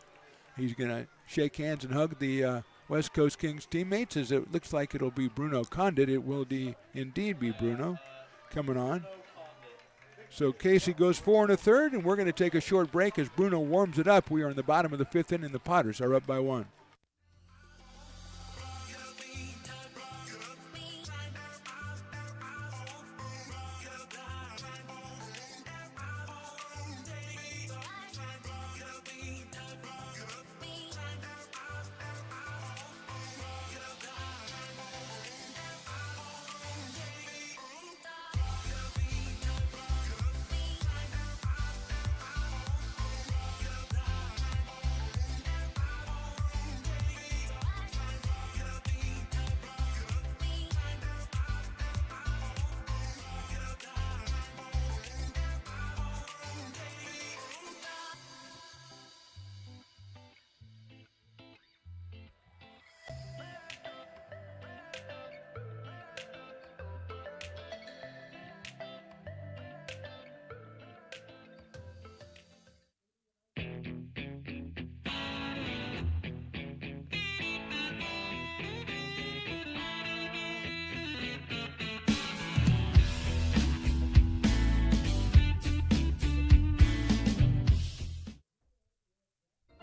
He's going to shake hands and hug the West Coast Kings teammates, as it looks like it'll be Bruno Condit. It will indeed be Bruno coming on. So Casey goes 4 1/3, and we're going to take a short break as Bruno warms it up. We are in the bottom of the 5th inning. The Potters are up by 1.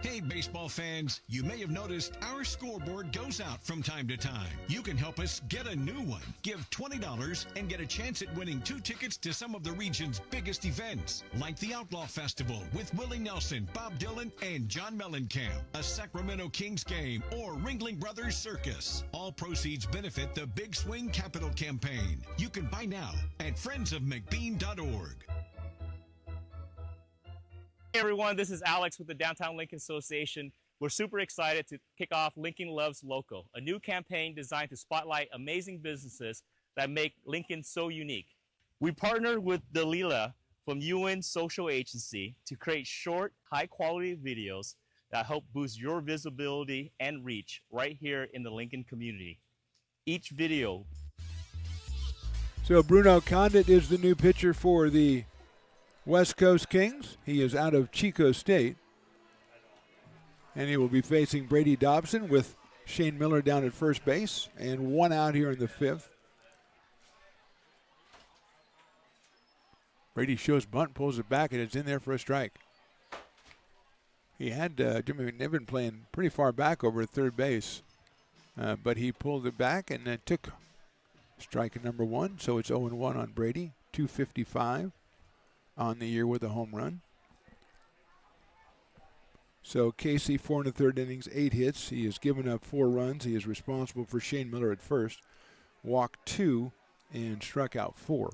Hey, baseball fans, you may have noticed our scoreboard goes out from time to time. You can help us get a new one. Give $20 and get a chance at winning 2 tickets to some of the region's biggest events, like the Outlaw Festival with Willie Nelson, Bob Dylan, and John Mellencamp, a Sacramento Kings game, or Ringling Brothers Circus. All proceeds benefit the Big Swing Capital Campaign. You can buy now at friendsofmcbean.org. Hey everyone, this is Alex with the Downtown Lincoln Association. We're super excited to kick off Lincoln Loves Local, a new campaign designed to spotlight amazing businesses that make Lincoln so unique. We partnered with Dalila from UN Social Agency to create short, high-quality videos that help boost your visibility and reach right here in the Lincoln community. Each video. So Bruno Condit is the new pitcher for the West Coast Kings. He is out of Chico State. And he will be facing Brady Dobson with Shane Miller down at first base and 1 out here in the 5th. Brady shows bunt, pulls it back, and it's in there for a strike. He had Jimmy McNiven playing pretty far back over at third base, but he pulled it back and took strike number 1. So it's 0-1 on Brady, 255. On the year with a home run. So Casey, 4 1/3 innings, 8 hits. He has given up 4 runs. He is responsible for Shane Miller at first. Walked 2 and struck out 4.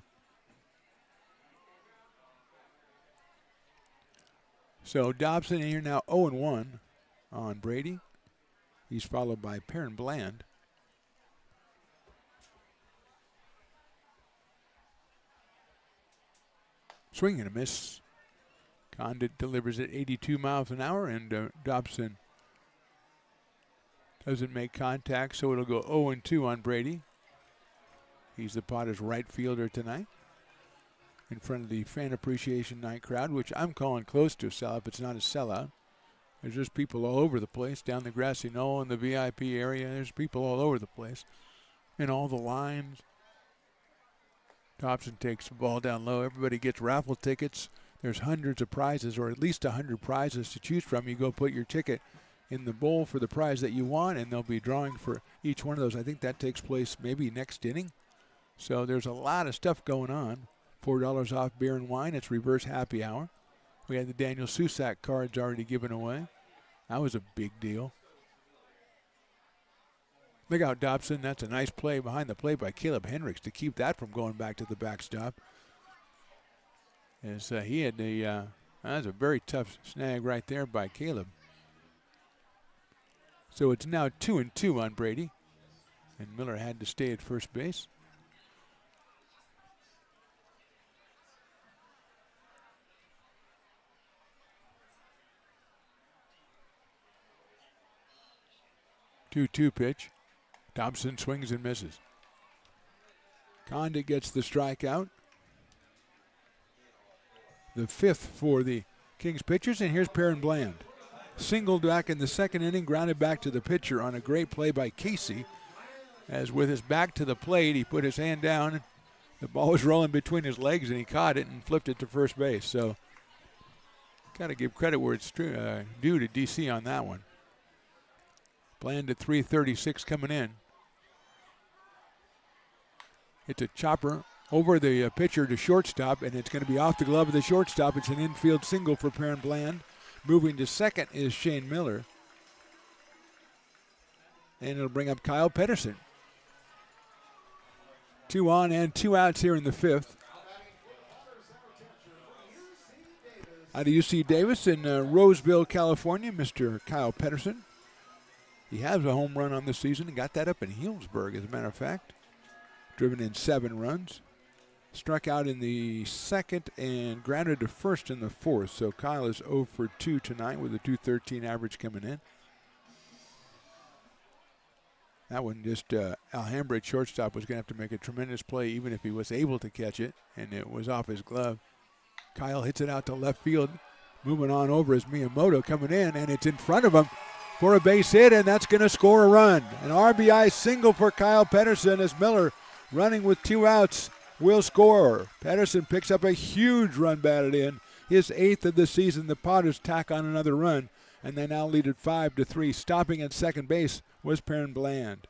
So Dobson here now 0-1 on Brady. He's followed by Perrin Bland. Swing and a miss. Condit delivers at 82 miles an hour, and Dobson doesn't make contact, so it'll go 0-2 on Brady. He's the Potters' right fielder tonight. in front of the Fan Appreciation Night crowd, which I'm calling close to a sellout, but it's not a sellout. There's just people all over the place, down the grassy knoll in the VIP area. There's people all over the place in all the lines. Dobson takes the ball down low. Everybody gets raffle tickets. There's hundreds of prizes, or at least 100 prizes to choose from. You go put your ticket in the bowl for the prize that you want, and they'll be drawing for each one of those. I think that takes place maybe next inning. So there's a lot of stuff going on. $4 off beer and wine. It's reverse happy hour. We had the Daniel Susac cards already given away. That was a big deal. Look out, Dobson. That's a nice play behind the plate by Caleb Hendricks to keep that from going back to the backstop. As he had the, that was a very tough snag right there by Caleb. So it's now 2-2 on Brady. And Miller had to stay at first base. Two-two pitch. Dobson swings and misses. Condit gets the strikeout. The fifth for the Kings pitchers, and here's Perrin Bland. Singled back in the second inning, grounded back to the pitcher on a great play by Casey. As with his back to the plate, he put his hand down. The ball was rolling between his legs, and he caught it and flipped it to first base. So, got to give credit where it's due to DC on that one. Bland at 336 coming in. It's a chopper over the pitcher to shortstop, and it's going to be off the glove of the shortstop. It's an infield single for Perrin Bland. Moving to second is Shane Miller. And it'll bring up Kyle Pedersen. 2 on and 2 outs here in the fifth. Out of UC Davis in Roseville, California, Mr. Kyle Pedersen. He has a home run on the season and got that up in Healdsburg, as a matter of fact. Driven in 7 runs. Struck out in the second and grounded to first in the fourth. So Kyle is 0 for 2 tonight with a .213 average coming in. That one just, Alhambra at shortstop was going to have to make a tremendous play even if he was able to catch it, and it was off his glove. Kyle hits it out to left field. Moving on over is Miyamoto coming in, and it's in front of him for a base hit, and that's going to score a run. An RBI single for Kyle Pedersen as Miller, running with 2 outs, will score. Pedersen picks up a huge run batted in, his 8th of the season. The Potters tack on another run, and they now lead at 5-3. Stopping at second base was Perrin Bland.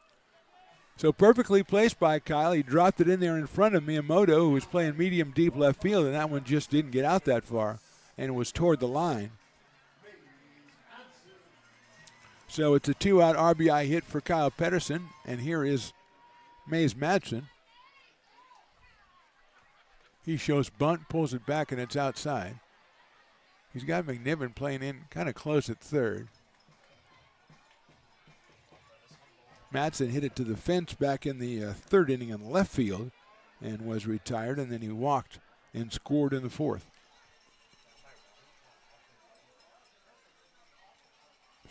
So perfectly placed by Kyle. He dropped it in there in front of Miyamoto, who was playing medium deep left field, and that one just didn't get out that far, and it was toward the line. So it's a 2-out RBI hit for Kyle Pedersen, and here is Mays Madsen. He shows bunt, pulls it back, and it's outside. He's got McNiven playing in kind of close at third. Madsen hit it to the fence back in the third inning in left field and was retired, and then he walked and scored in the fourth.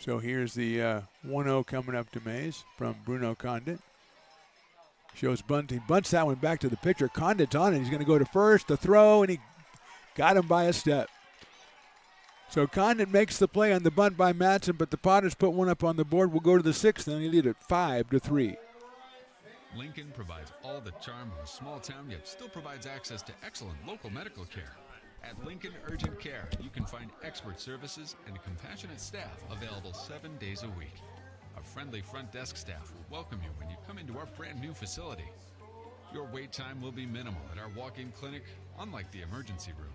So here's the 1-0 coming up to Mays from Bruno Condit. Shows bunting, bunts that one back to the pitcher. Condit's on it. He's going to go to first, the throw, and he got him by a step. So Condit makes the play on the bunt by Madsen, but the Potters put one up on the board. We'll go to the 6th, and they lead it 5-3. Lincoln provides all the charm of a small town, yet still provides access to excellent local medical care. At Lincoln Urgent Care, you can find expert services and a compassionate staff available 7 days a week. A friendly front desk staff will welcome you when you come into our brand new facility. Your wait time will be minimal at our walk-in clinic, unlike the emergency room.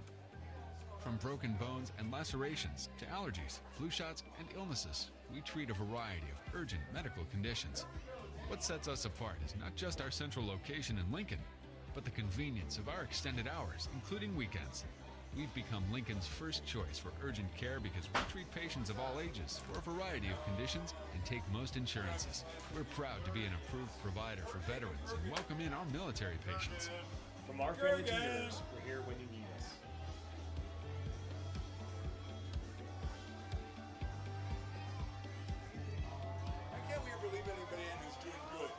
From broken bones and lacerations to allergies, flu shots, and illnesses, we treat a variety of urgent medical conditions. What sets us apart is not just our central location in Lincoln, but the convenience of our extended hours, including weekends. We've become Lincoln's first choice for urgent care because we treat patients of all ages for a variety of conditions and take most insurances. We're proud to be an approved provider for veterans and welcome in our military patients. From our family to yours, we're here when you need us. I can't believe anybody in who's doing good.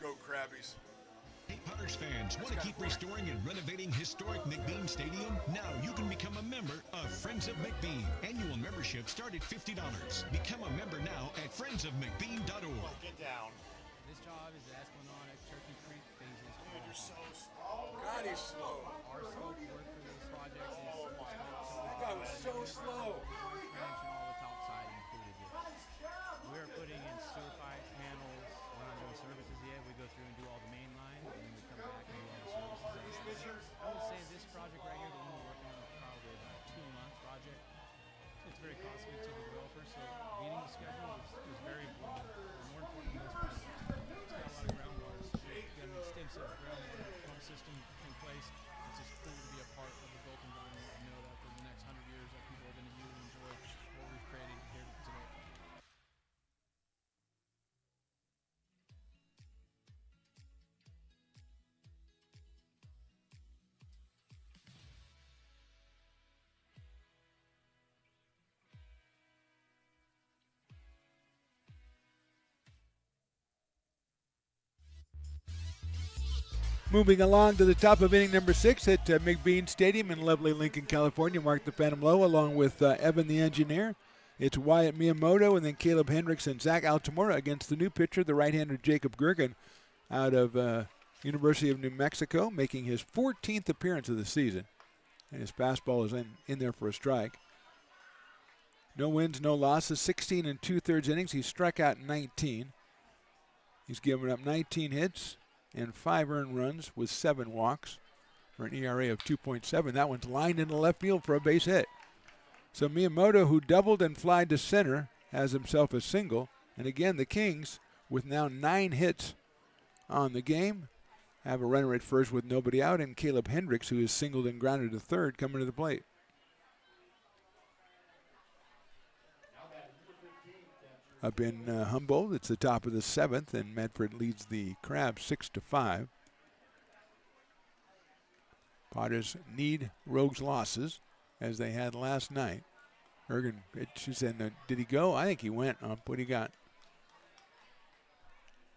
Go Crabbies. Hey, Potters fans, want to keep restoring and renovating historic McBean Stadium? Now you can become a member of Friends of McBean. Annual membership start at $50. Become a member now at friendsofmcbean.org. Get down. This job is the Esplanade Turkey Creek phases. Dude, you're so slow. God, he's slow. Our scope work for this project is That guy was so slow. trench and all the top siding included here. We're putting in sewer pipe panels. We're not doing services yet. We go through and do all the main line, and then we come back and do all the services. I would say this project right here, the one we're working on, is probably about a 2-month project. It's very costly to the developer, so meeting the schedule is very important. More important than most projects. It's got a lot of groundwater, so we've got an extensive groundwater pump system in place. It's just cool to be a part of the built environment and know that for the next 100 years that people are going to use and enjoy what we've created here today. Moving along to the top of inning number 6 at McBean Stadium in lovely Lincoln, California. Mark the Phantom Low along with Evan the Engineer. It's Wyatt Miyamoto and then Caleb Hendricks and Zach Altamora against the new pitcher, the right-hander Jacob Gergen out of University of New Mexico, making his 14th appearance of the season. And his fastball is in there for a strike. No wins, no losses, 16 2/3 innings. He struck out 19. He's given up 19 hits and 5 earned runs with 7 walks for an ERA of 2.7. That one's lined into left field for a base hit. So Miyamoto, who doubled and flied to center, has himself a single. And again, the Kings, with now 9 hits on the game, have a runner at first with nobody out, and Caleb Hendricks, who is singled and grounded to third, coming to the plate. Up in Humboldt, it's the top of the 7th, and Medford leads the Crabs 6-5. Potters need Rogues losses, as they had last night. Gergen pitches, and did he go? I think he went up. What do you got?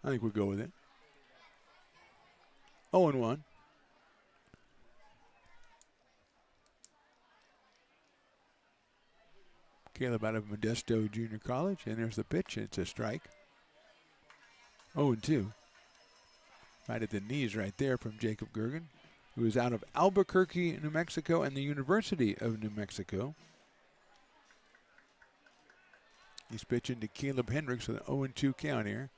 I think we'll go with it. 0-1. Caleb out of Modesto Junior College, and there's the pitch. It's a strike. 0-2. Right at the knees right there from Jacob Gergen, who is out of Albuquerque, New Mexico, and the University of New Mexico. He's pitching to Caleb Hendricks with an 0-2 count here.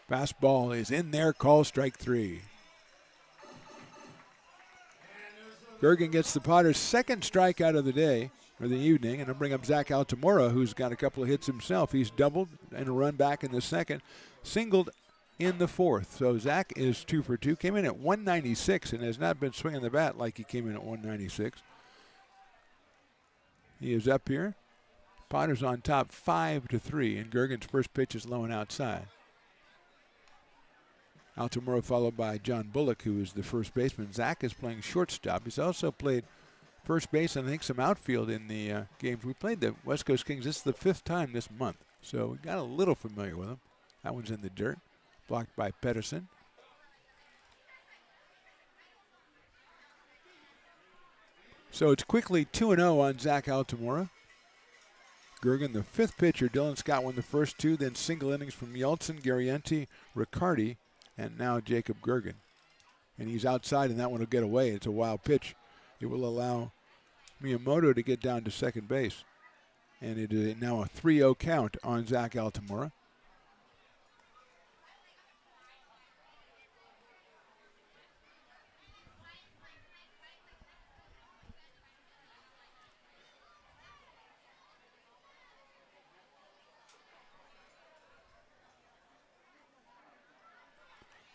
Fastball is in there, call strike 3. Gergen gets the Potters' second strikeout of the day, or the evening, and I'll bring up Zach Altamora, who's got a couple of hits himself. He's doubled and a run back in the second, singled in the 4th. So Zach is 2 for 2, came in at 196 and has not been swinging the bat like he came in at 196. He is up here. Potters on top 5-3, and Gergen's first pitch is low and outside. Altamora followed by John Bullock, who is the first baseman. Zach is playing shortstop. He's also played first base and I think some outfield in the games. We played the West Coast Kings. This is the 5th time this month, so we got a little familiar with him. That one's in the dirt, blocked by Pedersen. So it's quickly 2-0 on Zach Altamora. Gergen, the 5th pitcher. Dylan Scott won the first 2, then single innings from Yeltsin, Garrienti, Riccardi, and now Jacob Gergen. And he's outside, and that one will get away. It's a wild pitch. It will allow Miyamoto to get down to second base. And it is now a 3-0 count on Zach Altamora.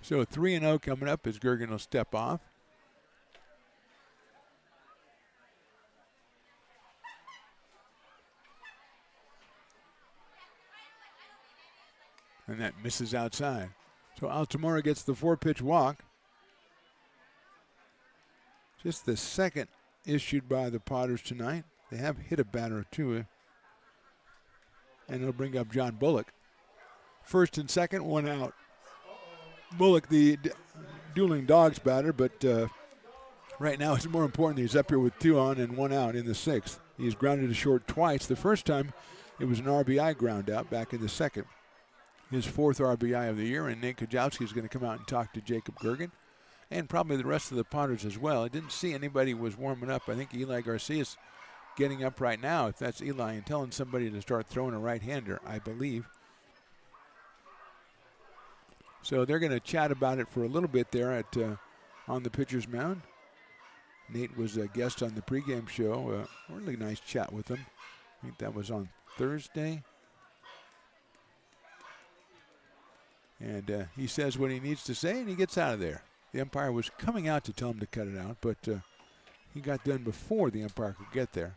So 3-0 coming up as Gergen will step off. And that misses outside. So Altamora gets the 4-pitch walk. Just the second issued by the Potters tonight. They have hit a batter or two. And it'll bring up John Bullock. First and second, one out. Bullock, the dueling dogs batter, but right now it's more important that he's up here with 2 on and 1 out in the 6th. He's grounded to short twice. The first time it was an RBI ground out back in the 2nd. His 4th RBI of the year, and Nate Kujawski is going to come out and talk to Jacob Gergen and probably the rest of the Potters as well. I didn't see anybody was warming up. I think Eli Garcia's getting up right now, if that's Eli, and telling somebody to start throwing a right-hander, I believe. So they're going to chat about it for a little bit there at on the pitcher's mound. Nate was a guest on the pregame show. Really nice chat with him. I think that was on Thursday. And he says what he needs to say, and he gets out of there. The umpire was coming out to tell him to cut it out, but he got done before the umpire could get there.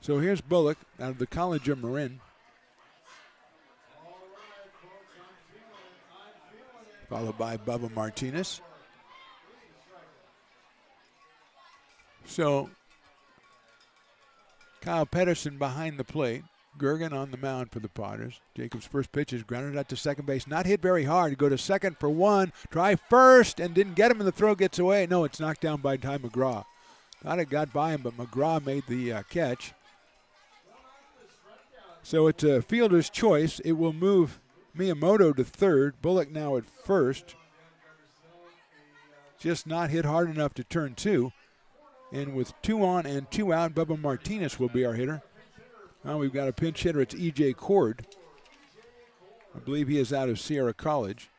So here's Bullock out of the College of Marin. Followed by Bubba Martinez. So Kyle Pedersen behind the plate. Gergen on the mound for the Potters. Jacob's first pitch is grounded out to second base. Not hit very hard. Go to second for 1. Try first and didn't get him, and the throw gets away. No, it's knocked down by Ty McGraw. Thought it got by him, but McGraw made the catch. So it's a fielder's choice. It will move Miyamoto to third. Bullock now at first. Just not hit hard enough to turn 2. And with 2 on and 2 out, Bubba Martinez will be our hitter. Now we've got a pinch hitter. It's E.J. Cord. I believe he is out of Sierra College.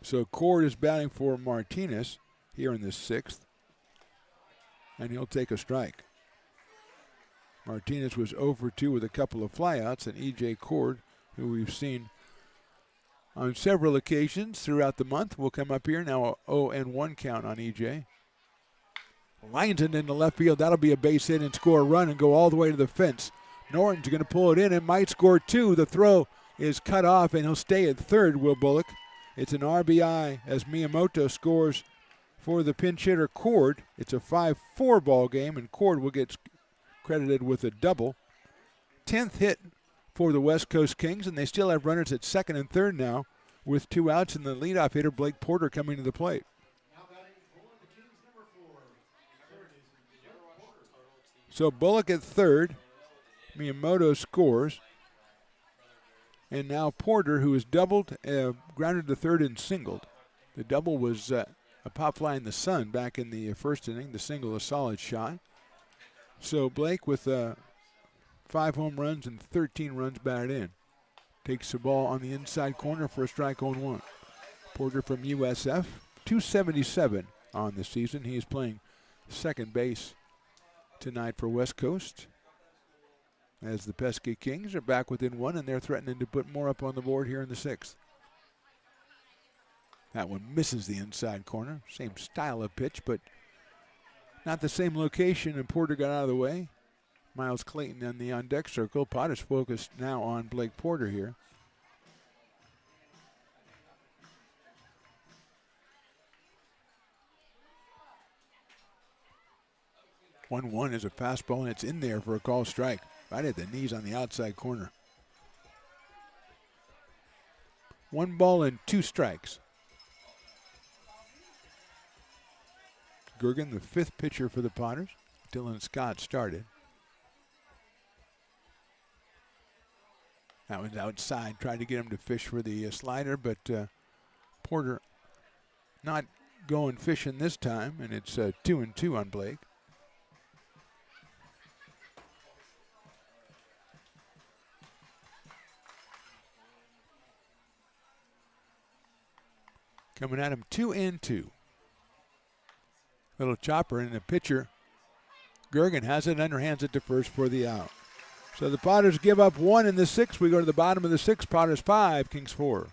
So Cord is batting for Martinez here in the 6th. And he'll take a strike. Martinez was 0 for 2 with a couple of flyouts, and E.J. Cord, who we've seen on several occasions throughout the month, will come up here. Now a 0-1 count on E.J. Lines it into left field. That'll be a base hit and score a run and go all the way to the fence. Norton's going to pull it in and might score 2. The throw is cut off, and he'll stay at third, Will Bullock. It's an RBI as Miyamoto scores for the pinch hitter Cord. It's a 5-4 ball game, and Cord will get credited with a double. 10th hit for the West Coast Kings, and they still have runners at second and third now with 2 outs, and the leadoff hitter Blake Porter coming to the plate. So Bullock at third. Miyamoto scores. And now Porter, who is doubled, grounded to third and singled. The double was a pop fly in the sun back in the first inning. The single a solid shot. So Blake with 5 home runs and 13 runs batted in. Takes the ball on the inside corner for a strike on 1. Porter from USF, 277 on the season. He is playing second base tonight for West Coast, as the Pesky Kings are back within 1, and they're threatening to put more up on the board here in the 6th. That one misses the inside corner. Same style of pitch, but not the same location, and Porter got out of the way. Miles Clayton on the on-deck circle. Potter's focused now on Blake Porter here. One is a fastball, and it's in there for a call strike. Right at the knees on the outside corner. 1 ball and 2 strikes. Gergen, the 5th pitcher for the Potters. Dylan Scott started. That one's outside. Tried to get him to fish for the slider, but Porter not going fishing this time, and it's 2-2 on Blake. Coming at him 2-2. Little chopper, and the pitcher, Gergen, has it, underhands it to first for the out. So the Potters give up 1 in the 6th. We go to the bottom of the 6th. Potters 5, Kings 4.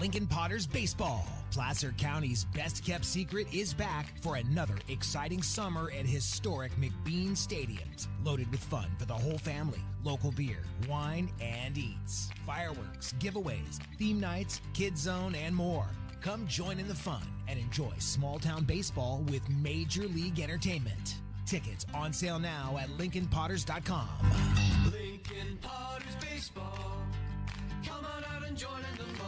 Lincoln Potters Baseball. Placer County's best-kept secret is back for another exciting summer at historic McBean Stadiums. Loaded with fun for the whole family, local beer, wine, and eats. Fireworks, giveaways, theme nights, kids zone, and more. Come join in the fun and enjoy small-town baseball with Major League Entertainment. Tickets on sale now at LincolnPotters.com. Lincoln Potters Baseball. Come on out and join in the fun.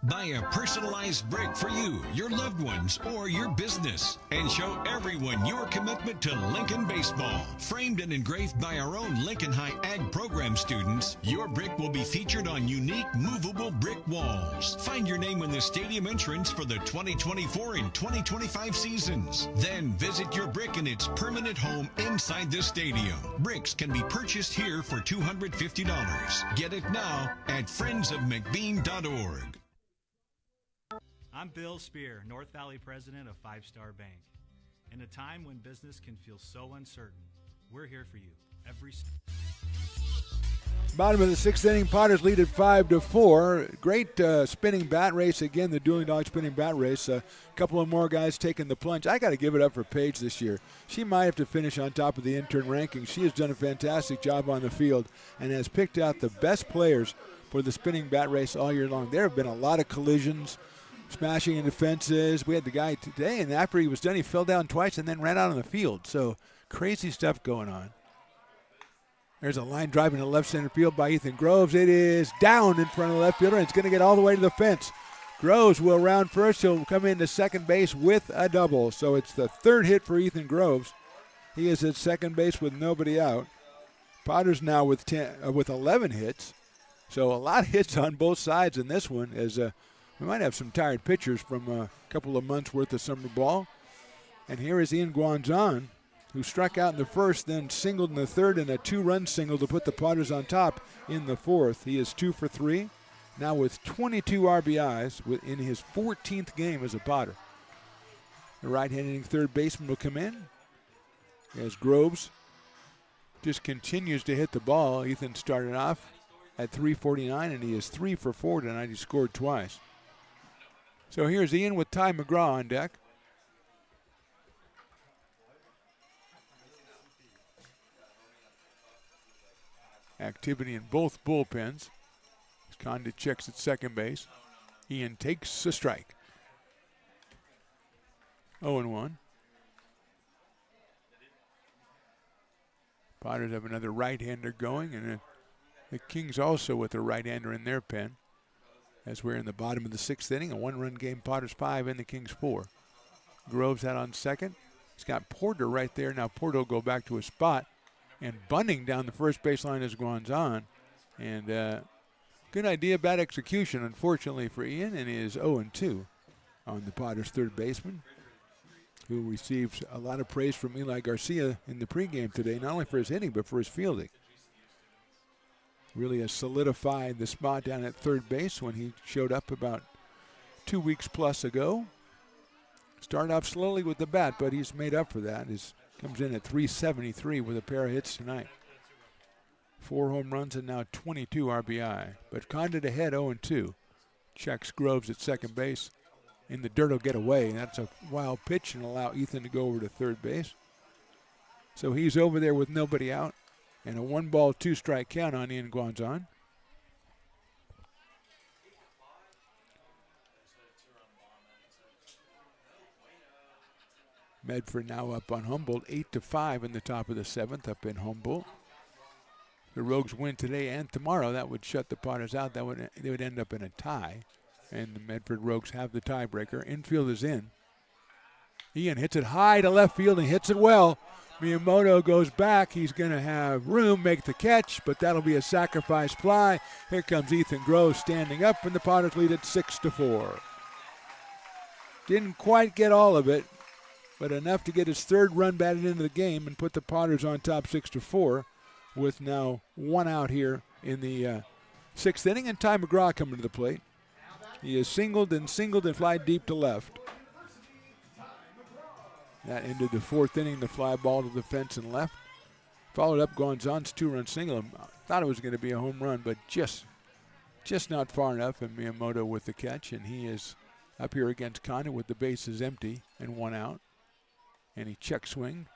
Buy a personalized brick for you, your loved ones, or your business, and show everyone your commitment to Lincoln baseball. Framed and engraved by our own Lincoln High Ag program students, your brick will be featured on unique movable brick walls. Find your name in the stadium entrance for the 2024 and 2025 seasons. Then visit your brick in its permanent home inside the stadium. Bricks can be purchased here for $250. Get it now at friendsofmcbean.org. I'm Bill Spear, North Valley president of Five Star Bank. In a time when business can feel so uncertain, we're here for you every step. Bottom of the sixth inning, Potters lead at 5-4. Great spinning bat race again, the Dueling Dog spinning bat race. A couple of more guys taking the plunge. I got to give it up for Paige this year. She might have to finish on top of the intern rankings. She has done a fantastic job on the field and has picked out the best players for the spinning bat race all year long. There have been a lot of collisions, smashing into fences. We had the guy today, and after he was done, he fell down twice and then ran out on the field. So crazy stuff going on. There's a line drive into left center field by Ethan Groves. It is down in front of the left fielder, and it's going to get all the way to the fence. Groves will round first. He'll come into second base with a double. So it's the third hit for Ethan Groves. He is at second base with nobody out. Potters now with 11 hits. So a lot of hits on both sides in this one, as we might have some tired pitchers from a couple of months' worth of summer ball. And here is Ian Guanzon, who struck out in the first, then singled in the third, and a two-run single to put the Potters on top in the fourth. He is 2 for 3, now with 22 RBIs in his 14th game as a Potter. The right-handed third baseman will come in as Groves just continues to hit the ball. Ethan started off at 349, and he is 3 for 4 tonight. He scored twice. So here's Ian with Ty McGraw on deck. Activity in both bullpens. Condit checks at second base. Ian takes a strike. 0-1. Potters have another right-hander going, and the Kings also with a right-hander in their pen. As we're in the bottom of the sixth inning, a one-run game, Potters 5 and the Kings 4. Groves out on second. He's got Porter right there. Now Porter will go back to his spot. And bunting down the first baseline is Guanzon. And good idea, bad execution, unfortunately, for Ian. And he is 0-2 on the Potters' third baseman, who receives a lot of praise from Eli Garcia in the pregame today, not only for his hitting, but for his fielding. Really has solidified the spot down at third base when he showed up about 2 weeks plus ago. Started off slowly with the bat, but he's made up for that. He comes in at 373 with a pair of hits tonight. 4 home runs and now 22 RBI. But Condit ahead 0-2. Checks Groves at second base. In the dirt will get away. That's a wild pitch and allow Ethan to go over to third base. So he's over there with nobody out. And a 1-ball, 2-strike count on Ian Guanzon. Medford now up on Humboldt, 8-5 in the top of the seventh up in Humboldt. The Rogues win today and tomorrow. That would shut the Potters out. They would end up in a tie. And the Medford Rogues have the tiebreaker. Infield is in. Ian hits it high to left field and hits it well. Miyamoto goes back. He's going to have room, make the catch, but that'll be a sacrifice fly. Here comes Ethan Groves standing up, and the Potters lead at 6-4. Didn't quite get all of it, but enough to get his third run batted into the game and put the Potters on top 6-4 with now 1 out here in the sixth inning, and Ty McGraw coming to the plate. He is singled and fly deep to left. That ended the fourth inning, the fly ball to the fence and left. Followed up Guanzon's 2-run single. Thought it was going to be a home run, but just Just not far enough, and Miyamoto with the catch, and he is up here against Condit with the bases empty and 1 out. And he check swing,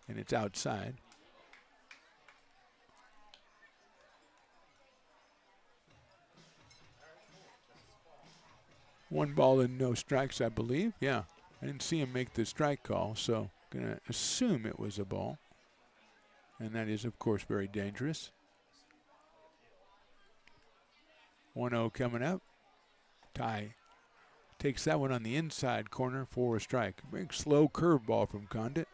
and it's outside. One ball and no strikes, I believe. Yeah, I didn't see him make the strike call, so going to assume it was a ball. And that is, of course, very dangerous. 1-0 coming up. Ty takes that one on the inside corner for a strike. Big slow curveball from Condit.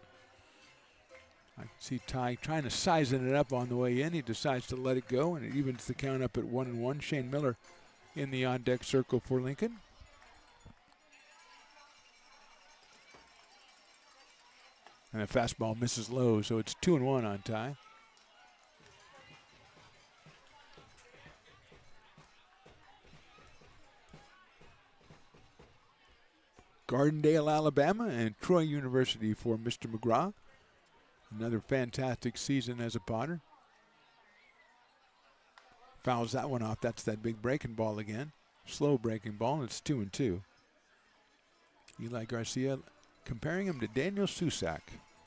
I see Ty trying to sizen it up on the way in. He decides to let it go, and it evens the count up at 1-1. Shane Miller in the on-deck circle for Lincoln. And the fastball misses low, so it's 2-1 on Ty. Gardendale, Alabama, and Troy University for Mr. McGraw. Another fantastic season as a Potter. Fouls that one off. That's that big breaking ball again. Slow breaking ball. It's 2-2. Eli Garcia comparing him to Daniel Susak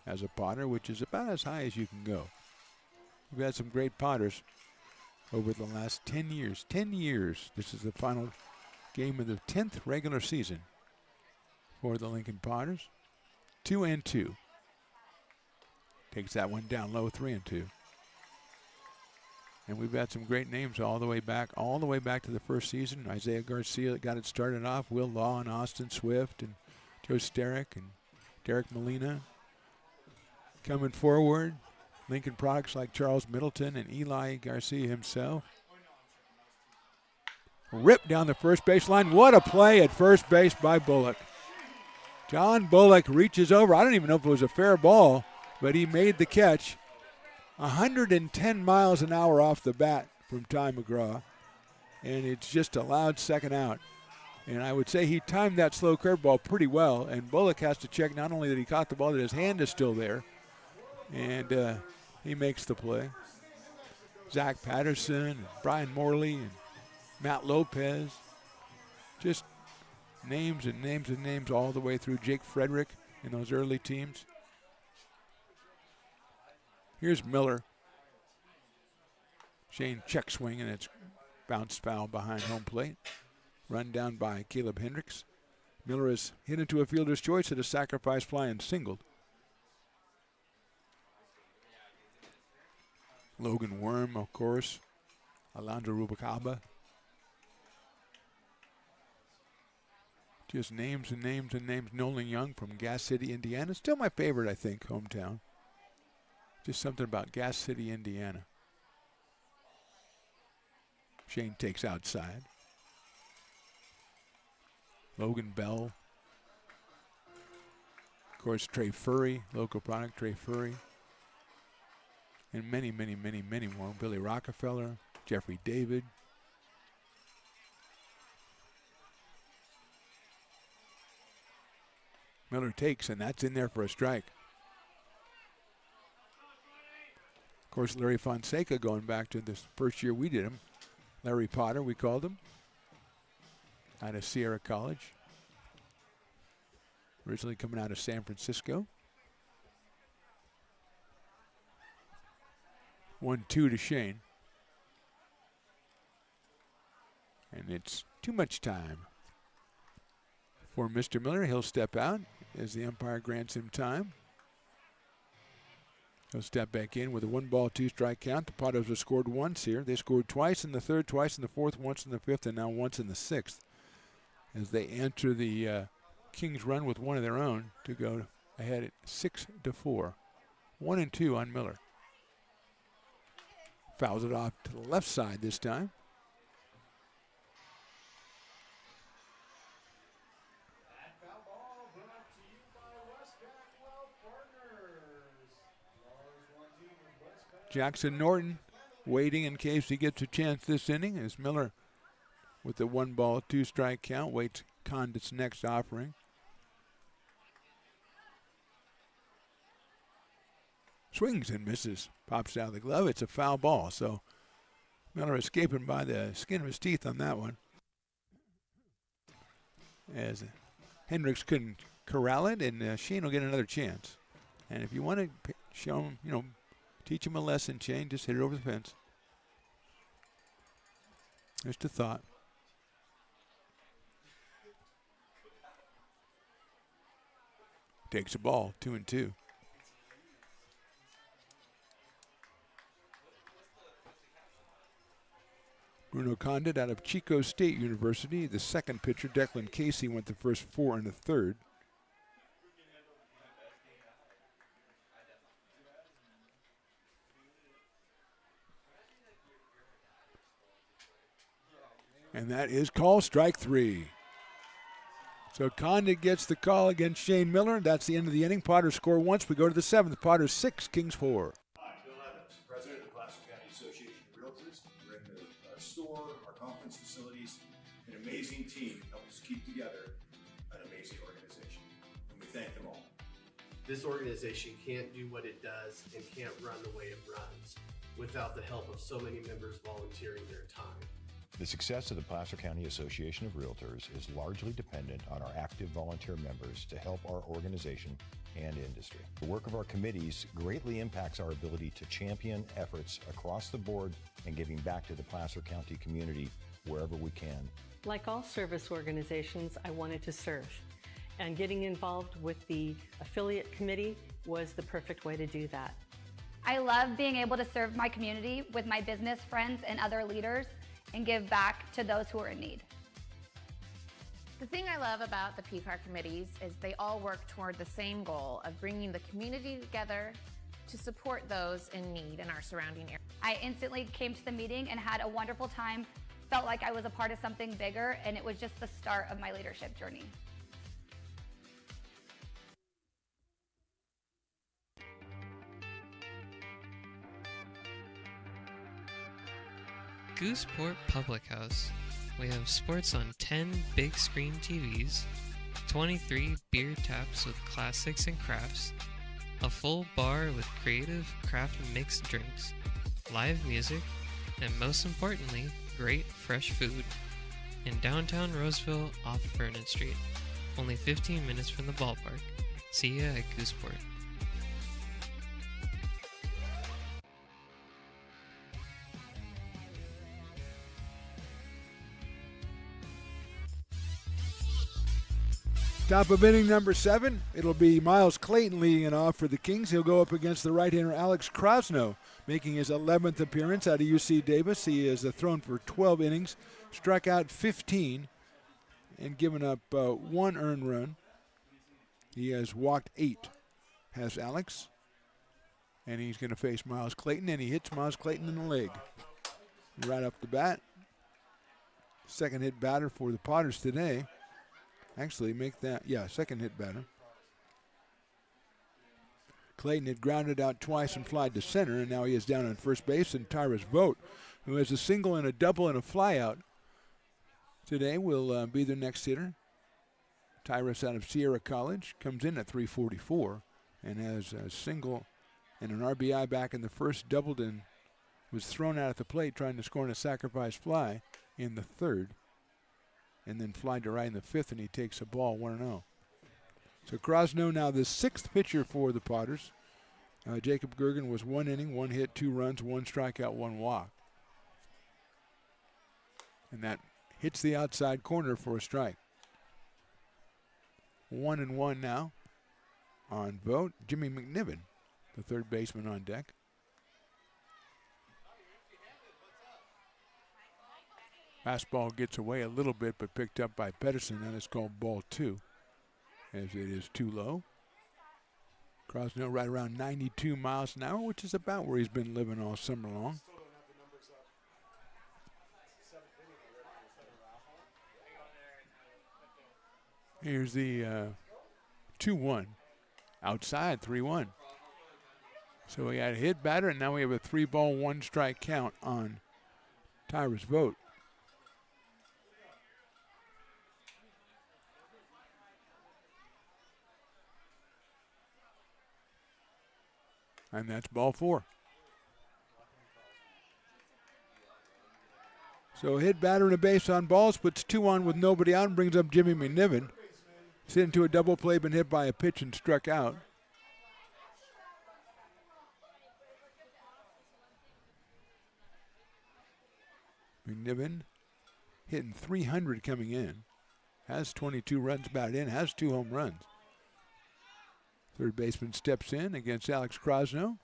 as a Potter, which is about as high as you can go. We've had some great Potters over the last 10 years. 10 years. This is the final game of the 10th regular season for the Lincoln Potters. 2-2. Takes that one down low, 3-2. And we've had some great names all the way back to the first season. Isaiah Garcia got it started off. Will Law and Austin Swift and Joe Sterick and Derek Molina. Coming forward, Lincoln products like Charles Middleton and Eli Garcia himself. Ripped down the first baseline. What a play at first base by Bullock. John Bullock reaches over. I don't even know if it was a fair ball, but he made the catch. 110 miles an hour off the bat from Ty McGraw, and it's just a loud second out. And I would say he timed that slow curveball pretty well, and Bullock has to check not only that he caught the ball, that his hand is still there, and he makes the play. Zach Patterson, and Brian Morley, and Matt Lopez, just names and names and names all the way through. Jake Frederick in those early teams. Here's Miller. Shane check swing, and it's bounced foul behind home plate. Run down by Caleb Hendricks. Miller is hit into a fielder's choice at a sacrifice fly and singled. Logan Worm, of course. Alondra Rubalcaba. Just names and names and names. Nolan Young from Gas City, Indiana. Still my favorite, I think, hometown. Just something about Gas City, Indiana. Shane takes outside. Logan Bell. Of course, Trey Furry, local product, Trey Furry. And many, many, many, many more. Billy Rockefeller, Jeffrey David. Miller takes, and that's in there for a strike. Of course, Larry Fonseca, going back to this first year we did him. Larry Potter, we called him. Out of Sierra College. Originally coming out of San Francisco. 1-2 to Shane. And it's too much time for Mr. Miller. He'll step out as the umpire grants him time. He'll step back in with a 1-ball, 2-strike count. The Pottos have scored once here. They scored twice in the third, twice in the fourth, once in the fifth, and now once in the sixth, as they enter the Kings run with one of their own to go ahead at 6-4. 1-2 on Miller. Fouls it off to the left side this time. Jackson Norton waiting in case he gets a chance this inning as Miller with the 1-ball, 2-strike count waits Condit's next offering. Swings and misses. Pops out of the glove. It's a foul ball. So Miller escaping by the skin of his teeth on that one, as Hendricks couldn't corral it, and Shane will get another chance. And if you want to show him, teach him a lesson, Shane, just hit it over the fence. Just a thought. Takes the ball, 2-2. Bruno Condit out of Chico State University. The second pitcher, Declan Casey, went the first 4 and a third. And that is call strike 3. So Condit gets the call against Shane Miller. That's the end of the inning. Potters score once. We go to the 7th. Potters 6, Kings 4. Hi, Bill Evans, President of the Placer County Association of Realtors. We're in the store, our conference facilities, an amazing team help us keep together an amazing organization. And we thank them all. This organization can't do what it does and can't run the way it runs without the help of so many members volunteering their time. The success of the Placer County Association of Realtors is largely dependent on our active volunteer members to help our organization and industry. The work of our committees greatly impacts our ability to champion efforts across the board and giving back to the Placer County community wherever we can. Like all service organizations, I wanted to serve. And getting involved with the affiliate committee was the perfect way to do that. I love being able to serve my community with my business friends and other leaders and give back to those who are in need. The thing I love about the PCAR committees is they all work toward the same goal of bringing the community together to support those in need in our surrounding area. I instantly came to the meeting and had a wonderful time, felt like I was a part of something bigger, and it was just the start of my leadership journey. Gooseport Public House. We have sports on 10 big screen TVs, 23 beer taps with classics and crafts, a full bar with creative craft mixed drinks, live music, and most importantly, great fresh food. In downtown Roseville off Vernon Street, only 15 minutes from the ballpark. See ya at Gooseport. Top of inning number 7. It'll be Miles Clayton leading it off for the Kings. He'll go up against the right-hander Alex Krasno, making his 11th appearance out of UC Davis. He has thrown for 12 innings, struck out 15, and given up 1 earned run. He has walked 8, has Alex. And he's going to face Miles Clayton, and he hits Miles Clayton in the leg. Right off the bat. Second hit batter for the Potters today. Actually, make that, second hit batter. Clayton had grounded out twice and flied to center, and now he is down on first base. And Tyrus Vogt, who has a single and a double and a flyout today, will be the next hitter. Tyrus out of Sierra College comes in at 344 and has a single and an RBI back in the first, doubled and was thrown out at the plate trying to score on a sacrifice fly in the third. And then fly to right in the 5th, and he takes a ball 1-0. So Krasno now the 6th pitcher for the Potters. Jacob Gergen was 1 inning, 1 hit, 2 runs, 1 strikeout, 1 walk. And that hits the outside corner for a strike. 1-1 now on Vogt. Jimmy McNiven, the third baseman on deck. Fastball gets away a little bit, but picked up by Pedersen, and it's called ball 2, as it is too low. Krasno right around 92 miles an hour, which is about where he's been living all summer long. Here's the 2-1. Outside, 3-1. So we had a hit batter, and now we have a 3-ball, 1-strike count on Tyrus Vogt. And that's ball 4. So a hit batter and a base on balls, puts 2 on with nobody out and brings up Jimmy McNiven. He's into a double play, been hit by a pitch and struck out. McNiven hitting .300 coming in. Has 22 runs batted in, has 2 home runs. Third baseman steps in against Alex Krasno.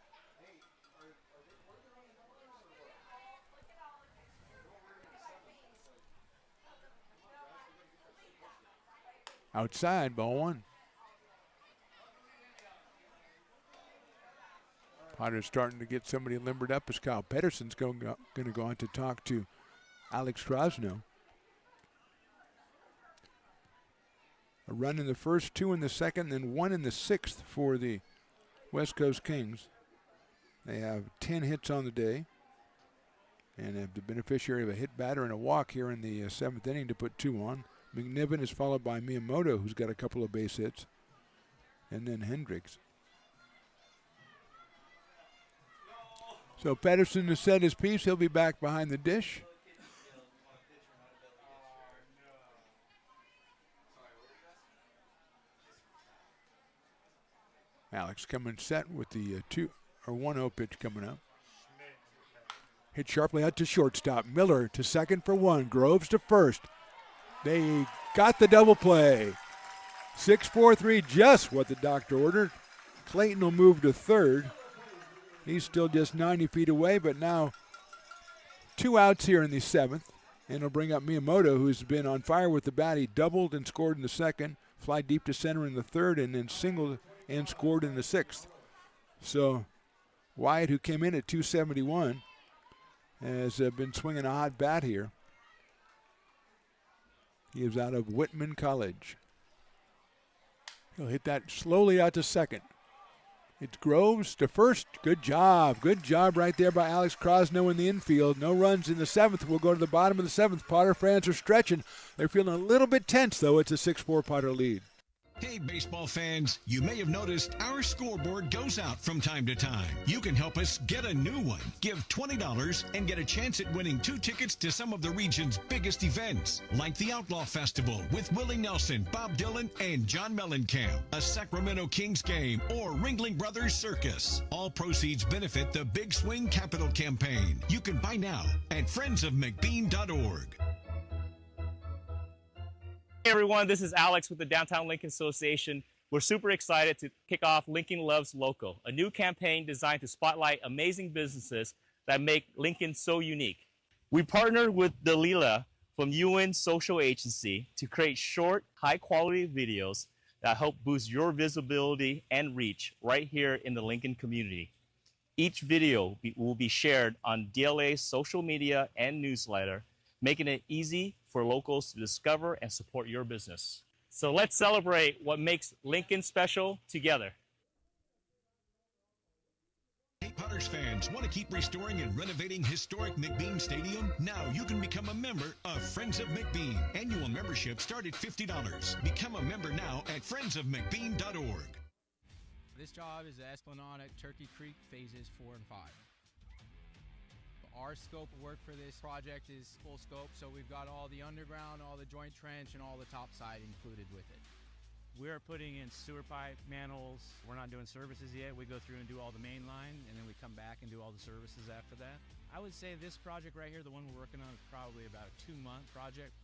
Outside, ball 1. Potter's starting to get somebody limbered up as Kyle Pedersen's going to go on to talk to Alex Krasno. A run in the first, 2 in the second, then 1 in the 6th for the West Coast Kings. They have 10 hits on the day and have the beneficiary of a hit batter and a walk here in the 7th inning to put 2 on. McNiven is followed by Miyamoto, who's got a couple of base hits, and then Hendricks. So Pedersen has said his piece. He'll be back behind the dish. Alex coming set with the 1-0 pitch coming up. Hit sharply out to shortstop. Miller to second for 1. Groves to first. They got the double play. 6-4-3, just what the doctor ordered. Clayton will move to third. He's still just 90 feet away, but now 2 outs here in the 7th. And he'll bring up Miyamoto, who's been on fire with the bat. He doubled and scored in the 2nd, fly deep to center in the 3rd, and then singled and scored in the 6th. So Wyatt, who came in at 271, has been swinging a hot bat here. He is out of Whitman College. He'll hit that slowly out to second. It's Groves to first. Good job. Good job right there by Alex Krasno in the infield. No runs in the 7th. We'll go to the bottom of the 7th. Potter fans are stretching. They're feeling a little bit tense, though. It's a 6-4 Potter lead. Hey, baseball fans, you may have noticed our scoreboard goes out from time to time. You can help us get a new one. Give $20 and get a chance at winning 2 tickets to some of the region's biggest events, like the Outlaw Festival with Willie Nelson, Bob Dylan, and John Mellencamp, a Sacramento Kings game, or Ringling Brothers Circus. All proceeds benefit the Big Swing Capital Campaign. You can buy now at friendsofmcbean.org. Hey everyone, this is Alex with the Downtown Lincoln Association. We're super excited to kick off Lincoln Loves Local, a new campaign designed to spotlight amazing businesses that make Lincoln so unique. We partnered with Dalila from UN Social Agency to create short, high-quality videos that help boost your visibility and reach right here in the Lincoln community. Each video will be shared on DLA's social media and newsletter, making it easy for locals to discover and support your business. So let's celebrate what makes Lincoln special together. Hey, Potters fans, want to keep restoring and renovating historic McBean Stadium? Now you can become a member of Friends of McBean. Annual membership start at $50. Become a member now at friendsofmcbean.org. This job is the Esplanade at Turkey Creek phases 4 and 5. Our scope of work for this project is full scope, so we've got all the underground, all the joint trench, and all the topside included with it. We're putting in sewer pipe, manholes. We're not doing services yet. We go through and do all the main line, and then we come back and do all the services after that. I would say this project right here, the one we're working on, is probably about a 2-month project.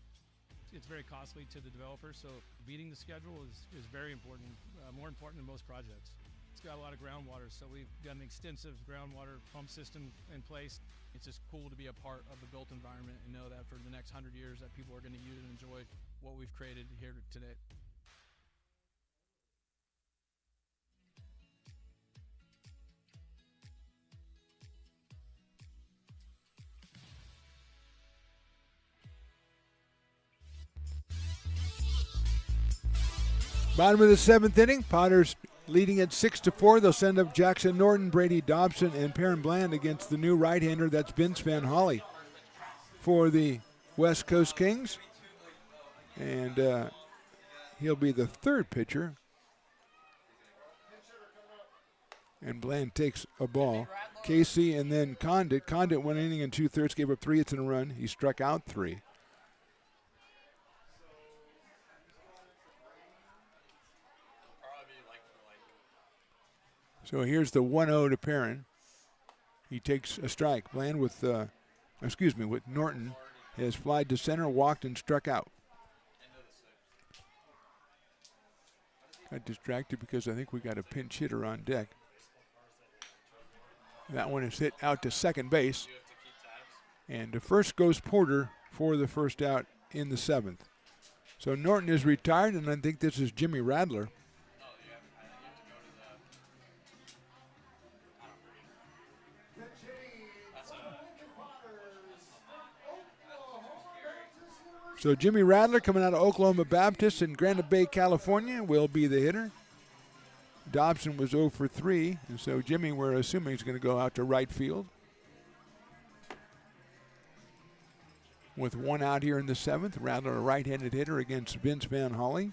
It's very costly to the developer, so beating the schedule is very important, more important than most projects. It's got a lot of groundwater, so we've got an extensive groundwater pump system in place. It's just cool to be a part of the built environment and know that for the next 100 years that people are going to use and enjoy what we've created here today. Bottom of the 7th inning, Potters leading at 6-4. They'll send up Jackson Norton, Brady Dobson, and Perrin Bland against the new right-hander. That's Vince Van Holly for the West Coast Kings. And he'll be the 3rd pitcher. And Bland takes a ball. Casey and then Condit. Condit 1 inning and 2/3, gave up 3 hits and a run. He struck out 3. So here's the 1-0 to Perrin. He takes a strike. Bland with Norton has flied to center, walked, and struck out. Got distracted because I think we got a pinch hitter on deck. That one is hit out to second base. And to first goes Porter for the first out in the 7th. So Norton is retired, and I think this is Jimmy Radler. So Jimmy Radler, coming out of Oklahoma Baptist in Granite Bay, California, will be the hitter. Dobson was 0 for 3, and so Jimmy, we're assuming, is going to go out to right field. With 1 out here in the 7th, Radler, a right-handed hitter against Vince Van Holly.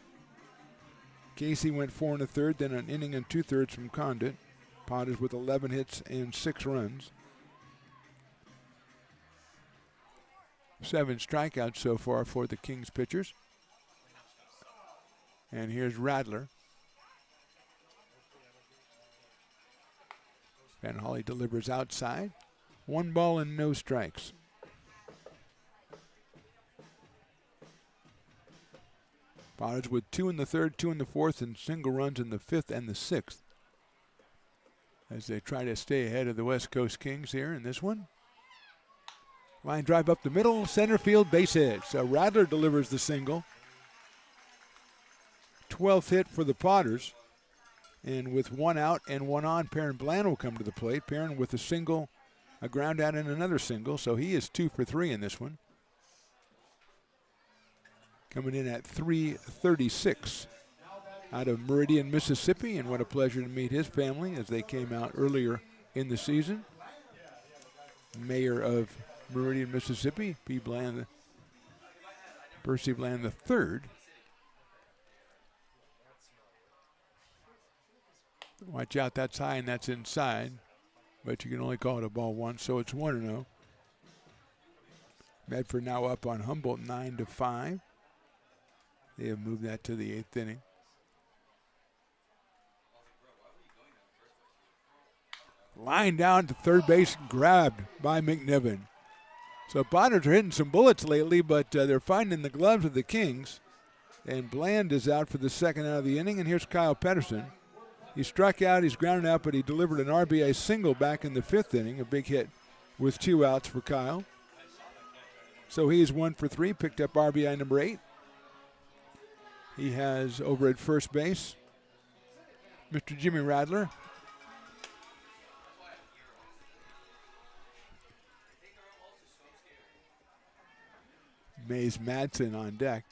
Casey went 4 1/3, then an inning and 2/3 from Condit. Potters with 11 hits and 6 runs. 7 strikeouts so far for the Kings pitchers. And here's Radler. Van Holly delivers outside. 1 ball and no strikes. Potters with 2 in the 3rd, 2 in the 4th, and single runs in the 5th and the 6th. As they try to stay ahead of the West Coast Kings here in this one. Line drive up the middle, center field, base hit. So Radler delivers the single. 12th hit for the Potters. And with 1 out and 1 on, Perrin Bland will come to the plate. Perrin with a single, a ground out, and another single. So he is 2 for 3 in this one. Coming in at 336 out of Meridian, Mississippi. And what a pleasure to meet his family as they came out earlier in the season. Mayor of Meridian, Mississippi, Percy Bland III. Watch out, that's high and that's inside, but you can only call it a ball once, so it's 1-0. Medford now up on Humboldt 9-5. They have moved that to the 8th inning. Line down to third base, grabbed by McNiven. So Potters are hitting some bullets lately, but they're finding the gloves of the Kings. And Bland is out for the 2nd out of the inning, and here's Kyle Pedersen. He struck out, he's grounded out, but he delivered an RBI single back in the 5th inning, a big hit with 2 outs for Kyle. So he is 1 for 3, picked up RBI number 8. He has over at first base Mr. Jimmy Radler. Mays Madsen on deck.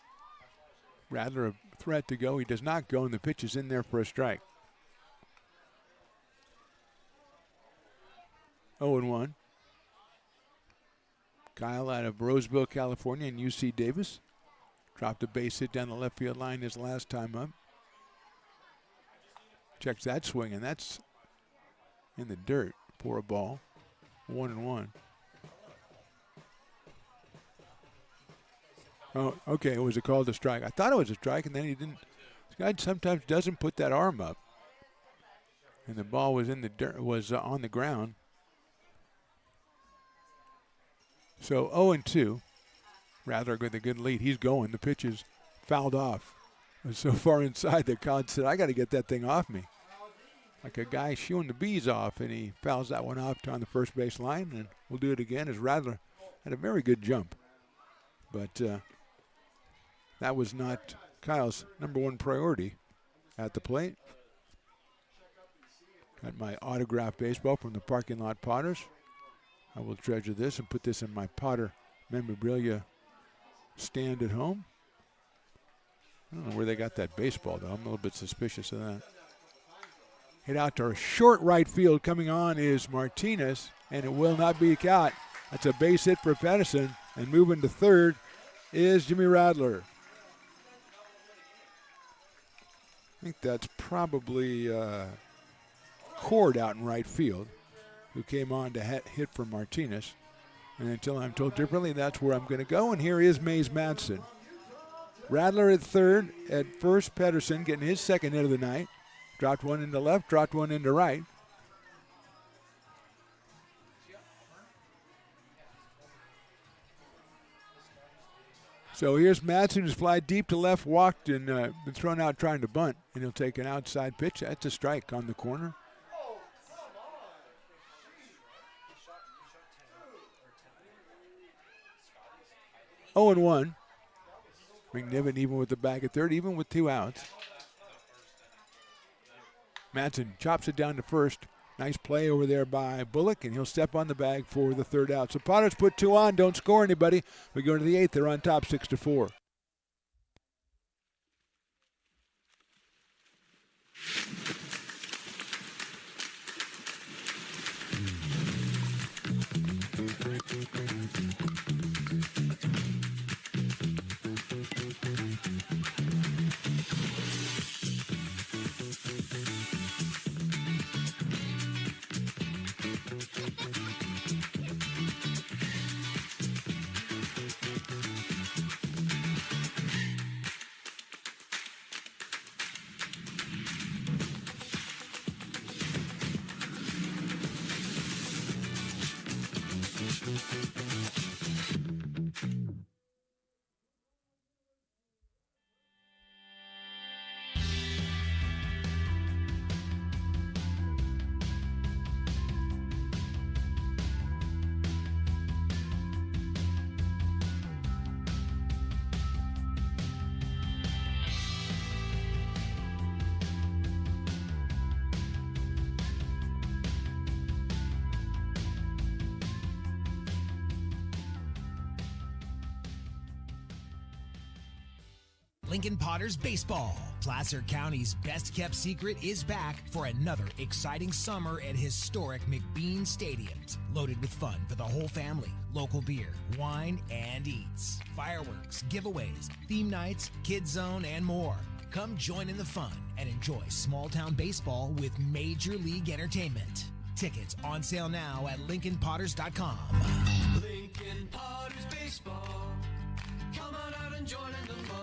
Radler a threat to go. He does not go, and the pitch is in there for a strike. 0-1. Kyle out of Roseville, California, and UC Davis. Dropped a base hit down the left field line his last time up. Checks that swing, and that's in the dirt for a ball. 1-1. Oh, okay, it was a call to strike. I thought it was a strike, and then he didn't. This guy sometimes doesn't put that arm up. And the ball was in the dirt, was on the ground. So 0-2. Radler with a good lead. He's going. The pitch is fouled off. It was so far inside that Con said, I got to get that thing off me. Like a guy shooing the bees off, and he fouls that one off on the first base line, and we'll do it again as Radler had a very good jump. But that was not Kyle's number 1 priority at the plate. Got my autographed baseball from the parking lot Potters. I will treasure this and put this in my Potter memorabilia stand at home. I don't know where they got that baseball, though. I'm a little bit suspicious of that. Hit out to short right field. Coming on is Martinez, and it will not be caught. That's a base hit for Pedersen, and moving to third is Jimmy Radler. I think that's probably McCord out in right field, who came on to hit for Martinez. And until I'm told differently, that's where I'm going to go. And here is Mays Madsen. Rattler at third. At first, Pedersen getting his second hit of the night. Dropped one into left, dropped one into right. So here's Madsen, who's fly deep to left, walked and been thrown out trying to bunt. And he'll take an outside pitch. That's a strike on the corner. Oh and 1. McNiven even with the bag at third, even with 2 outs. Madsen chops it down to first. Nice play over there by Bullock, and he'll step on the bag for the 3rd out. So Potters put 2 on, don't score anybody. We go to the 8th, they're on top 6-4. Lincoln Potters Baseball. Placer County's best-kept secret is back for another exciting summer at historic McBean Stadiums. Loaded with fun for the whole family, local beer, wine, and eats. Fireworks, giveaways, theme nights, kids zone, and more. Come join in the fun and enjoy small-town baseball with Major League Entertainment. Tickets on sale now at LincolnPotters.com. Lincoln Potters Baseball. Come on out and join in the fun.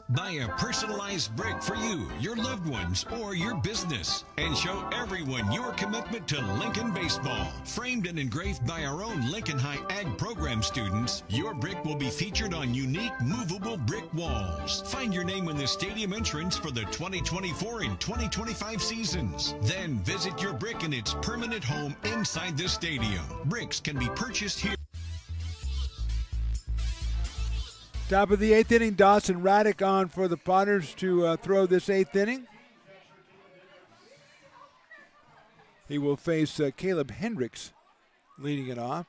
Buy a personalized brick for you, your loved ones, or your business, and show everyone your commitment to Lincoln baseball. Framed and engraved by our own Lincoln High Ag program students, your brick will be featured on unique movable brick walls. Find your name in the stadium entrance for the 2024 and 2025 seasons. Then visit your brick in its permanent home inside the stadium. Bricks can be purchased here. Top of the 8th inning, Dawson Raddick on for the Potters to throw this 8th inning. He will face Caleb Hendricks leading it off.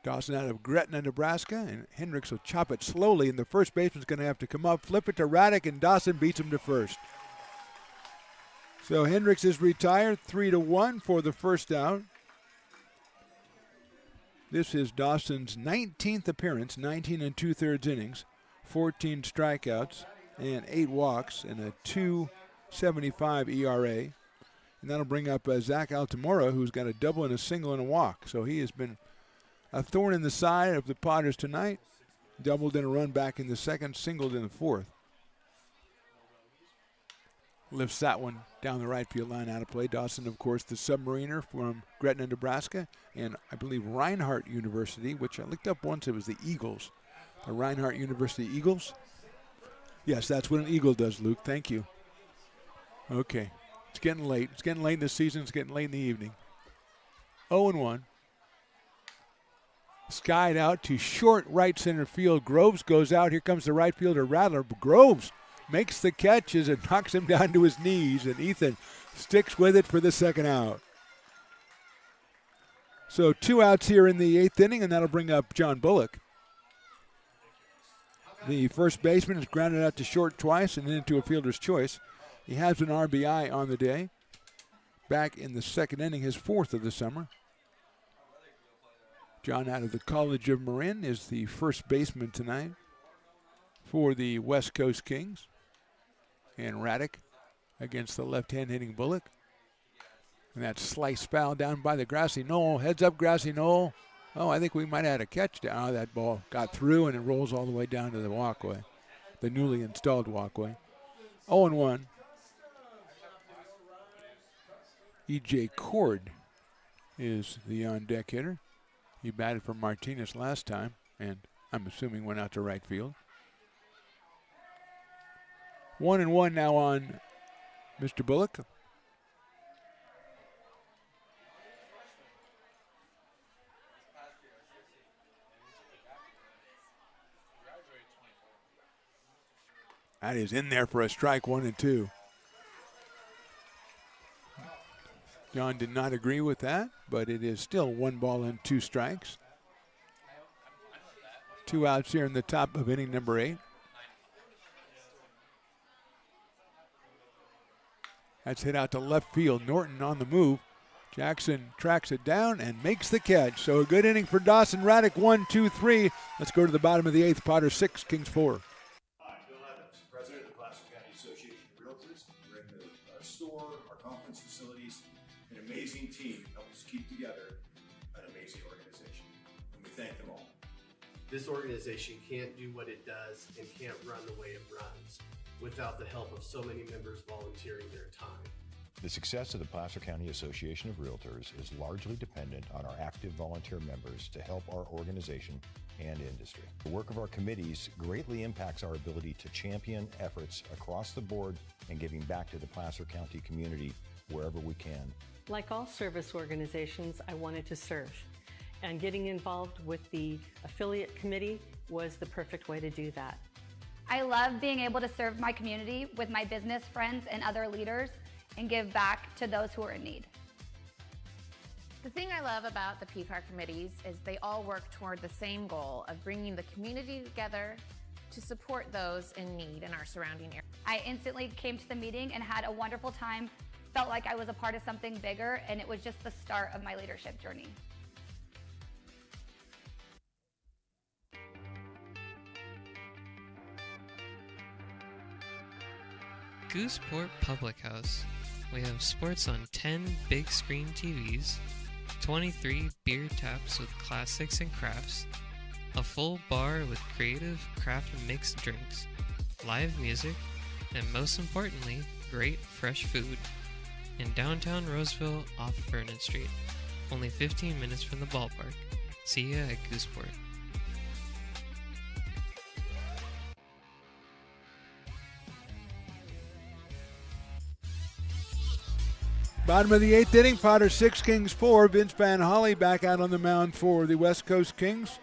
Dawson out of Gretna, Nebraska, and Hendricks will chop it slowly, and the first baseman's going to have to come up, flip it to Raddick, and Dawson beats him to first. So Hendricks is retired, 3-1 for the first out. This is Dawson's 19th appearance, 19 2/3 innings, 14 strikeouts, and 8 walks, and a 2.75 ERA. And that'll bring up Zach Altamora, who's got a double and a single and a walk. So he has been a thorn in the side of the Potters tonight. Doubled in a run back in the second, singled in the fourth. Lifts that one down the right field line out of play. Dawson, of course, the submariner from Gretna, Nebraska, and I believe Reinhardt University, which I looked up once, it was the Eagles. The Reinhardt University Eagles. Yes, that's what an Eagle does, Luke. Thank you. Okay. It's getting late. It's getting late in the season. It's getting late in the evening. 0-1. Skied out to short right center field. Groves goes out. Here comes the right fielder, Rattler. Groves makes the catch as it knocks him down to his knees, and Ethan sticks with it for the second out. So 2 outs here in the 8th inning, and that'll bring up John Bullock. The first baseman is grounded out to short twice and then into a fielder's choice. He has an RBI on the day. Back in the 2nd inning, his 4th of the summer. John out of the College of Marin is the first baseman tonight for the West Coast Kings. And Raddick against the left-hand hitting Bullock. And that slice foul down by the grassy knoll. Heads up, grassy knoll. Oh, I think we might have had a catch down. Oh, that ball got through and it rolls all the way down to the walkway, the newly installed walkway. 0-1. E.J. Cord is the on-deck hitter. He batted for Martinez last time, and I'm assuming went out to right field. 1-1 now on Mr. Bullock. That is in there for a strike, 1-2. John did not agree with that, but it is still 1 ball and 2 strikes. 2 outs here in the top of inning number 8. That's hit out to left field. Norton on the move. Jackson tracks it down and makes the catch. So a good inning for Dawson Raddick, 1, 2, 3. Let's go to the bottom of the 8th. Potter 6, Kings 4. Hi, Bill Evans, President of the Placer County Association of Realtors. We're in the store, our conference facilities, an amazing team help us keep together an amazing organization. And we thank them all. This organization can't do what it does and can't run the way it runs without the help of so many members volunteering their time. The success of the Placer County Association of Realtors is largely dependent on our active volunteer members to help our organization and industry. The work of our committees greatly impacts our ability to champion efforts across the board and giving back to the Placer County community wherever we can. Like all service organizations, I wanted to serve. And getting involved with the affiliate committee was the perfect way to do that. I love being able to serve my community with my business friends and other leaders and give back to those who are in need. The thing I love about the PCAR committees is they all work toward the same goal of bringing the community together to support those in need in our surrounding area. I instantly came to the meeting and had a wonderful time, felt like I was a part of something bigger, and it was just the start of my leadership journey. Gooseport Public House. We have sports on 10 big screen TVs, 23 beer taps with classics and crafts, a full bar with creative craft mixed drinks, live music, and most importantly, great fresh food. In downtown Roseville off Vernon Street, only 15 minutes from the ballpark. See ya at Gooseport. Bottom of the 8th inning, Potter 6, Kings 4. Vince Van Holly back out on the mound for the West Coast Kings.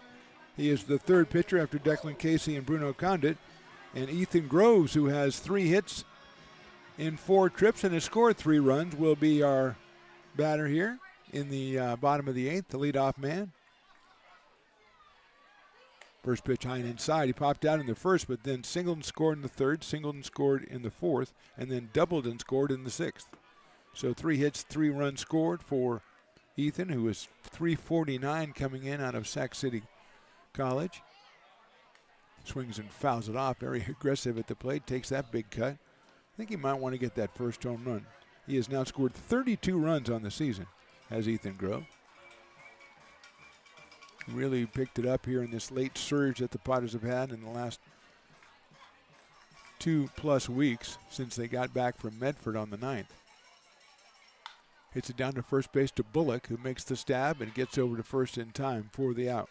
He is the third pitcher after Declan Casey and Bruno Condit. And Ethan Groves, who has 3 hits in 4 trips and has scored 3 runs, will be our batter here in the bottom of the 8th, the leadoff man. First pitch high and inside. He popped out in the first, but then singled and scored in the third, singled and scored in the fourth, and then doubled and scored in the 6th. So 3 hits, 3 runs scored for Ethan, who is .349 coming in out of Sac City College. Swings and fouls it off, very aggressive at the plate, takes that big cut. I think he might want to get that first home run. He has now scored 32 runs on the season, has Ethan Grove. Really picked it up here in this late surge that the Potters have had in the last 2+ weeks since they got back from Medford on the 9th. Hits it down to first base to Bullock, who makes the stab and gets over to first in time for the out.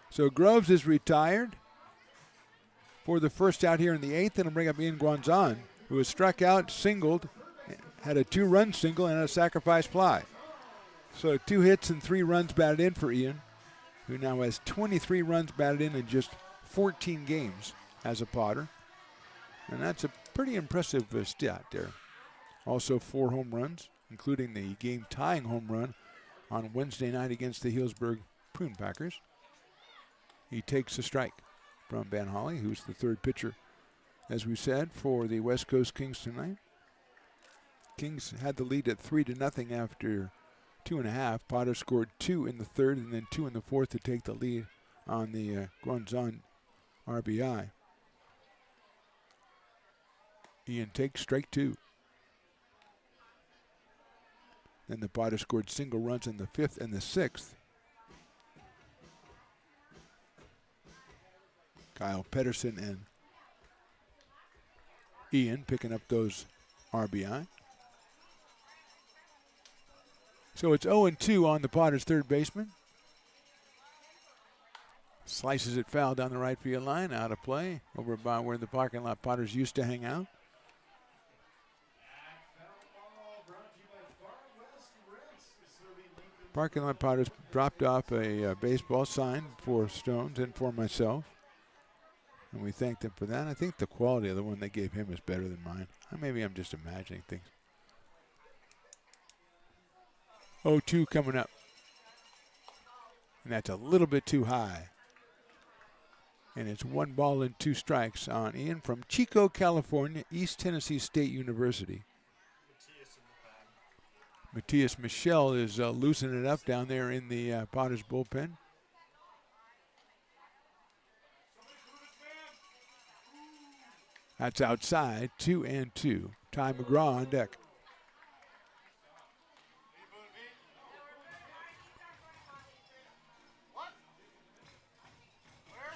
So Groves is retired for the first out here in the 8th, and will bring up Ian Guanzon, who has struck out, singled, had a 2-run single and a sacrifice fly. So 2 hits and 3 runs batted in for Ian, who now has 23 runs batted in just 14 games as a Potter. And that's a pretty impressive stat there. Also 4 home runs, including the game-tying home run on Wednesday night against the Healdsburg Prune Packers. He takes a strike from Van Holly, who's the third pitcher, as we said, for the West Coast Kings tonight. Kings had the lead at 3-0 after 2.5. Potter scored 2 in the third and then 2 in the fourth to take the lead on the Guanzon RBI. Ian takes strike 2. Then the Potters scored single runs in the 5th and the 6th. Kyle Pedersen and Ian picking up those RBI. So it's 0-2 on the Potters' third baseman. Slices it foul down the right field line, out of play, over by where the parking lot Potters used to hang out. Parking lot Potters dropped off a baseball sign for Stones and for myself. And we thank them for that. I think the quality of the one they gave him is better than mine. Maybe I'm just imagining things. 0-2 coming up. And that's a little bit too high. And it's 1 ball and 2 strikes on Ian from Chico, California, East Tennessee State University. Matthias Michel is loosening it up down there in the Potters bullpen. That's outside, 2-2. Ty McGraw on deck.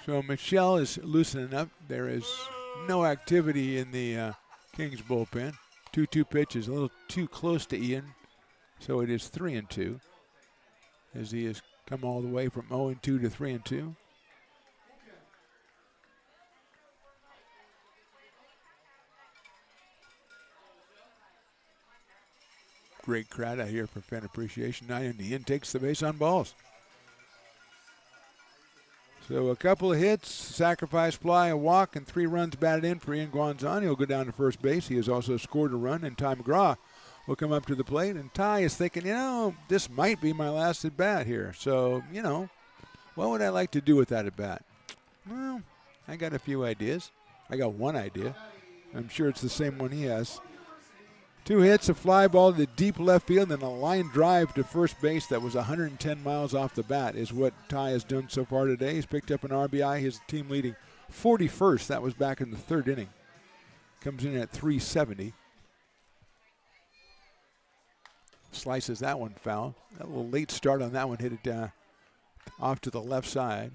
So Michel is loosening up. There is no activity in the Kings bullpen. 2-2 pitches, a little too close to Ian. So it is 3-2 as he has come all the way from 0-2 to 3-2. Great crowd out here for Fan Appreciation Night, and Ian takes the base on balls. So a couple of hits, sacrifice fly, a walk, and 3 runs batted in for Ian Guanzon. He'll go down to first base. He has also scored a run, and Ty McGraw will come up to the plate. And Ty is thinking, this might be my last at bat here. So, what would I like to do with that at bat? Well, I got a few ideas. I got one idea. I'm sure it's the same one he has. 2 hits, a fly ball to the deep left field, and a line drive to first base that was 110 miles off the bat is what Ty has done so far today. He's picked up an RBI, his team leading 41st. That was back in the 3rd inning. Comes in at 370. Slices that one foul. That little late start on that one hit it off to the left side.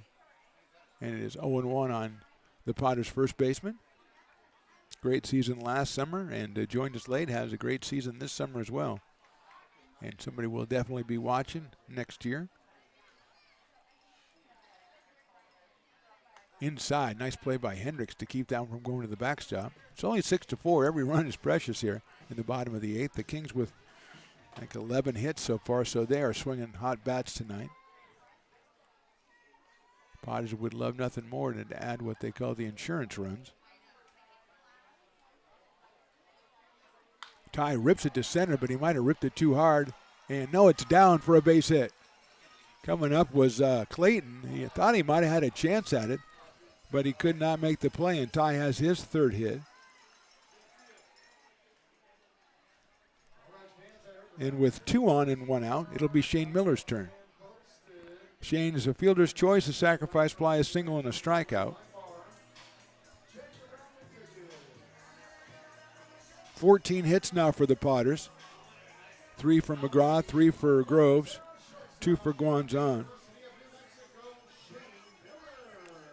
And it is 0-1 on the Potters' first baseman. Great season last summer, and joined us late, has a great season this summer as well. And somebody we'll definitely be watching next year. Inside, nice play by Hendricks to keep that one from going to the backstop. It's only 6-4. Every run is precious here in the bottom of the 8th. The Kings with, 11 hits so far, so they are swinging hot bats tonight. Potters would love nothing more than to add what they call the insurance runs. Ty rips it to center, but he might have ripped it too hard. And no, it's down for a base hit. Coming up was Clayton. He thought he might have had a chance at it, but he could not make the play, and Ty has his 3rd hit. And with 2 on and 1 out, it'll be Shane Miller's turn. Shane is a fielder's choice, a sacrifice fly, a single, and a strikeout. 14 hits now for the Potters. 3 for McGraw, 3 for Groves, 2 for Guanzon,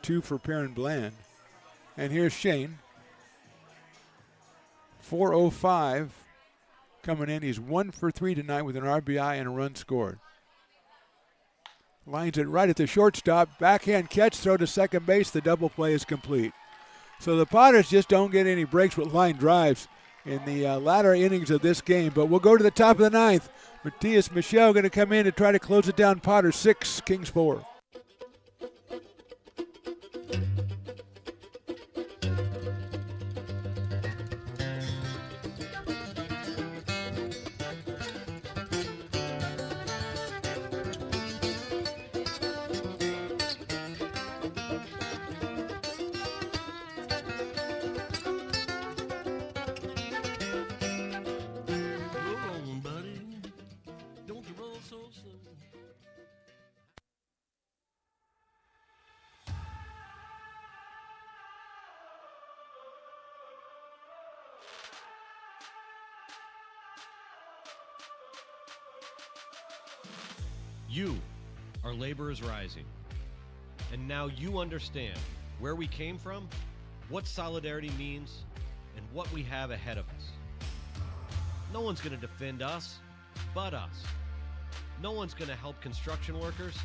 2 for Perrin Bland. And here's Shane. 4:05 coming in. He's 1 for 3 tonight with an RBI and a run scored. Lines it right at the shortstop. Backhand catch, throw to second base. The double play is complete. So the Potters just don't get any breaks with line drives in the latter innings of this game. But we'll go to the top of the 9th. Matthias Michel going to come in to try to close it down. Potters 6, Kings 4. You are Laborers Rising. And now you understand where we came from, what solidarity means, and what we have ahead of us. No one's going to defend us but us. No one's going to help construction workers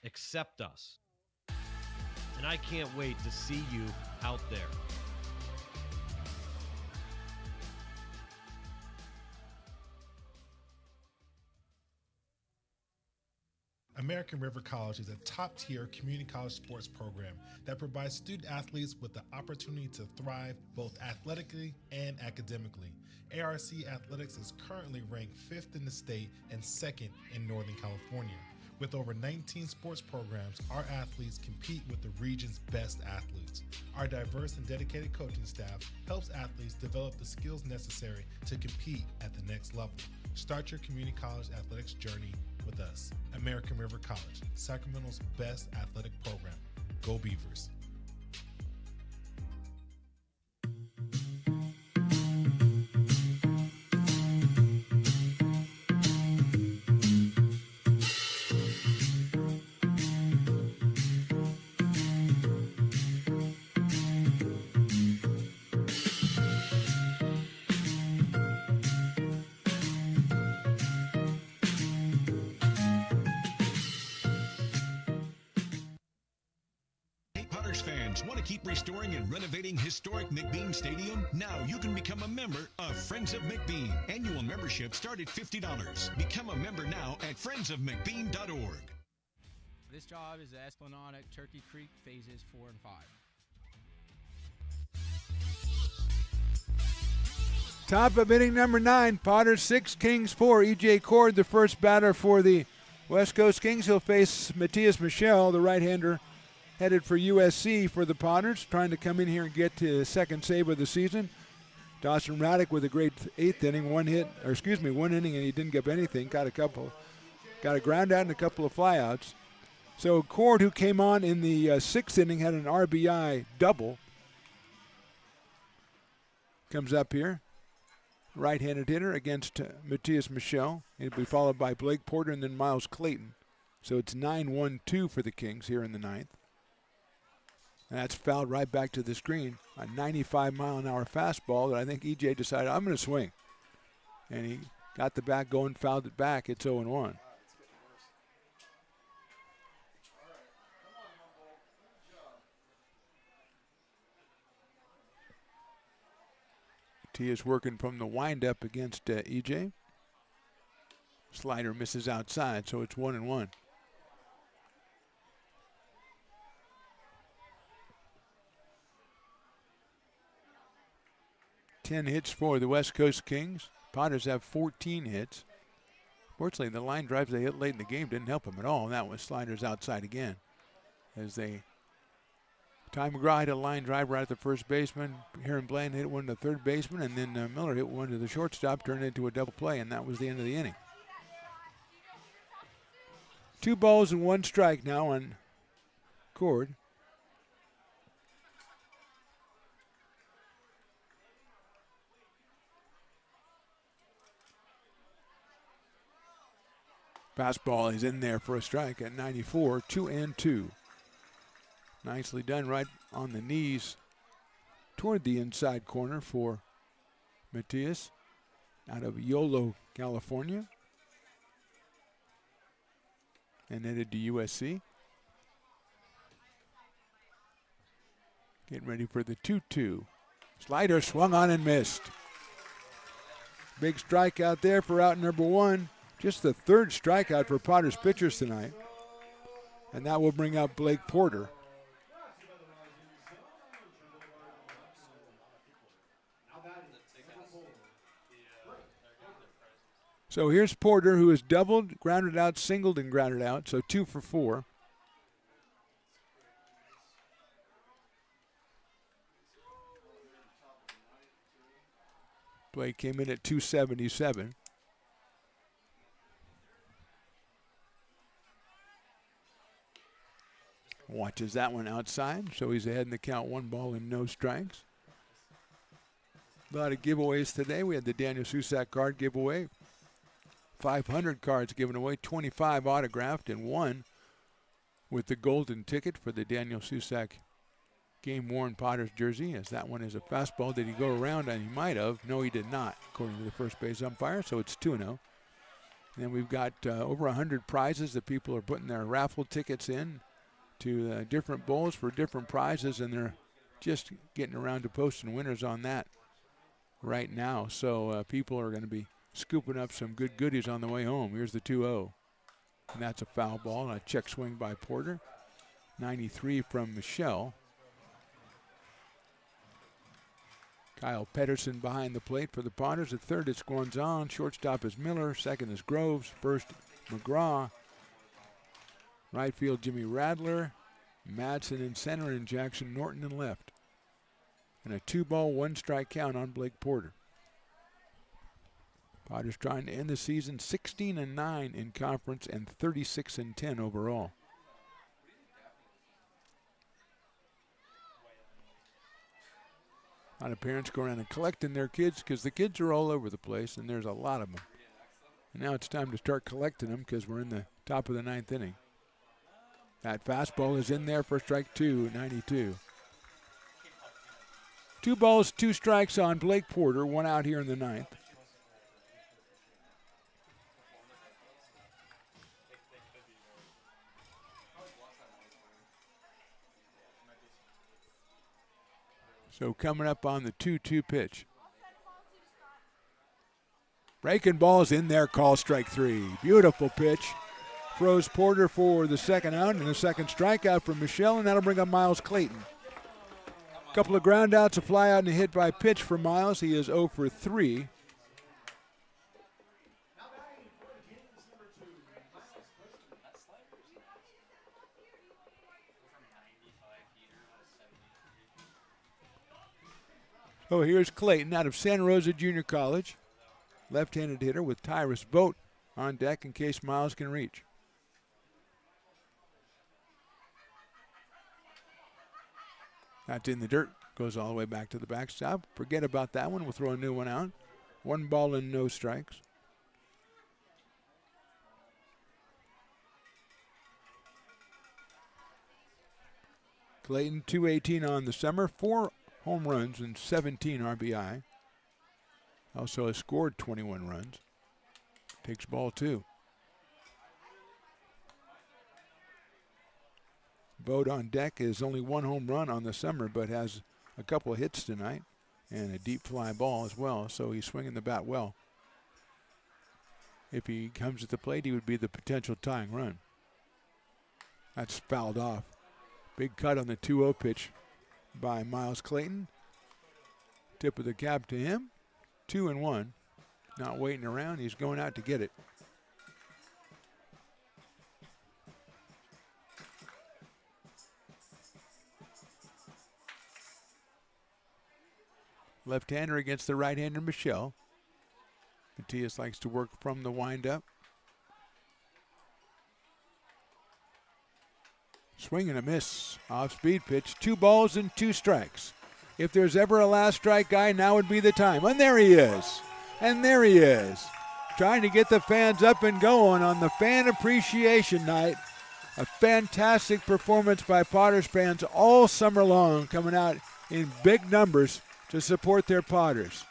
except us. And I can't wait to see you out there. American River College is a top-tier community college sports program that provides student athletes with the opportunity to thrive both athletically and academically. ARC Athletics is currently ranked 5th in the state and 2nd in Northern California. With over 19 sports programs, our athletes compete with the region's best athletes. Our diverse and dedicated coaching staff helps athletes develop the skills necessary to compete at the next level. Start your community college athletics journey with us. American River College, Sacramento's best athletic program. Go Beavers. Want to keep restoring and renovating historic McBean Stadium? Now you can become a member of Friends of McBean. Annual membership start at $50. Become a member now at friendsofmcbean.org. This job is the Esplanade Turkey Creek phases 4 and 5. Top of inning number 9, Potters 6, Kings 4. E.J. Cord, the first batter for the West Coast Kings. He'll face Matthias Michel, the right-hander, headed for USC for the Potters, trying to come in here and get to his second save of the season. Dawson Raddick with a great 8th inning, one inning, and he didn't give anything. Got a ground out and a couple of flyouts. So Cord, who came on in the 6th inning, had an RBI double. Comes up here, right-handed hitter against Matthias Michel. He'll be followed by Blake Porter and then Miles Clayton. So it's 9-1-2 for the Kings here in the 9th. And that's fouled right back to the screen. A 95-mile-an-hour fastball that I think E.J. decided, I'm going to swing. And he got the bat going, fouled it back. It's 0-1. T is working from the windup against E.J. Slider misses outside, so it's 1-1. 10 hits for the West Coast Kings. Potters have 14 hits. Fortunately, the line drives they hit late in the game didn't help them at all, and that was sliders outside again. As Ty McGraw hit a line drive right at the first baseman. Heron Bland hit one to the third baseman, and then Miller hit one to the shortstop, turned it into a double play, and that was the end of the inning. 2 balls and 1 strike now on Cord. Fastball is in there for a strike at 94, 2-2. Nicely done right on the knees toward the inside corner for Matthias out of Yolo, California. And headed to USC. Getting ready for the 2-2. Slider swung on and missed. Big strikeout there for out number 1. Just the 3rd strikeout for Potters pitchers tonight. And that will bring out Blake Porter. So here's Porter, who has doubled, grounded out, singled, and grounded out. So 2 for 4. Blake came in at 277. Watches that one outside, so he's ahead in the count, 1 ball and no strikes. A lot of giveaways today. We had the Daniel Susac card giveaway. 500 cards given away, 25 autographed, and 1 with the golden ticket for the Daniel Susac game-worn Potters jersey, as that one is a fastball. Did he go around? And he might have. No, he did not, according to the first base umpire, so it's 2-0. And then we've got over 100 prizes that people are putting their raffle tickets in to different bowls for different prizes, and they're just getting around to posting winners on that right now. So people are going to be scooping up some good goodies on the way home. Here's the 2-0. And that's a foul ball and a check swing by Porter. 93 from Michelle. Kyle Pedersen behind the plate for the Potters. At third, it's Guanzon. Shortstop is Miller. Second is Groves. First, McGraw. Right field, Jimmy Radler. Madsen in center, and Jackson Norton in left. And a 2-ball, 1-strike count on Blake Porter. Potters trying to end the season 16-9 in conference and 36-10 overall. A lot of parents go around and collecting their kids because the kids are all over the place, and there's a lot of them. And now it's time to start collecting them because we're in the top of the 9th inning. That fastball is in there for strike 2, 92. 2 balls, 2 strikes on Blake Porter, 1 out here in the 9th. So coming up on the 2-2 pitch. Breaking ball's in there, call strike 3. Beautiful pitch. Froze Porter for the second out, and a second strikeout from Michelle, and that'll bring up Miles Clayton. A couple of ground outs, a fly out, and a hit by pitch for Miles. He is 0 for 3. Oh, here's Clayton out of Santa Rosa Junior College. Left-handed hitter with Tyrus Boat on deck in case Miles can reach. That's in the dirt. Goes all the way back to the backstop. Forget about that one. We'll throw a new one out. 1 ball and no strikes. Clayton, 218 on the summer. 4 home runs and 17 RBI. Also has scored 21 runs. Takes ball 2. Boat on deck is only 1 home run on the summer, but has a couple of hits tonight and a deep fly ball as well, so he's swinging the bat well. If he comes at the plate, he would be the potential tying run. That's fouled off. Big cut on the 2-0 pitch by Miles Clayton. Tip of the cap to him. 2-1. Not waiting around. He's going out to get it. Left-hander against the right-hander, Michelle. Matias likes to work from the windup. Swing and a miss. Off-speed pitch. 2 balls and 2 strikes. If there's ever a last strike guy, now would be the time. And there he is. And there he is. Trying to get the fans up and going on the Fan Appreciation Night. A fantastic performance by Potters fans all summer long, coming out in big numbers to support their Potters.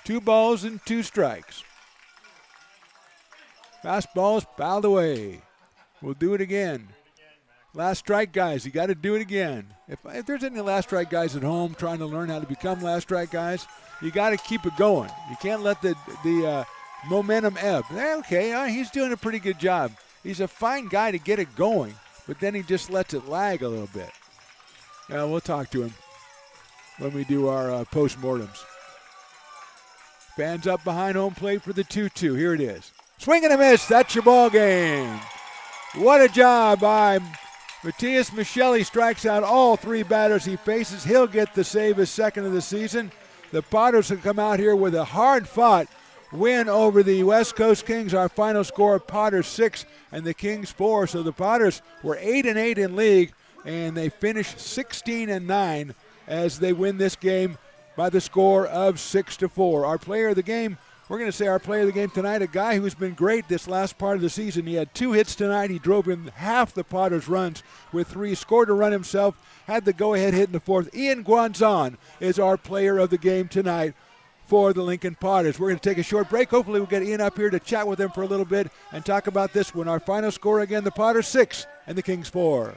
2 balls and 2 strikes. Fastball's fouled away. We'll do it again. Last strike guys, you got to do it again. If there's any last strike guys at home trying to learn how to become last strike guys, you got to keep it going. You can't let the momentum ebb. Okay, he's doing a pretty good job. He's a fine guy to get it going, but then he just lets it lag a little bit. We'll talk to him when we do our post-mortems. Fans up behind home plate for the 2-2. Here it is. Swing and a miss. That's your ball game. What a job by Matias Michelle. He strikes out all 3 batters he faces. He'll get the save, his second of the season. The Potters have come out here with a hard-fought win over the West Coast Kings. Our final score, Potters 6 and the Kings 4. So the Potters were 8-8 in league, and they finished 16-9 as they win this game by the score of 6-4. Our player of the game We're going to say our play of the game tonight, a guy who's been great this last part of the season. He had 2 hits tonight. He drove in half the Potters' runs with 3, scored a run himself, had the go-ahead hit in the 4th. Ian Guanzon is our player of the game tonight for the Lincoln Potters. We're going to take a short break. Hopefully we'll get Ian up here to chat with him for a little bit and talk about this one. Our final score again, the Potters 6 and the Kings 4.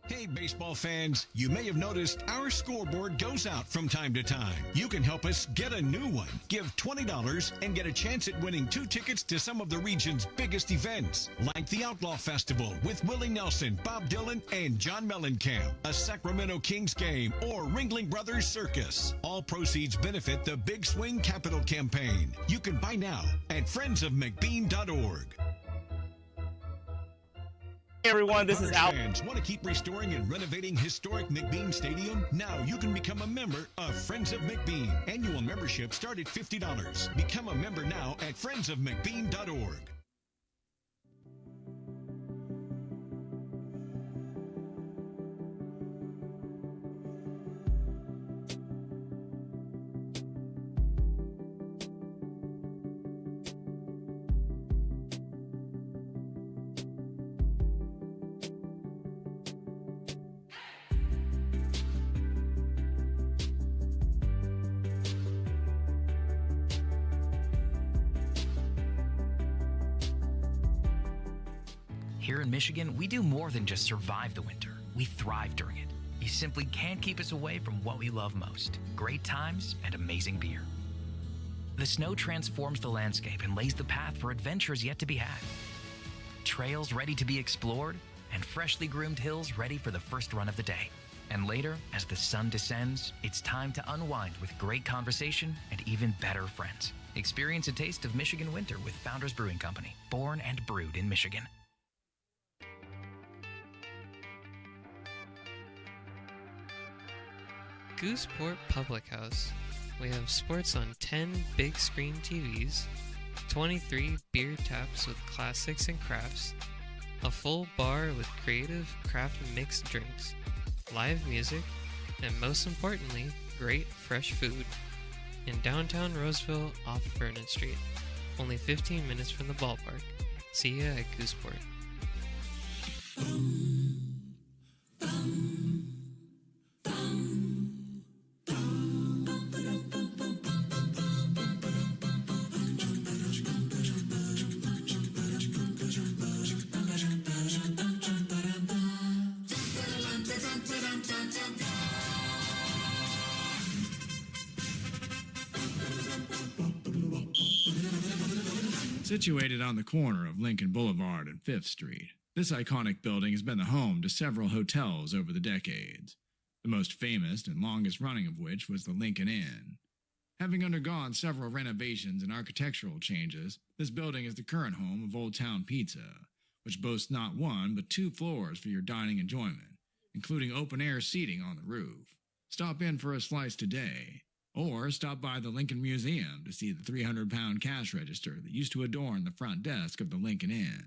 Hey, baseball fans, you may have noticed our scoreboard goes out from time to time. You can help us get a new one. Give $20 and get a chance at winning 2 tickets to some of the region's biggest events, like the Outlaw Festival with Willie Nelson, Bob Dylan, and John Mellencamp, a Sacramento Kings game, or Ringling Brothers Circus. All proceeds benefit the Big Swing Capital Campaign. You can buy now at friendsofmcbean.org. Hey everyone, this is Al. Fans want to keep restoring and renovating historic McBean Stadium? Now you can become a member of Friends of McBean. Annual membership start at $50. Become a member now at friendsofmcbean.org. Here in Michigan, we do more than just survive the winter. We thrive during it. You simply can't keep us away from what we love most: great times and amazing beer. The snow transforms the landscape and lays the path for adventures yet to be had. Trails ready to be explored and freshly groomed hills ready for the first run of the day. And later, as the sun descends, it's time to unwind with great conversation and even better friends. Experience a taste of Michigan winter with Founders Brewing Company, born and brewed in Michigan. Gooseport Public House. We have sports on 10 big screen TVs, 23 beer taps with classics and crafts, a full bar with creative craft mixed drinks, live music, and most importantly, great fresh food. In downtown Roseville off Vernon Street. Only 15 minutes from the ballpark. See ya at Gooseport. Situated on the corner of Lincoln Boulevard and 5th Street, this iconic building has been the home to several hotels over the decades, the most famous and longest running of which was the Lincoln Inn. Having undergone several renovations and architectural changes, this building is the current home of Old Town Pizza, which boasts not one but 2 floors for your dining enjoyment, including open-air seating on the roof. Stop in for a slice today, or stop by the Lincoln Museum to see the 300-pound cash register that used to adorn the front desk of the Lincoln Inn.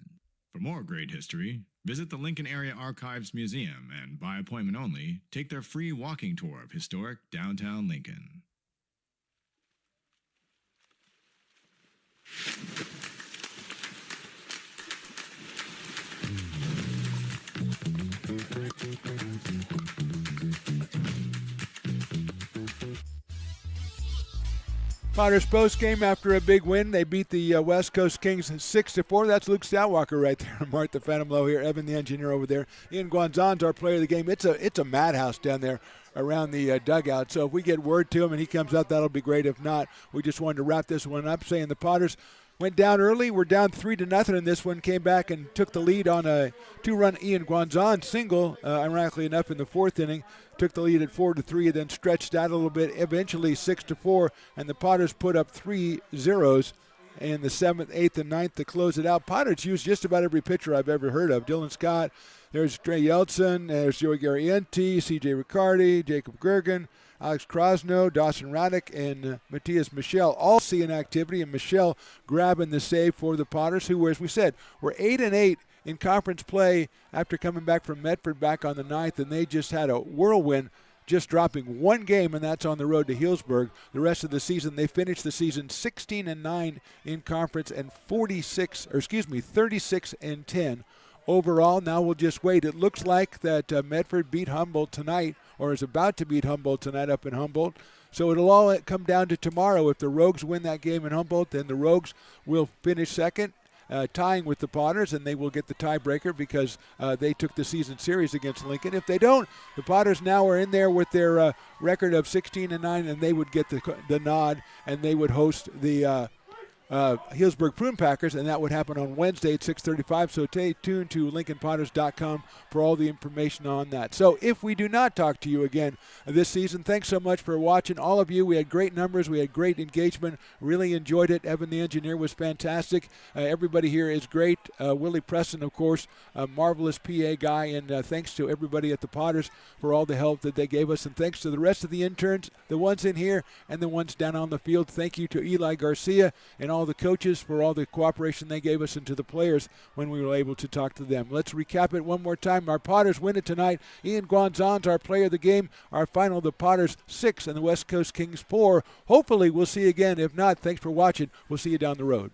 For more great history, visit the Lincoln Area Archives Museum and, by appointment only, take their free walking tour of historic downtown Lincoln. Potters post game after a big win. They beat the West Coast Kings 6-4. That's Luke Stoutwalker right there. Martha Phantom Low here. Evan the engineer over there. Ian Guanzon's our player of the game. It's a madhouse down there around the dugout. So if we get word to him and he comes up, that'll be great. If not, we just wanted to wrap this one up saying the Potters went down early. We're down 3-0 in this one. Came back and took the lead on a 2-run Ian Guanzon single, ironically enough, in the fourth inning. Took the lead at 4-3, then stretched out a little bit, eventually 6-4, and the Potters put up 3 zeros in the 7th, 8th, and 9th to close it out. Potters used just about every pitcher I've ever heard of. Dylan Scott, there's Trey Yeltsin, there's Joey Garrienti, C.J. Riccardi, Jacob Gergen, Alex Krosno, Dawson Raddick, and Matthias Michel all seeing activity, and Michel grabbing the save for the Potters, who, as we said, were 8-8 in conference play after coming back from Medford back on the 9th, and they just had a whirlwind, just dropping one game, and that's on the road to Healdsburg. The rest of the season, they finished the season 16-9 in conference and 36-10 overall. Now we'll just wait. It looks like that Medford beat Humboldt tonight, or is about to beat Humboldt tonight up in Humboldt. So it'll all come down to tomorrow. If the Rogues win that game in Humboldt, then the Rogues will finish second, tying with the Potters, and they will get the tiebreaker because they took the season series against Lincoln. If they don't, the Potters now are in there with their record of 16-9, and they would get the nod, and they would host the Healdsburg Prune Packers, and that would happen on Wednesday at 6:35. So stay tuned to LincolnPotters.com for all the information on that. So if we do not talk to you again this season, thanks so much for watching, all of you. We had great numbers. We had great engagement. Really enjoyed it. Evan the engineer was fantastic. Everybody here is great. Willie Preston, of course, a marvelous PA guy, and thanks to everybody at the Potters for all the help that they gave us, and thanks to the rest of the interns, the ones in here and the ones down on the field. Thank you to Eli Garcia and all the coaches for all the cooperation they gave us, and to the players when we were able to talk to them. Let's recap it one more time. Our Potters win it tonight. Ian Guanzon's our player of the game. Our final, the Potters 6 and the West Coast Kings 4. Hopefully we'll see you again. If not, thanks for watching. We'll see you down the road.